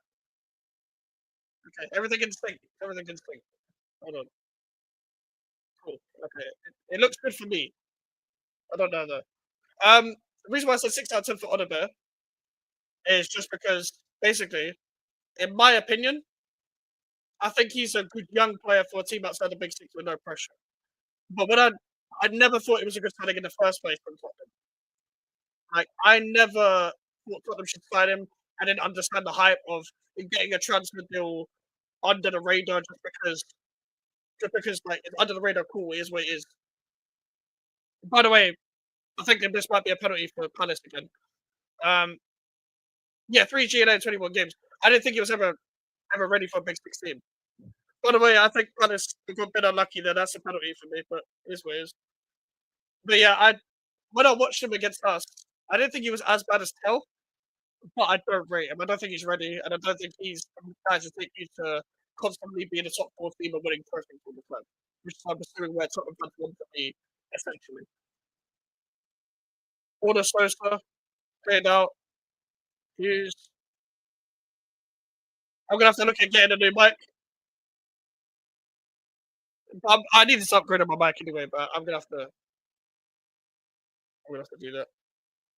Speaker 3: Okay. Everything in sync. Everything in sync. Hold on. Cool. Okay. It looks good for me. I don't know though. The reason why I said 6 out of 10 for Odegaard is just because basically, in my opinion, I think he's a good young player for a team outside the Big Six with no pressure. But I never thought it was a good signing in the first place from Tottenham. Like I never thought Tottenham should sign him. I didn't understand the hype of him getting a transfer deal under the radar just because like it's under the radar. Cool, it is what it is. By the way, I think that this might be a penalty for Palace again. Um, yeah, 3 GNA in 21 games. I didn't think he was ever ready for a Big Six team. By the way, I think Palace have got a bit unlucky there. That's a penalty for me, but it is what it is. But yeah, I when I watched him against us, I didn't think he was as bad as Tell, but I don't rate him. I don't think he's ready, and I don't think he's the guy to take you to constantly be in the top 4 team and winning trophies all the time. Which is I'm assuming where Tottenham fans want to be, essentially. Order Sosa, played out, Hughes. I'm gonna have to look at getting a new mic. I need to upgrade on my mic anyway, but I'm gonna have to do that.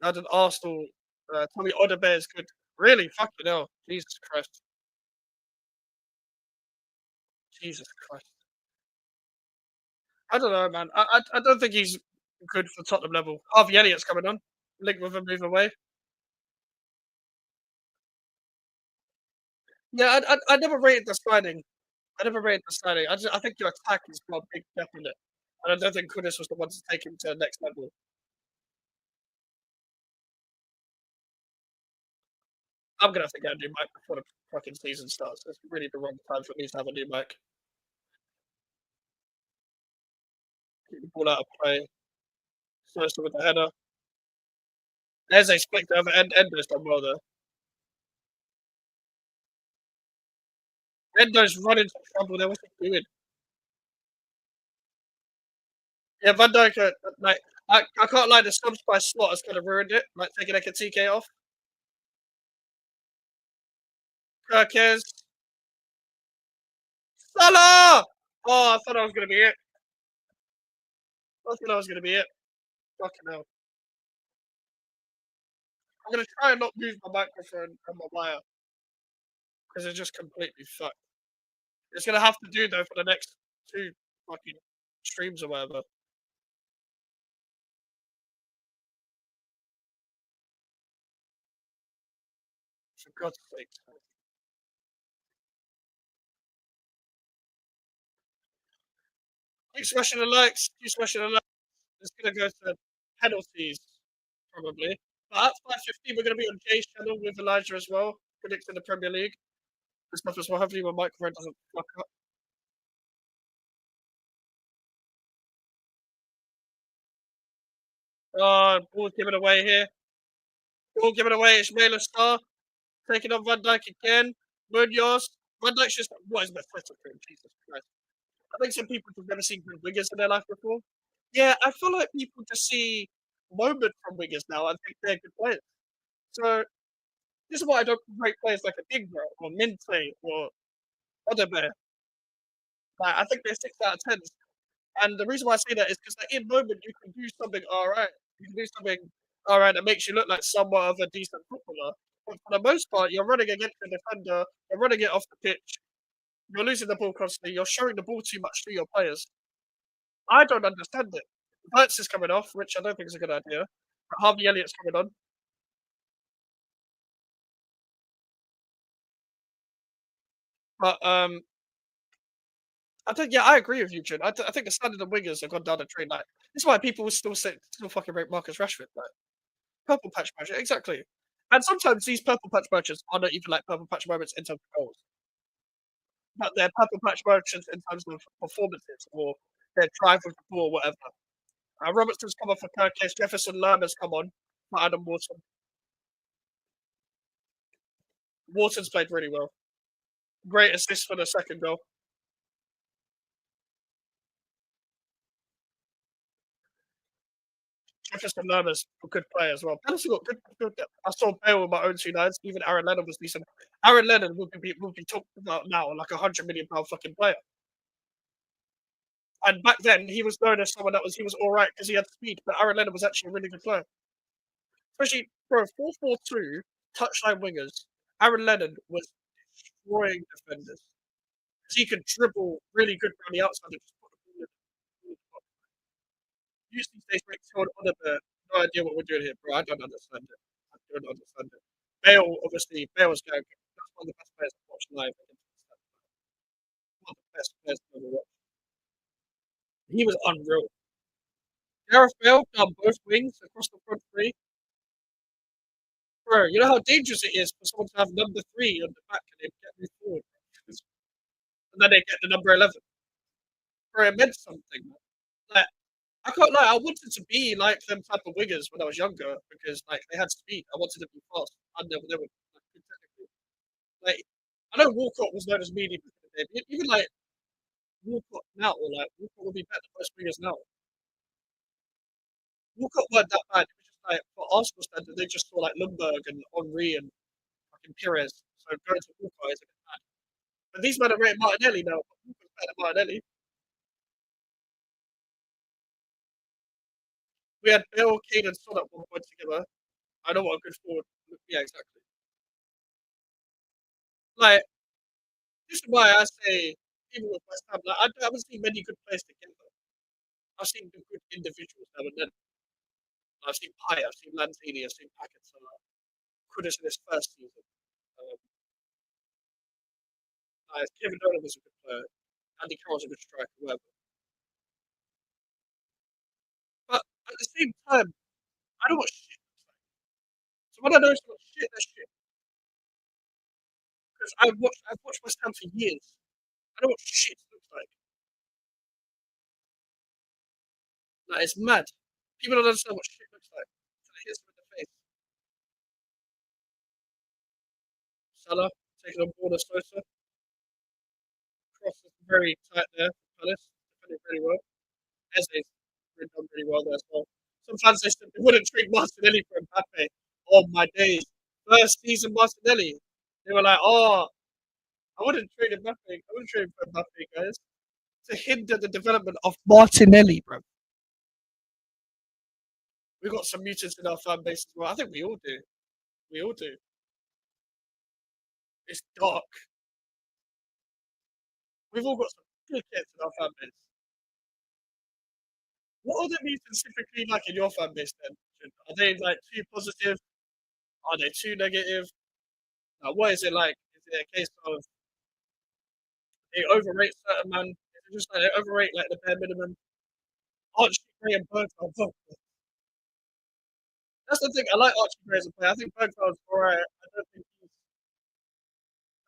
Speaker 3: Now that Arsenal, Tommy Odebear is good. Really, fucking hell, Jesus Christ, Jesus Christ. I don't know, man. I don't think he's good for Tottenham level. Harvey Elliott's coming on. Link with a move away. Yeah, I never rated the signing. I never rated the signing. I think your attack has got a big gap in it, and I don't think Kudus was the one to take him to the next level. I'm gonna have to get a new mic before the fucking season starts. It's really the wrong time for me to have a new mic. Keep the ball out of play. First with the header. There's a split over Endo's done well there. Endo's running into trouble there. What's he doing? Yeah, Van Dijk, like, I can't lie, the subs by slot has kind of ruined it, like taking TK off. Kirkes. Salah! Oh, I thought that was going to be it. I thought that was going to be it. Fucking hell. I'm going to try and not move my microphone and my wire because it's just completely fucked. It's going to have to do, though, for the next 2 fucking streams or whatever. For God's sake. Keep smashing the likes. Keep smashing the likes. It's gonna go to penalties probably. But at 5:15, we're gonna be on Jay's channel with Elijah as well, predicting the Premier League and stuff as well. Hopefully, my microphone doesn't fuck up. Oh, ball given away here. Ball given away. Ishmael Star taking on Van Dijk again. Munoz. Van Dijk's just what is pathetic for him? Jesus Christ. I think some people have never seen good wingers in their life before. Yeah, I feel like people just see moment from wingers now and think they're good players. So this is why I don't rate players like a Digra or Minte or Odebear. Like, I think they're 6 out of 10s. And the reason why I say that is because like, in moment you can do something all right. You can do something all right that makes you look like somewhat of a decent footballer. But for the most part, you're running against the defender, you're running it off the pitch, you're losing the ball constantly, you're showing the ball too much to your players. I don't understand it. Verts is coming off, which I don't think is a good idea. But Harvey Elliott's coming on. But I think yeah, I agree with you, Jin. I think the standard of wingers have gone down the drain. Like this is why people will still fucking rate Marcus Rashford. Like purple patch matches, exactly. And sometimes these purple patch matches are not even like purple patch moments in terms of goals, but they're purple patch matches in terms of performances or their drive with the ball, or whatever. Robertson's come on for Kirkes, Jefferson Lerma's come on for Adam Wharton. Wharton's played really well. Great assist for the second goal. Jefferson Lerma's a good player as well. Palace got good. I saw Bale with my own 2 9s. Even Aaron Lennon was decent. Aaron Lennon would be talked about now like £100 million fucking player. And back then, he was known as someone he was all right because he had speed. But Aaron Lennon was actually a really good player. Especially, bro, 4-4-2, touchline wingers. Aaron Lennon was destroying defenders. Because he could dribble really good around the outside and just put the ball in. Usually, stays right on a bit. No idea what we're doing here, bro. I don't understand it. I don't understand it. Bale, obviously, Bale was going. That's one of the best players I've watched live. One of the best players I've ever watched. He was unreal. Gareth Bale down both wings across the front three. Bro, you know how dangerous it is for someone to have number 3 on the back and they get moved forward. And then they get the number 11. Bro, it meant something. Man. Like, I can't lie, I wanted to be like them type of wingers when I was younger because like they had speed. I wanted to be fast. I never they were like, good technically. Like I know Walcott was known as medium back in the day. Even like Walcott now or like Walcott would be better than most wingers now. Walcott weren't that bad. It was just like for Arsenal standard, they just saw like Lundberg and Henri and fucking Pires. So going to Walcott is a bit bad. But these men are rated Martinelli now. Walcott's better than Martinelli. We had Bale, Kane, and Son at one point together. I know what a good forward. Yeah, exactly. Like this is why I say even with West Ham, like I haven't seen many good players together. I've seen the good individuals now and then. I've seen Pye, I've seen Lanzini, I've seen Packett. So Kudus in his first season. Um, Kevin Dolan was a good player. Andy Carroll's a good striker, whatever. But at the same time, I know what shit looks like. So when I know what shit, that's shit. Because I've watched West Ham for years. I know what shit looks like. Like it's mad. People don't understand what shit looks like. So they hit them in the face. Salah taking on board a Sosa. Cross is very tight there. Palace defending really well. Eze's done really well there as well. Some fans they said they wouldn't trade Martinelli for Mbappe. Oh my days! First season Martinelli. They were like, oh, I wouldn't trade Mbappe. I wouldn't trade for Mbappe, guys. To hinder the development of Martinelli, bro. We've got some mutants in our fan base as well. I think we all do. We all do. It's dark. We've all got some good kids in our fan base. What are the mutants typically like in your fan base then? Are they like too positive? Are they too negative? What is it like? Is it a case of they overrate certain man? Is They're just like they overrate like the bare minimum. Archie Gray and Bergvall. Fuck. That's the thing. I like Archie Gray as a player. I think Bergvall's alright. I don't think he's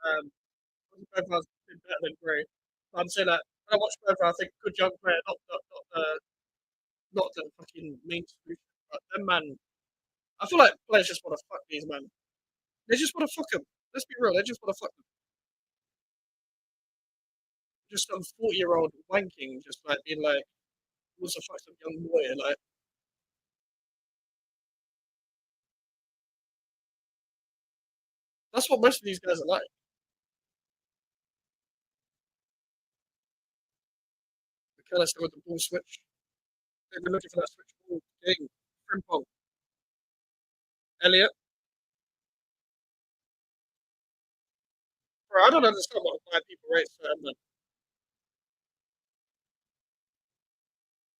Speaker 3: I think Bergvall's been better than Gray. But I'm saying that when I watch Bergvall, I think good young player, not the fucking main solution. But them man, I feel like players just want to fuck these man. They just want to fuck them. Let's be real. They just want to fuck them. Just some 40-year-old wanking, just like being like, wants to fuck some young boy. Like that's what most of these guys are like. McAllister with the ball switch. They've been looking for that switch ball game. Frimpong. Elliot. Bro, I don't understand why people rate certain men.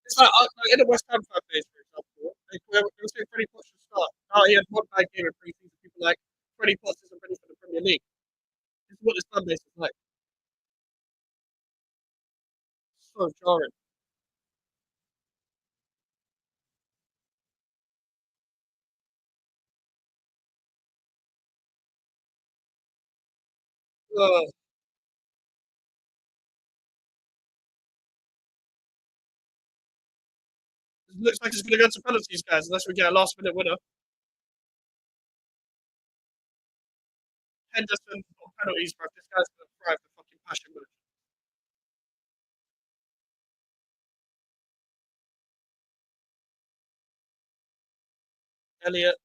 Speaker 3: It's like in the West Ham fan base, for example, they were saying Freddie Potts should start. Oh, he had one bad game in pre-season. People like Freddie Potts isn't ready for the Premier League. This is what this fan base is like. So jarring. Uh, it looks like it's going to go to penalties, guys, unless we get a last-minute winner. Henderson or penalties, bro. This guy's going to thrive the fucking passion with it. Elliot,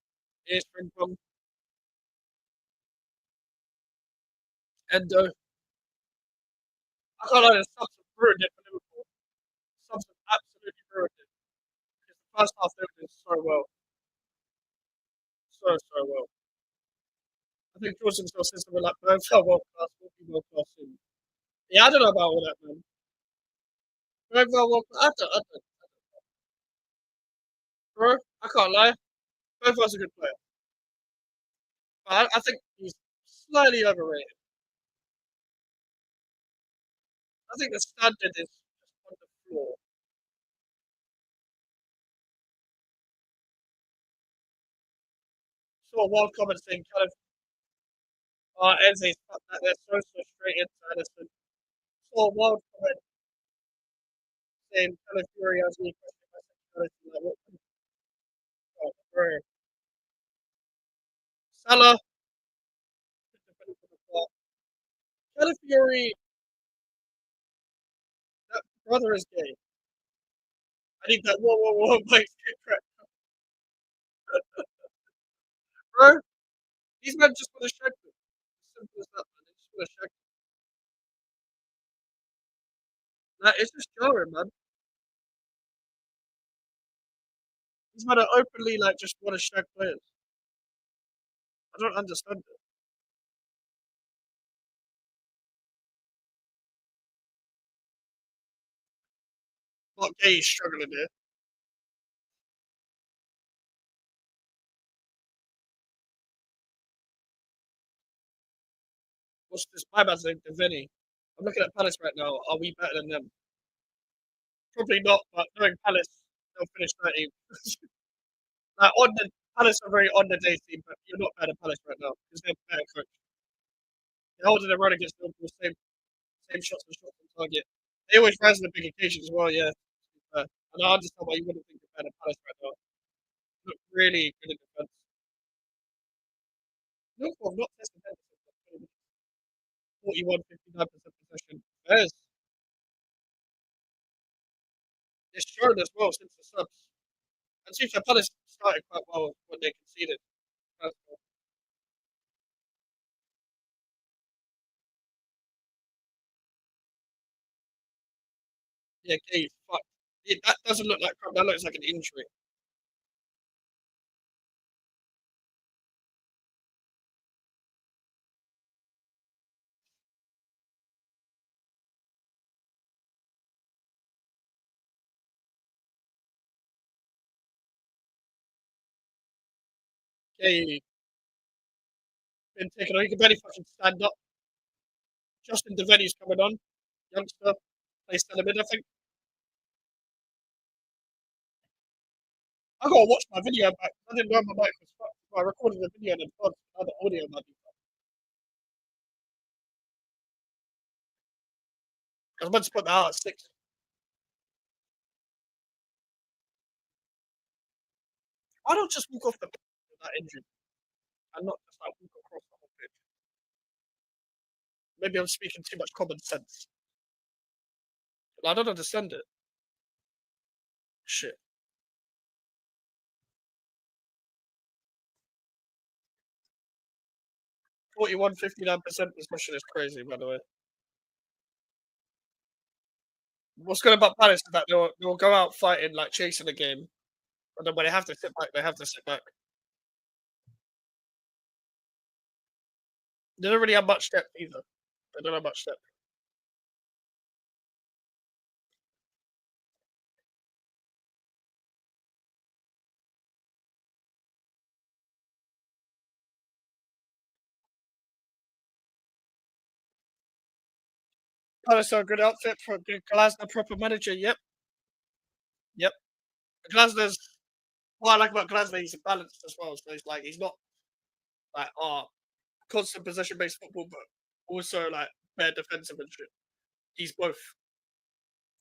Speaker 3: here's Frimpong, Endo. I can't lie, the subs have ruined it for Liverpool. Subs have absolutely ruined it. Because the first half they were doing so well. So, so well. I think Jordan still says something like both are world class, will be world class soon. Yeah, I don't know about all that, man. Both are world class. I don't. Bro, I can't lie. Both of us a good player. But I think he's slightly overrated. I think the standard is just on the floor. Saw a wild comment saying kind of, Enze's fuck that, they're so straight into Edison. Saw a wild comment saying kind of Fury has me questioning my sexuality. Like, what the fuck, bro? Salah, kind of Fury, that brother is gay. I need that whoa, Mike's get correct. Bro, these men just want to shag them. Simple as that, man. They just want to shag them. Like, it's just jarring, man. These men are openly, like, just want to shag players. I don't understand it. Not gay struggling here. What's this? My man's name, Deveni. I'm looking at Palace right now. Are we better than them? Probably not, but knowing Palace, they'll finish 13th. Like, Palace are very on the day team, but you're not better than Palace right now because they're better coach. They're holding their run against Liverpool, same shots on target. They always rise on the big occasions as well, yeah. And I understand why you wouldn't think they're better than Palace right now. Look really good in defence. Liverpool have not tested Henderson. 41, 59% possession. Bears, it's shown as well since the subs. And seems like Palace started quite well when they conceded. Yeah, Gay, fuck. Yeah, that doesn't look like crap. That looks like an injury. Gay been taken on. He can barely fucking stand up. Justin Devaney's coming on. Youngster. They sell him in, I think. I gotta watch my video back. I didn't know my mic was fucked. So I recorded the video and then had the audio might be fucked. I was meant to put that out at 6. Why don't just walk off the pitch with that injury and not just like walk across the whole pitch? Maybe I'm speaking too much common sense. I don't understand it. Shit. 41, 59% possession is crazy, by the way. What's good about Palace is that they'll go out fighting, like chasing the game, and then when they have to sit back, they have to sit back. They don't really have much depth either. They don't have much depth. Palace are a good outfit for a good Glasner proper manager. Yep, yep. Glasner's what I like about Glasner, he's balanced as well. So he's like he's not like constant possession based football, but also like bare defensive and shit. He's both.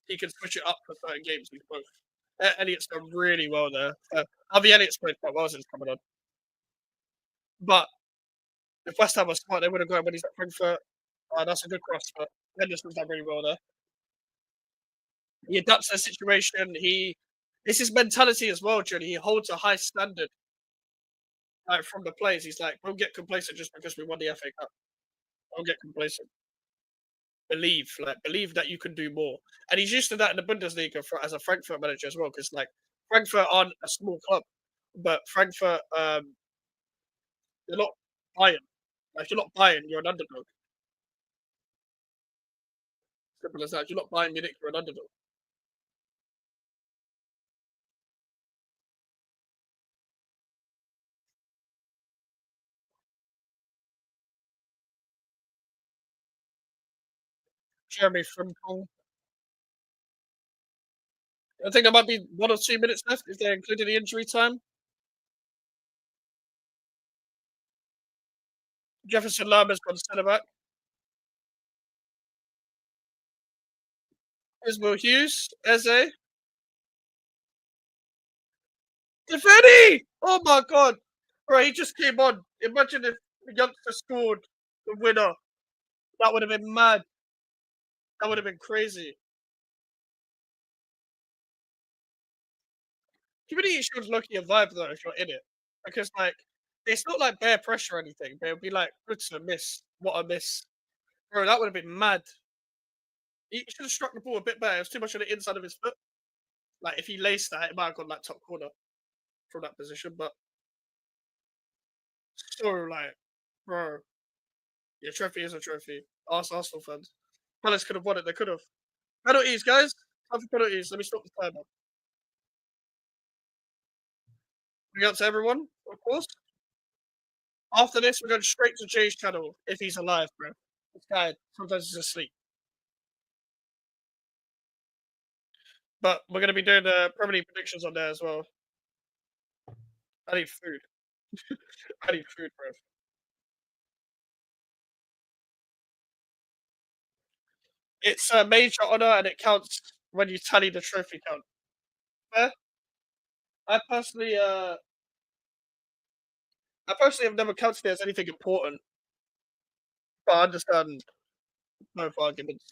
Speaker 3: He can switch it up for certain games. He's both. Elliott's done really well there. Harvey Elliott's played quite well since coming on. But if West Ham was smart, they would have gone when he's at Frankfurt. That's a good cross, but Henderson's done really well there. He adapts to the situation. It's his mentality as well, Johnny. He holds a high standard like from the players. He's like, don't get complacent just because we won the FA Cup. Don't get complacent. Believe that you can do more. And he's used to that in the Bundesliga as a Frankfurt manager as well, because like Frankfurt aren't a small club, but Frankfurt, they're not Bayern. Like you're not Bayern, you're an underdog. Simple as that. You're not Bayern Munich, you're an underdog. Jeremy Frimpong. I think there might be 1 or 2 minutes left if they're including the injury time. Jefferson Lerma's gone centre back. Ismail Hughes, Eze, Defetti! Oh my god! Bro, he just came on. Imagine if the youngster scored the winner. That would have been mad. That would have been crazy. Community shows Loki a vibe though if you're in it. Because like it's not like bare pressure or anything, but it'll be like good to miss. What a miss. Bro, that would have been mad. He should have struck the ball a bit better. It was too much on the inside of his foot. Like if he laced that, it might have gone like top corner from that position. But still like, bro, your trophy is a trophy. Us Arsenal fans. Palace could have won it, they could have. Penalties, guys. Time for penalties. Let me stop the timer. Bring out to everyone, of course. After this, we're going straight to Jay's channel if he's alive, bro. This guy sometimes he's asleep. But we're going to be doing the Premier League predictions on there as well. I need food. I need food, bro. It's a major honor and it counts when you tally the trophy count. Fair? I personally, uh, I personally have never counted it as anything important, but I understand both arguments.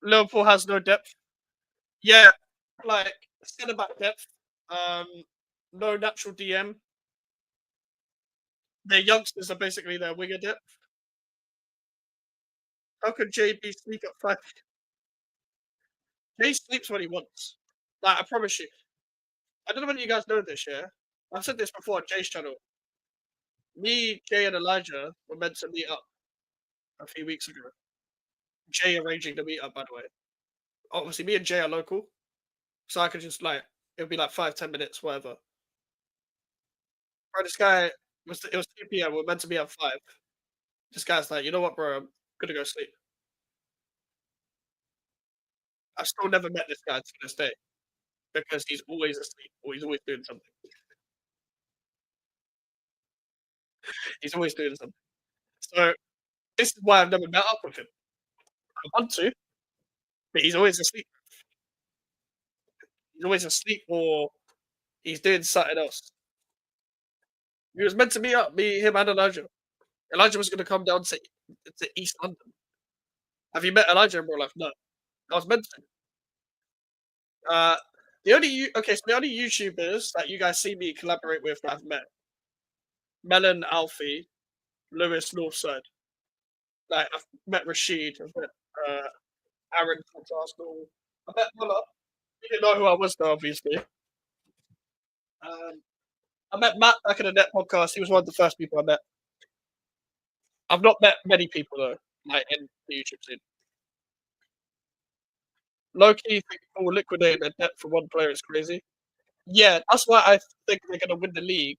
Speaker 3: Liverpool has no depth. Yeah, like centre back depth. Um, no natural DM. Their youngsters are basically their winger depth. How could JB sleep at 5? Jay sleeps when he wants. Like I promise you. I don't know whether you guys know this. Yeah, I've said this before on Jay's channel. Me, Jay, and Elijah were meant to meet up a few weeks ago. Jay arranging the meet up, by the way. Obviously, me and Jay are local, so I could just like it would be like 5, 10 minutes, whatever. Bro, this guy it was 2 p.m. We're meant to be at 5. This guy's like, you know what, bro? I'm gonna go sleep. I've still never met this guy to this day because he's always asleep or he's always doing something. He's always doing something. So this is why I've never met up with him. I want to, but he's always asleep. He's always asleep or he's doing something else. We was meant to meet up, me, him, and Elijah. Elijah was going to come down to East London. Have you met Elijah in real life? No. I was meant to. Uh, so the only YouTubers that you guys see me collaborate with that I've met, Melon, Alfie, Lewis, Northside. Like I've met Rashid, I've met Aaron from Arsenal. I met Muller. He didn't know who I was though, obviously. Um, I met Matt back in the Net podcast. He was one of the first people I met. I've not met many people though, like in the YouTube scene. Low key, think people liquidating their debt for one player is crazy. Yeah, that's why I think they're gonna win the league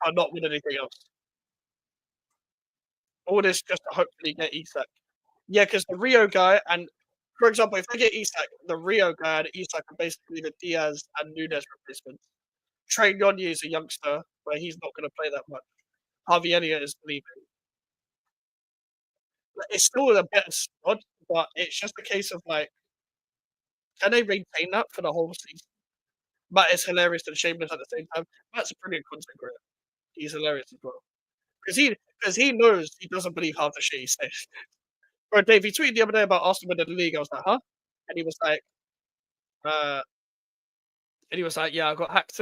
Speaker 3: and not win anything else. All this just to hopefully get Isak. Yeah, because the Rio guy and for example, if they get Isak, the Rio guy and Isak are basically the Diaz and Nunes replacements. Trey Nonye is a youngster, but he's not going to play that much. Harvey Elliott is leaving. It's still a better squad, but it's just a case of like, can they maintain that for the whole season? Matt is hilarious and shameless at the same time. Matt's a brilliant content creator. He's hilarious as well because he knows he doesn't believe half the shit he says. Bro, Dave, he tweeted the other day about Arsenal winning the league. I was like, huh? And he was like, uh, yeah, I got hacked.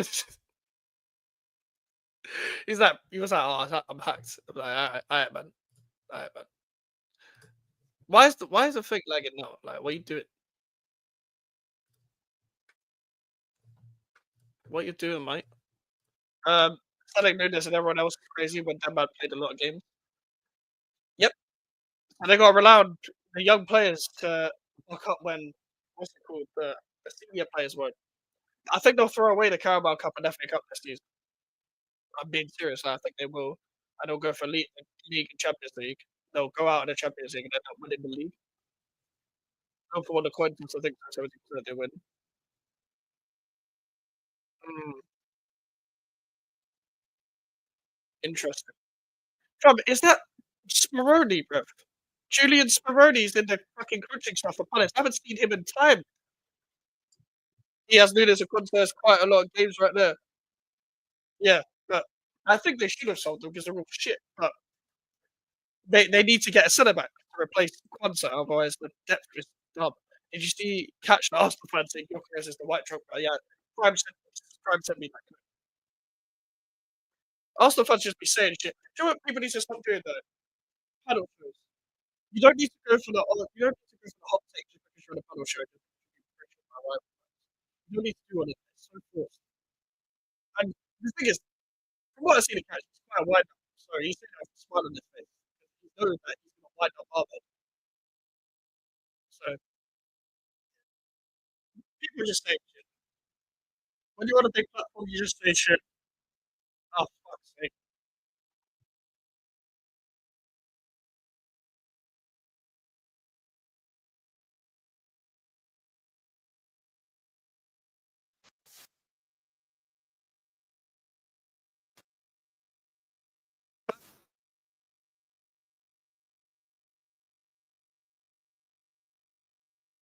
Speaker 3: He was like, oh, I'm hacked. I'm like, all right, man, all right, man. Why is the thing lagging now? Like, what are you doing? What you doing, mate? Selling Nunes and everyone else is crazy when Denmark played a lot of games. Yep, and they got to rely on the young players to look up when what's it called the senior players won't. I think they'll throw away the Carabao Cup and FA Cup this season. I'm being serious. I think they will, and they'll go for league and Champions League. They'll go out in the Champions League and end up winning the league. Go for one of the coin toss. I think 70% they win. Mm, interesting. Fam, is that Smaroni, bruv? Julian Smaroni's in the fucking coaching staff for Palace. I haven't seen him in time. He has Nunes and Conte quite a lot of games right there. Yeah, but I think they should have sold them because they're all shit. But they need to get a centre back to replace Quanta, otherwise the depth is dumb. Did you see catch the Arsenal fan saying Gyökeres is the white truck? Yeah, Prime sent me that. Arsenal fans just be saying shit. Do you know what people need to stop doing though? Panel shows. You don't need to go for you don't need to go for the hot take just because you're on a panel show. You don't need to do all of this. It's so forced. And the thing is, from what I see the catch, he's quite a wide up. So he's sitting there with a smile on his face. He knows that he's going to wind up Harvard. So people just say shit. When you're on a big platform, you just say shit. Oh, fuck's sake.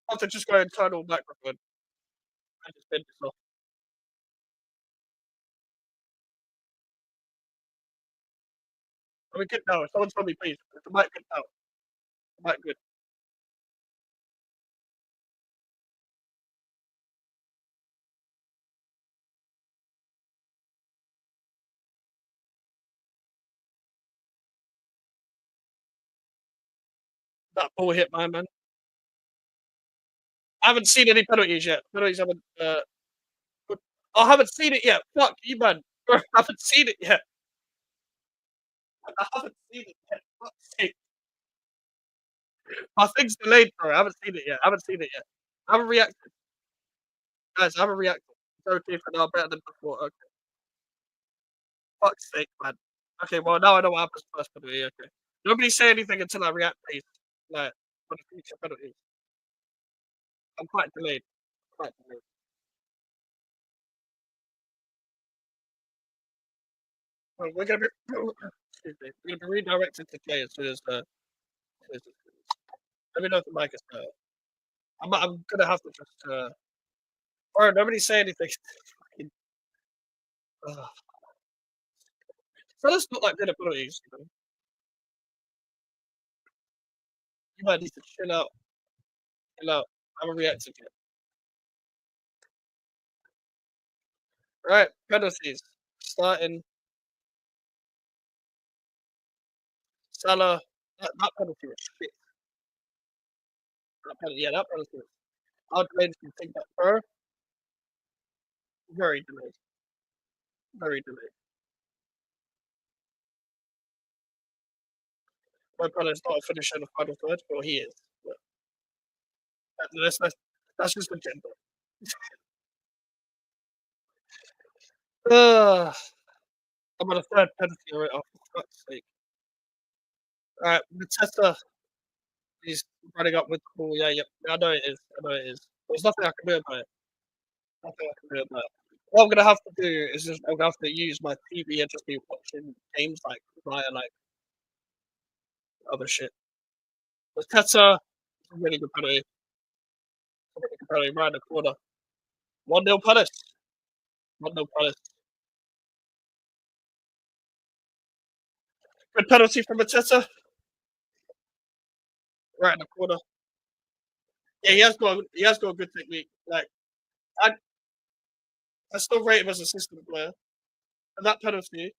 Speaker 3: I have to just go internal microphone and just bend this off. I mean, good now. Someone tell me, please. Is the mic good now? The mic good. That ball hit my man. I haven't seen any penalties yet. Penalties haven't. I haven't seen it yet. Fuck you, man. Bro, I haven't seen it yet. I haven't seen it yet. Fuck's sake. My thing's delayed, bro. I haven't seen it yet. I haven't seen it yet. I haven't reacted. Guys, I haven't reacted. It's okay for now. Better than before. Okay. Fuck's sake, man. Okay, well, now I know what happens first penalty. Okay. Nobody say anything until I react, please. Like, for the future penalties. I'm quite delayed. Quite delayed. Well, we're gonna be excuse me. We're gonna be redirected to play as soon as let me know if the mic is better. I'm gonna have to just or nobody say anything. Fucking, ugh. Fellas not like good at penalties, you know. You might need to chill out, chill out. I haven't reacted yet. Right, penalties. Starting Salah. That penalty was shit. That penalty, yeah, that penalty was. How delayed do you think that were? Very delayed. Very delayed. My brother's not a finisher in the final third, well, he is. But that's just agenda. Ugh, I'm on a third penalty right off. For fuck's sake. Alright, Mateta, he's running up with the ball. Yeah, yep. I know it is. I know it is. There's nothing I can do about it. Nothing I can do about it. What I'm gonna have to do is just I'm gonna have to use my TV and just be watching games like via like other shit. Mateta, really good penalty. Really good penalty right in the corner. 1-0 Palace. 1-0 Palace. Good penalty from Mateta. Right in the corner. Yeah, he has got a good technique. Like I I still rate him as a system player. And that penalty,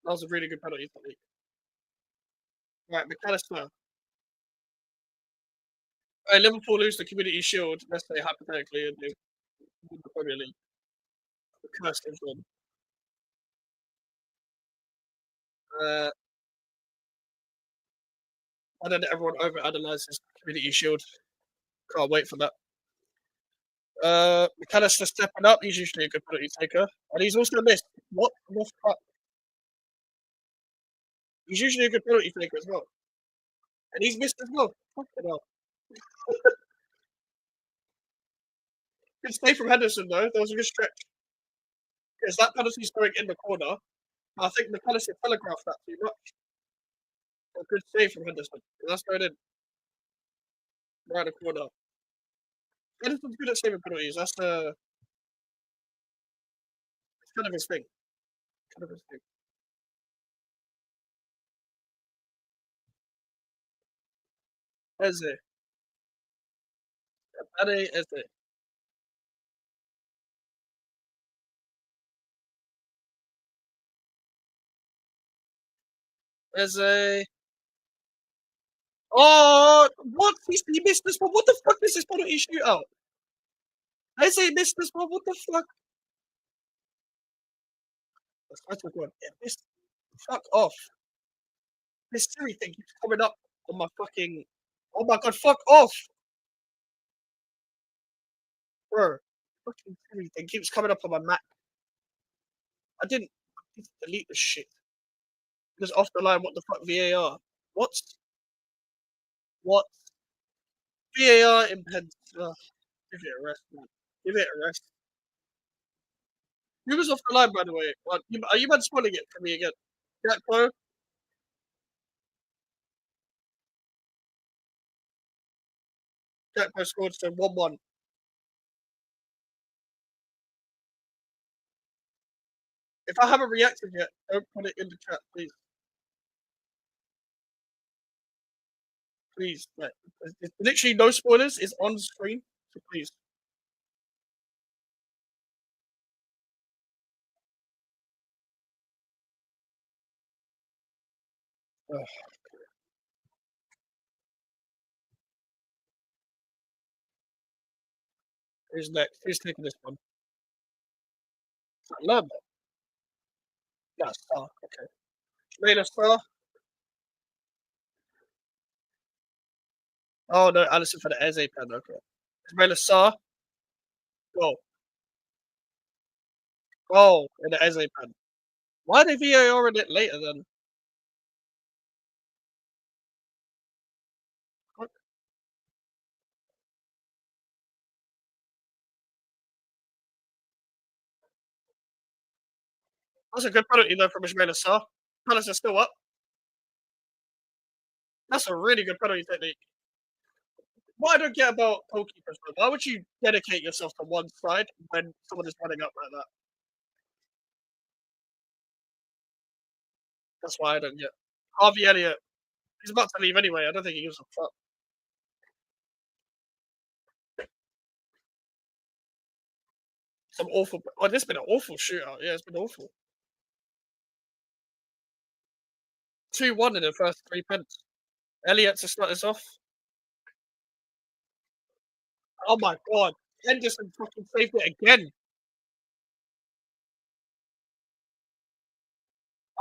Speaker 3: that was a really good penalty technique. Right, McAllister. Liverpool lose the Community Shield, let's say hypothetically, and they win the Premier League. The curse is on. Uh, and then everyone overanalyzes Community Shield. Can't wait for that. McAllister stepping up. He's usually a good penalty taker, and he's also missed. What the fuck? He's usually a good penalty taker as well, and he's missed as well. Fucking hell. Good stay from Henderson though. That was a good stretch because that penalty's going in the corner. I think McAllister telegraphed that too much. A good save from Henderson. That's going in right in the corner. Henderson's good at saving penalties. That's it's kind of his thing. Kind of his thing. Eze. Ade Eze. Eze. Oh, what? He missed this one. What the fuck is this penalty shootout? Eze missed this one. What the fuck? That's a good one. Yeah, missed. Fuck off. This Siri thing keeps coming up on my fucking. Oh my god, fuck off! Bro. Fucking Siri thing keeps coming up on my Mac. I didn't delete this shit. Just off the line, what the fuck VAR? What? What? VAR impends. Give it a rest, man. Give it a rest. Who was off the line, by the way? Are you man spoiling it for me again? Gakpo? Gakpo scored, so 1-1. If I haven't reacted yet, don't put it in the chat, please. Please. Like, literally no spoilers. It's on screen, so please. Ugh. Who's next? Who's taking this one? Love it. Yeah, Star. Okay. Made Star. Oh no, Allison for the Eze pen. Okay. Made Star. Go. Oh, in the Eze pen. Why are they VAR in it later then? What? That's a good penalty though from Ismail Assar. Palace are still up. That's a really good penalty technique. What I don't get about goalkeepers, bro, why would you dedicate yourself to one side when someone is running up like that? That's why I don't get. Harvey Elliott, he's about to leave anyway. I don't think he gives a fuck. Some awful. Oh, this has been an awful shootout. Yeah, it's been awful. 2-1 in the first 3 minutes. Elliott to start us off. Oh my god. Henderson fucking saved it again.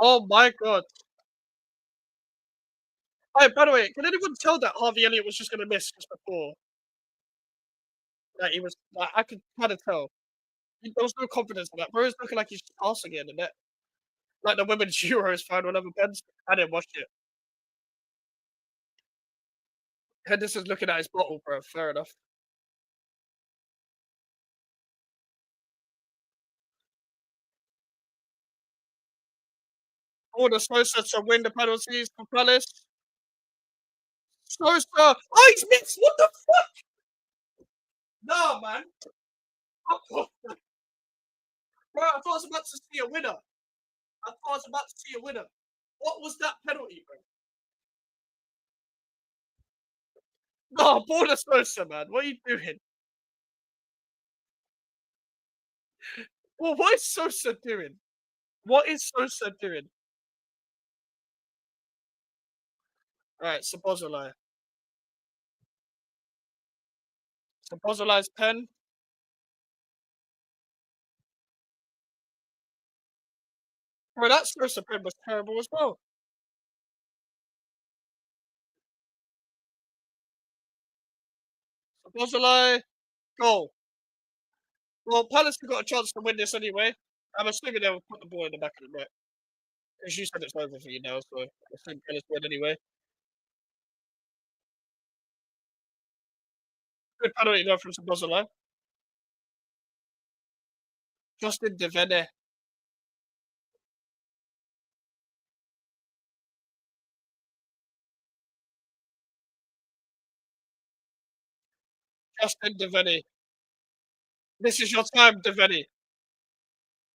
Speaker 3: Oh my god. Oh, by the way, can anyone tell that Harvey Elliott was just going to miss just before? Like, he was. Like, I could kind of tell. There was no confidence in that. Bro, it's looking like he's passing it in the net. Like the women's Euros final ever pens. I didn't watch it. Henderson's looking at his bottle, bro. Fair enough. Order Sosa to win the penalties for Palace. Sosa. Oh, he's missed. What the fuck? No, man. Oh, bro, I thought I was about to see a winner. I thought I was about to see a winner. What was that penalty, bro? No, Border Sosa, man. What are you doing? Well, what is Sosa doing? What is Sosa doing? Right, Sabozolai. Sabozolai's pen. Bro, that Sosa pen was terrible as well. Sabozolai, goal. Well, Palace have got a chance to win this anyway. I'm assuming they'll put the ball in the back of the net. Because you said it's over for you now, so I assume Palace win anyway. Good penalty though from Sabozolai. Justin Devene. Justin Devene. This is your time, Devene.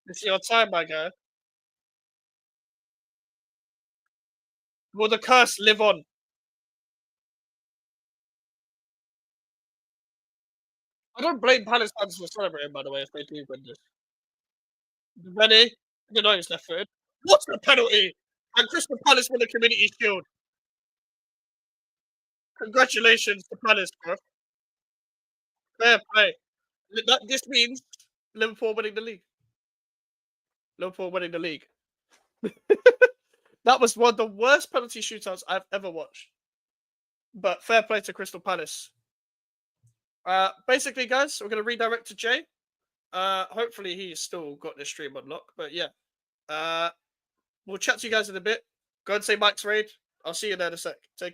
Speaker 3: This is your time, my guy. Will the curse live on? I don't blame Palace fans for celebrating, by the way, if they do win this. Devene. You know he's left footed. What's the penalty? And Crystal Palace win the Community Shield. Congratulations to Palace, bro. Fair play. This means Liverpool winning the league. Liverpool winning the league. That was one of the worst penalty shootouts I've ever watched. But fair play to Crystal Palace. Basically, guys, we're going to redirect to Jay. Hopefully, he's still got this stream unlocked. But yeah, we'll chat to you guys in a bit. Go and say Mike's raid. I'll see you there in a sec. Take care.